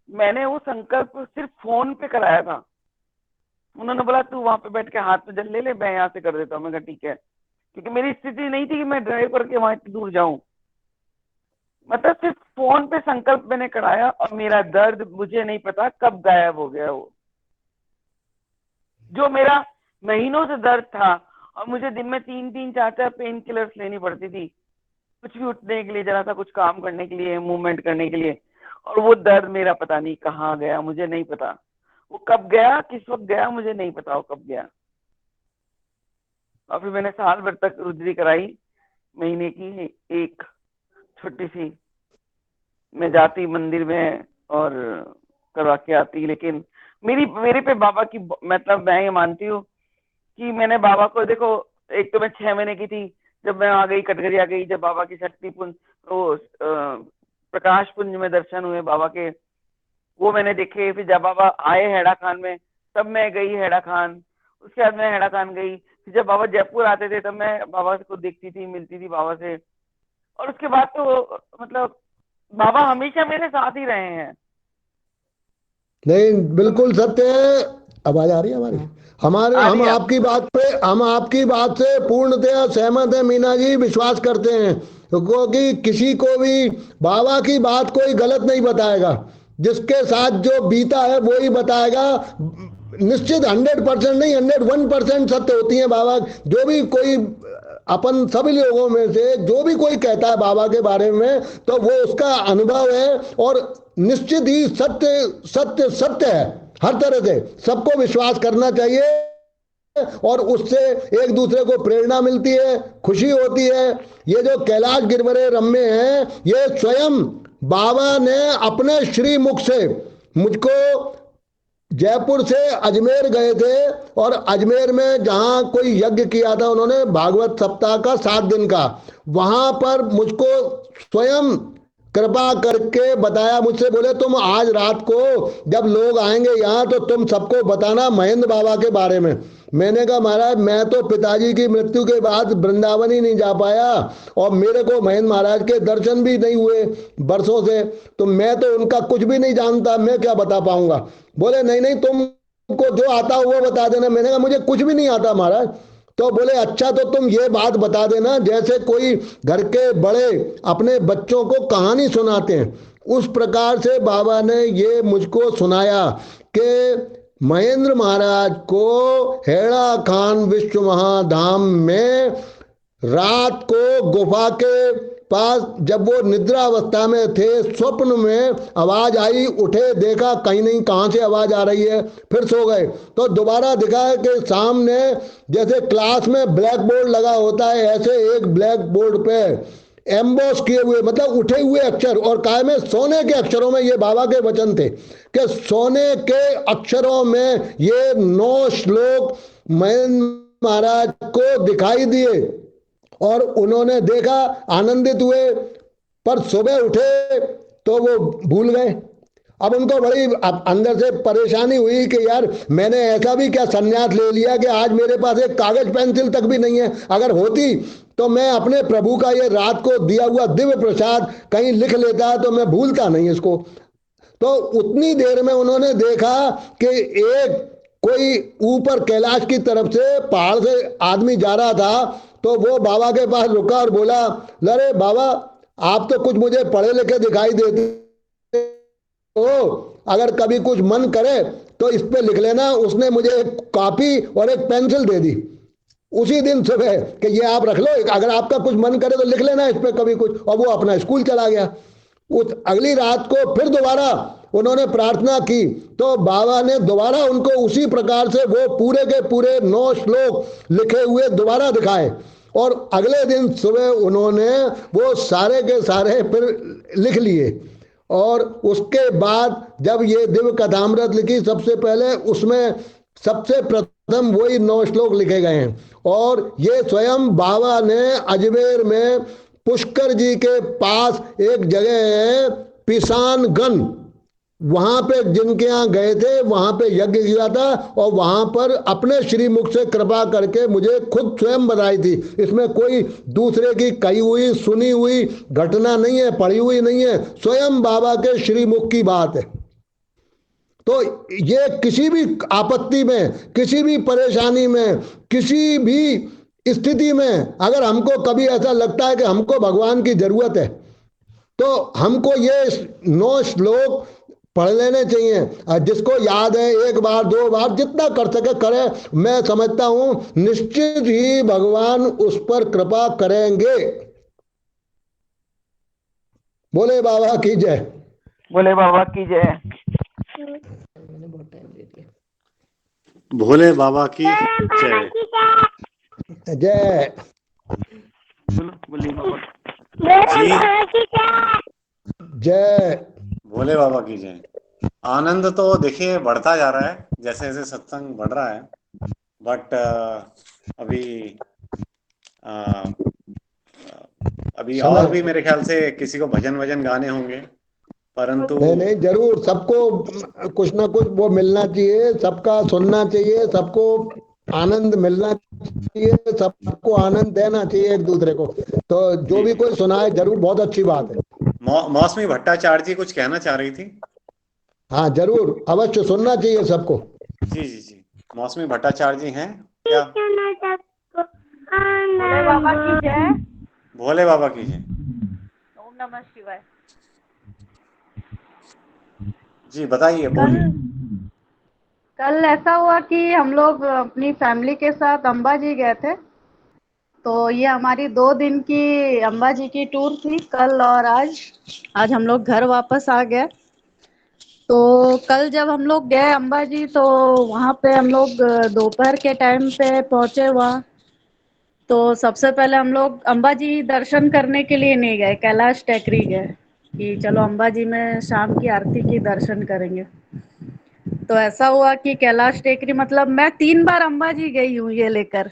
मैंने वो संकल्प सिर्फ फोन पे कराया था। उन्होंने बोला तू वहां पे बैठ के हाथ में जल ले ले, मैं यहाँ से कर देता हूँ। मैं कहा ठीक है, क्योंकि मेरी स्थिति नहीं थी कि मैं ड्राइव करके वहां दूर जाऊं। मतलब सिर्फ फोन पे संकल्प मैंने कराया और मेरा दर्द मुझे नहीं पता कब गायब हो गया। वो जो मेरा महीनों से दर्द था और मुझे दिन में 3-3 4-4 पेन किलर्स लेनी पड़ती थी, कुछ भी उठने के लिए, जरा सा कुछ काम करने के लिए, मूवमेंट करने के लिए, और वो दर्द मेरा पता नहीं कहाँ गया, मुझे नहीं पता वो कब गया, किस वक्त गया, मुझे नहीं पता वो कब गया। और फिर मैंने साल भर तक रुद्री कराई, महीने की एक छोटी सी, मैं जाती मंदिर में और करवा के आती। लेकिन मेरे पे बाबा की, मतलब मैं ये मानती हूँ कि मैंने बाबा को, देखो एक तो मैं 6 महीने की थी जब मैं आ गई, कटघरी आ गई, जब बाबा की शक्ति पुंज, तो प्रकाश पुंज में दर्शन हुए बाबा के, वो मैंने देखे। फिर जब बाबा आए हेड़ा खान में, तब मैं गई हेड़ा खान, उसके बाद मैं हेड़ा खान गई। फिर जब बाबा जयपुर आते थे तब मैं बाबा को देखती थी, मिलती थी बाबा से। और उसके बाद तो मतलब बाबा हमेशा मेरे साथ ही रहे हैं। नहीं, बिल्कुल सत्य है। आवाज आ रही है हमारी? हम आपकी बात से पूर्णतया सहमत है मीना जी, विश्वास करते हैं, क्योंकि किसी को भी बाबा की बात कोई गलत नहीं बताएगा। जिसके साथ जो बीता है वो ही बताएगा। निश्चित 100% नहीं, 101% सत्य होती है बाबा। जो भी कोई अपन सभी लोगों में से जो भी कोई कहता है बाबा के बारे में, तो वो उसका अनुभव है और निश्चित ही सत्य सत्य सत्य है। हर तरह से सबको विश्वास करना चाहिए और उससे एक दूसरे को प्रेरणा मिलती है, खुशी होती है। ये जो कैलाश गिरवरे रम्य हैं, ये स्वयं बाबा ने अपने श्री मुख से मुझको, जयपुर से अजमेर गए थे और अजमेर में जहां कोई यज्ञ किया था उन्होंने, भागवत सप्ताह का 7 दिन का, वहां पर मुझको स्वयं कृपा करके बताया। मुझसे बोले तुम आज रात को जब लोग आएंगे यहाँ तो तुम सबको बताना महेंद्र बाबा के बारे में। मैंने कहा महाराज मैं तो पिताजी की मृत्यु के बाद वृंदावन ही नहीं जा पाया और मेरे को महेंद्र महाराज के दर्शन भी नहीं हुए वर्षों से, तो मैं तो उनका कुछ भी नहीं जानता, मैं क्या बता पाऊंगा। बोले नहीं नहीं, तुमको जो आता हो वो बता देना। मैंने कहा मुझे कुछ भी नहीं आता महाराज। तो बोले अच्छा तो तुम ये बात बता देना, जैसे कोई घर के बड़े अपने बच्चों को कहानी सुनाते हैं, उस प्रकार से बाबा ने ये मुझको सुनाया कि महेंद्र महाराज को हेड़ा खान विश्व महाधाम में रात को गुफा के पास जब वो निद्रा अवस्था में थे, स्वप्न में आवाज आई, उठे, देखा कहीं नहीं कहाँ से आवाज आ रही है, फिर सो गए। तो दोबारा दिखा कि सामने जैसे क्लास में ब्लैक बोर्ड लगा होता है, ऐसे एक ब्लैक बोर्ड पे एम्बोस किए हुए, मतलब उठे हुए अक्षर, और काय में सोने के अक्षरों में, ये बाबा के वचन थे कि सोने के अक्षरों में ये 9 श्लोक महेंद्र महाराज को दिखाई दिए और उन्होंने देखा, आनंदित हुए, पर सुबह उठे तो वो भूल गए। अब उनको बड़ी अंदर से परेशानी हुई कि यार मैंने ऐसा भी क्या संन्यास ले लिया कि आज मेरे पास एक कागज पेंसिल तक भी नहीं है। अगर होती तो मैं अपने प्रभु का ये रात को दिया हुआ दिव्य प्रसाद कहीं लिख लेता, तो मैं भूलता नहीं इसको। तो उतनी देर में उन्होंने देखा कि एक कोई ऊपर कैलाश की तरफ से पहाड़ से आदमी जा रहा था। तो वो बाबा के पास रुका और बोला, अरे बाबा आप तो कुछ मुझे पढ़े लिखे दिखाई देते हो, अगर कभी कुछ मन करे तो इस पे लिख लेना। उसने मुझे एक कॉपी और एक पेंसिल दे दी उसी दिन सुबह कि ये आप रख लो, अगर आपका कुछ मन करे तो लिख लेना इस पे कभी कुछ। और वो अपना स्कूल चला गया। उस अगली रात को फिर दोबारा उन्होंने प्रार्थना की तो बाबा ने दोबारा उनको उसी प्रकार से वो पूरे के पूरे 9 श्लोक लिखे हुए दोबारा दिखाए, और अगले दिन सुबह उन्होंने वो सारे के सारे फिर लिख लिए। और उसके बाद जब ये दिव्य कथामृत लिखी, सबसे पहले उसमें सबसे प्रथम वही 9 श्लोक लिखे गए हैं। और ये स्वयं बाबा ने अजमेर में पुष्कर जी के पास एक जगह है पिसानगन, वहां पे जिनके यहाँ गए थे वहां पे यज्ञ किया था, और वहां पर अपने श्रीमुख से कृपा करके मुझे खुद स्वयं बताई थी। इसमें कोई दूसरे की कही हुई सुनी हुई घटना नहीं है, पढ़ी हुई नहीं है, स्वयं बाबा के श्रीमुख की बात है। तो ये किसी भी आपत्ति में, किसी भी परेशानी में, किसी भी स्थिति में अगर हमको कभी ऐसा लगता है कि हमको भगवान की जरूरत है, तो हमको ये 9 श्लोक पढ़ लेने चाहिए। जिसको याद है 1 बार 2 बार जितना कर सके करे। मैं समझता हूं निश्चित ही भगवान उस पर कृपा करेंगे। बोले बाबा की जय। बोले बाबा की जय। भोले बाबा की जय। जय। बोले बाबा जी जय। भोले बाबा की जय। आनंद तो देखिए बढ़ता जा रहा है जैसे जैसे सत्संग बढ़ रहा है, बट अभी और भी मेरे ख्याल से किसी को भजन वजन गाने होंगे, परंतु नहीं जरूर सबको कुछ ना कुछ वो मिलना चाहिए, सबका सुनना चाहिए, सबको आनंद मिलना चाहिए, सबको आनंद देना चाहिए एक दूसरे को। तो जो भी कोई सुनाए जरूर बहुत अच्छी बात है। मौसमी भट्टाचार्य जी कुछ कहना चाह रही थी। हाँ जरूर, अवश्य सुनना चाहिए सबको। जी जी जी, मौसमी भट्टाचार्य जी हैं क्या? भोले बाबा की जय। भोले बाबा की जय। ओम नमः शिवाय। जी बताइए, बोलिए। कल ऐसा हुआ कि हम लोग अपनी फैमिली के साथ अंबा जी गए थे। तो ये हमारी 2 दिन की अंबा जी की टूर थी, कल और आज हम लोग घर वापस आ गए। तो कल जब हम लोग गए अंबा जी, तो वहाँ पे हम लोग दोपहर के टाइम पे पहुँचे वहाँ। तो सबसे पहले हम लोग अंबा जी दर्शन करने के लिए नहीं गए, कैलाश टेकरी गए कि चलो अंबा जी में शाम की आरती की दर्शन करेंगे। तो ऐसा हुआ कि कैलाश टेकरी, मतलब मैं 3 बार अंबा जी गई हूँ ये लेकर।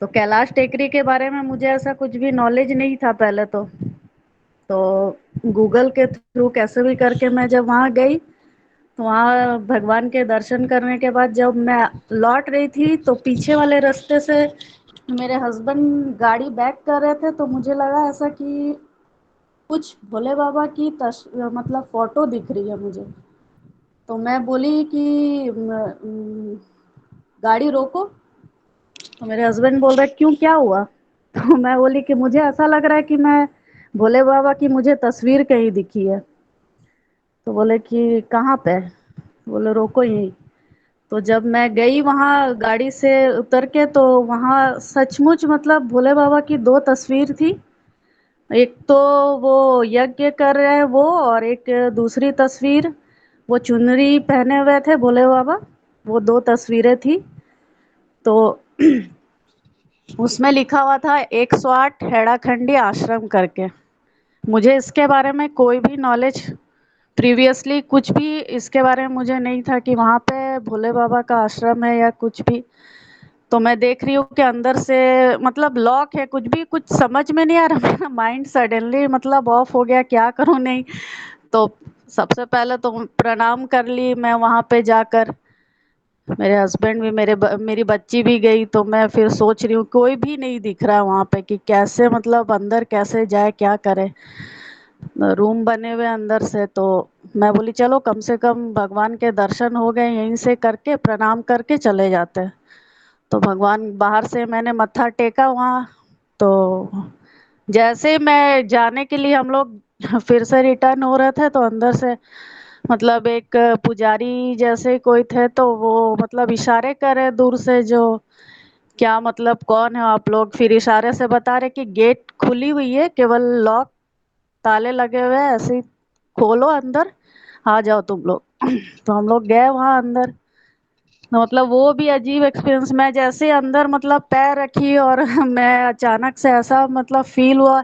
तो कैलाश टेकरी के बारे में मुझे ऐसा कुछ भी नॉलेज नहीं था पहले। तो गूगल के थ्रू कैसे भी करके मैं जब वहाँ गई, तो वहाँ भगवान के दर्शन करने के बाद जब मैं लौट रही थी, तो पीछे वाले रास्ते से मेरे हस्बैंड गाड़ी बैक कर रहे थे। तो मुझे लगा ऐसा कि कुछ भोले बाबा की मतलब फोटो दिख रही है मुझे। तो मैं बोली कि गाड़ी रोको। तो मेरे हस्बैंड बोल रहे क्यों, क्या हुआ? तो मैं बोली कि मुझे ऐसा लग रहा है कि मैं भोले बाबा की मुझे तस्वीर कहीं दिखी है। तो बोले कि कहाँ पे? बोले रोको यहीं। तो जब मैं गई वहाँ गाड़ी से उतर के, तो वहाँ सचमुच मतलब भोले बाबा की 2 तस्वीर थी। एक तो वो यज्ञ कर रहे हैं वो, और एक दूसरी तस्वीर वो चुनरी पहने हुए थे भोले बाबा, वो 2 तस्वीरें थी। तो उसमें लिखा हुआ था 108 हेड़ाखंडी आश्रम करके। मुझे इसके बारे में कोई भी नॉलेज प्रीवियसली कुछ भी इसके बारे में मुझे नहीं था कि वहाँ पे भोले बाबा का आश्रम है या कुछ भी। तो मैं देख रही हूँ कि अंदर से मतलब लॉक है, कुछ भी कुछ समझ में नहीं आ रहा। मेरा माइंड सडनली मतलब ऑफ हो गया, क्या करूँ नहीं। तो सबसे पहले तो प्रणाम कर ली मैं वहाँ पे जाकर, मेरे हस्बैंड भी मेरी बच्ची भी गई। तो मैं फिर सोच रही हूँ कोई भी नहीं दिख रहा वहाँ पे कि कैसे मतलब अंदर कैसे जाए क्या करे। रूम बने हुए अंदर से। तो मैं बोली चलो कम से कम भगवान के दर्शन हो गए, यहीं से करके प्रणाम करके चले जाते हैं। तो भगवान बाहर से मैंने मत्था टेका वहाँ। तो जैसे मैं जाने के लिए हम लोग फिर से रिटर्न हो रहे थे तो अंदर से मतलब एक पुजारी जैसे कोई थे, तो वो मतलब इशारे कर रहे दूर से, जो क्या मतलब कौन है आप लोग। फिर इशारे से बता रहे कि गेट खुली हुई है, केवल लॉक ताले लगे हुए हैं, ऐसे ही खोलो अंदर आ जाओ तुम लोग। तो हम लोग गए वहाँ अंदर। तो मतलब वो भी अजीब एक्सपीरियंस। मैं जैसे अंदर मतलब पैर रखी और मैं अचानक से ऐसा मतलब फील हुआ,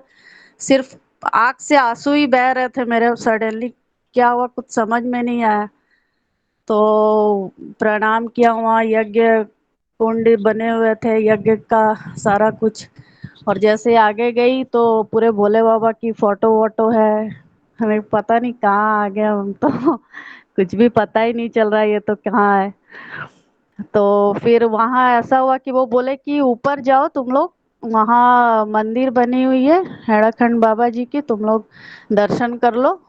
सिर्फ आँख से आंसू ही बह रहे थे मेरे। सडनली क्या हुआ कुछ समझ में नहीं आया। तो प्रणाम किया, वहाँ यज्ञ कुंड बने हुए थे, यज्ञ का सारा कुछ। और जैसे आगे गई तो पूरे भोले बाबा की फोटो वोटो है। हमें पता नहीं कहाँ आ गया हम तो कुछ भी पता ही नहीं चल रहा है ये तो कहाँ है। तो फिर वहाँ ऐसा हुआ कि वो बोले कि ऊपर जाओ तुम लोग, वहाँ मंदिर बनी हुई है हेड़ाखंड बाबा जी की, तुम लोग दर्शन कर लो।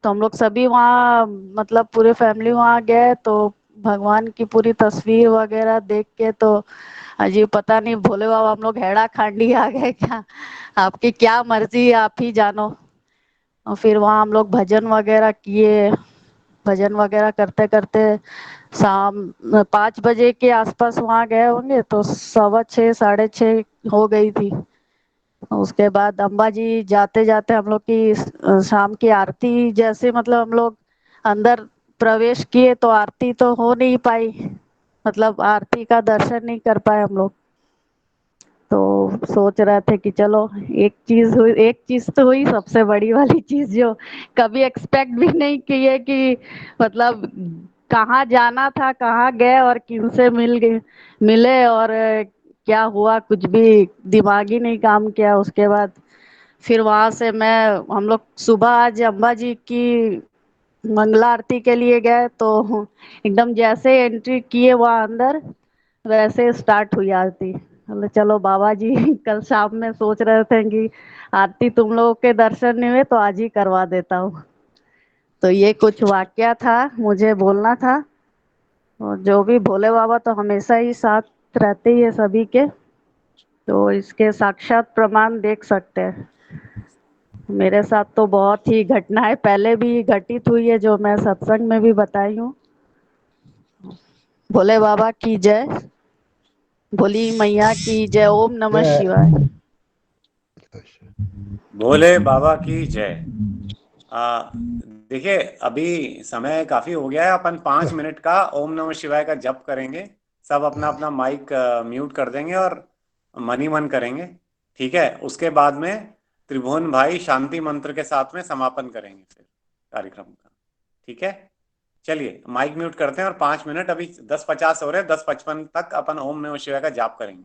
तो हम लोग सभी वहाँ मतलब पूरे फैमिली वहाँ गए। तो भगवान की पूरी तस्वीर वगैरह देख के तो अजीब, पता नहीं भोले बाबा हम लोग हेड़ा खांडी आ गए क्या, आपकी क्या मर्जी आप ही जानो। और फिर वहाँ हम लोग भजन वगैरह किए, भजन वगैरह करते करते शाम 5 बजे के आसपास वहाँ गए होंगे, तो 6:15 6:30 हो गई थी। उसके बाद अंबाजी जाते जाते हम लोग की शाम की आरती, जैसे मतलब हम लोग अंदर प्रवेश किए तो आरती तो हो नहीं पाई, मतलब आरती का दर्शन नहीं कर पाए हम लोग। तो सोच रहे थे कि चलो एक चीज हुई, एक चीज तो हुई सबसे बड़ी वाली चीज जो कभी एक्सपेक्ट भी नहीं किए कि मतलब कहाँ जाना था, कहाँ गए और किनसे मिले और क्या हुआ, कुछ भी दिमाग ही नहीं काम किया। उसके बाद फिर वहां से मैं हम लोग सुबह आज अम्बाजी की मंगला आरती के लिए गए। तो एकदम जैसे एंट्री किए वहाँ अंदर वैसे स्टार्ट हुई आरती। बोले चलो बाबा जी कल शाम में सोच रहे थे कि आरती तुम लोगों के दर्शन नहीं हुए तो आज ही करवा देता हूँ। तो ये कुछ वाकया था मुझे बोलना था। और जो भी भोले बाबा तो हमेशा ही साथ रहते ही है सभी के, तो इसके साक्षात प्रमाण देख सकते हैं। मेरे साथ तो बहुत ही घटनाएं पहले भी घटित हुई है जो मैं सत्संग में भी बताई हूँ। भोले बाबा की जय, भोली मैया की जय, ओम नमः शिवाय। भोले बाबा की जय। देखिए अभी समय काफी हो गया है, अपन 5 मिनट का ओम नमः शिवाय का जप करेंगे। सब अपना अपना माइक म्यूट कर देंगे और मन ही मन करेंगे। ठीक है, उसके बाद में त्रिभुवन भाई शांति मंत्र के साथ में समापन करेंगे फिर कार्यक्रम का। ठीक है, चलिए माइक म्यूट करते हैं और 5 मिनट, अभी 10:50 हो रहे हैं, 10:55 तक अपन ओम नमः शिवाय का जाप करेंगे।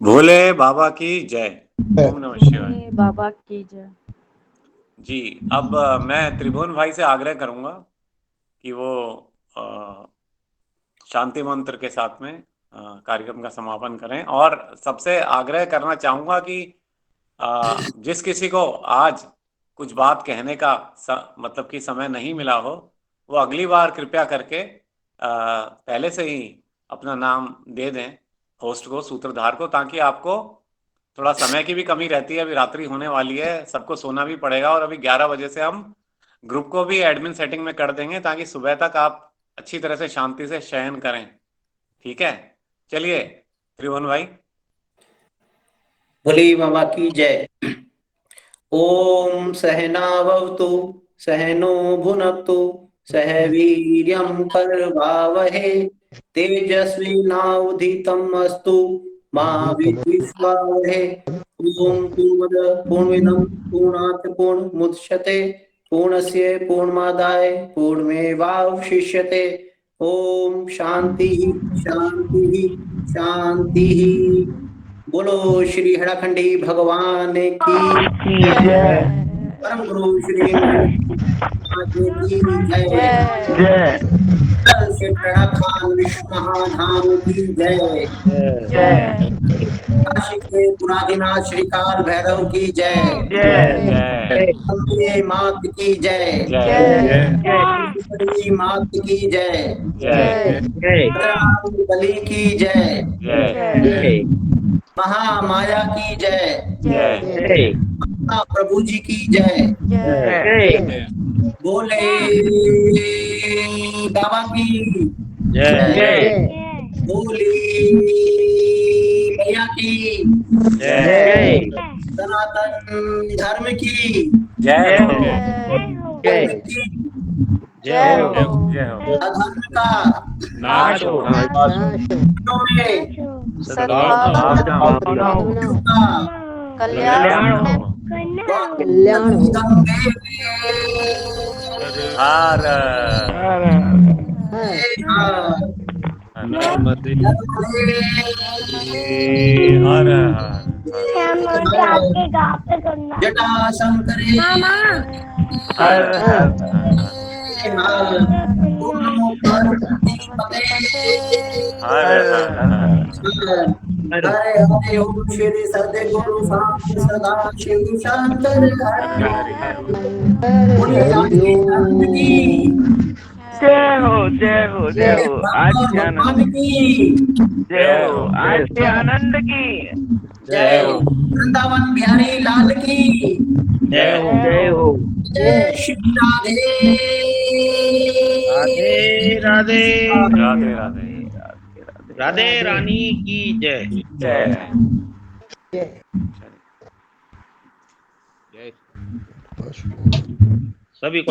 भोले बाबा की जय। ओम नमः शिवाय। बाबा की जय। जी, अब मैं त्रिभुवन भाई से आग्रह करूंगा कि वो शांति मंत्र के साथ में कार्यक्रम का समापन करें, और सबसे आग्रह करना चाहूंगा कि जिस किसी को आज कुछ बात कहने का मतलब कि समय नहीं मिला हो, वो अगली बार कृपया करके पहले से ही अपना नाम दे दें होस्ट को, सूत्रधार को, ताकि आपको थोड़ा समय की भी कमी रहती है। अभी रात्रि होने वाली है, सबको सोना भी पड़ेगा, और अभी 11 बजे से हम ग्रुप को भी एडमिन सेटिंग में कर देंगे ताकि सुबह तक आप अच्छी तरह से शांति से शयन करें। ठीक है, चलिए त्रिभुवन भाई। भोले बाबा की जय। ओम सहनावतु सहनो भुनक्तु सह वीर्यं करवावहै तेजस्विनावधीतमस्तु मा विद्विषावहै। ओम पूर्णमदः पूर्णमिदं पूर्णात् पूर्णमुदच्यते पूर्णस्य पूर्णमादाय पूर्णमेवावशिष्यते। ओम शांति शांति शांति। बोलो श्री हेड़ाखंडी भगवान की जय। परम गुरु श्री की जय। से खान विश्व महाधाम की जय। काशी के पुरादिनाथ श्री काल भैरव की जय। मात की जय। मात की जय। बलि की जय। महामाया की जय। प्रभु जी की जय। बोले बाबा की जय। बोले भैया की जय। सनातन धर्म की जय। अधर्म का नाश हो। कल्याण हर जटा शंकरे हरे ओम श्री सद्गुरु शांत सदा शिव शंकर जय हो जय हो जय हो। आज के आनंद की जय हो। आज के आनंद की जय हो। वृंदावन बिहारी लाल की जय हो जय हो। जय श्री राधे राधे राधे राधे। राधे रानी की जय। जय सभी को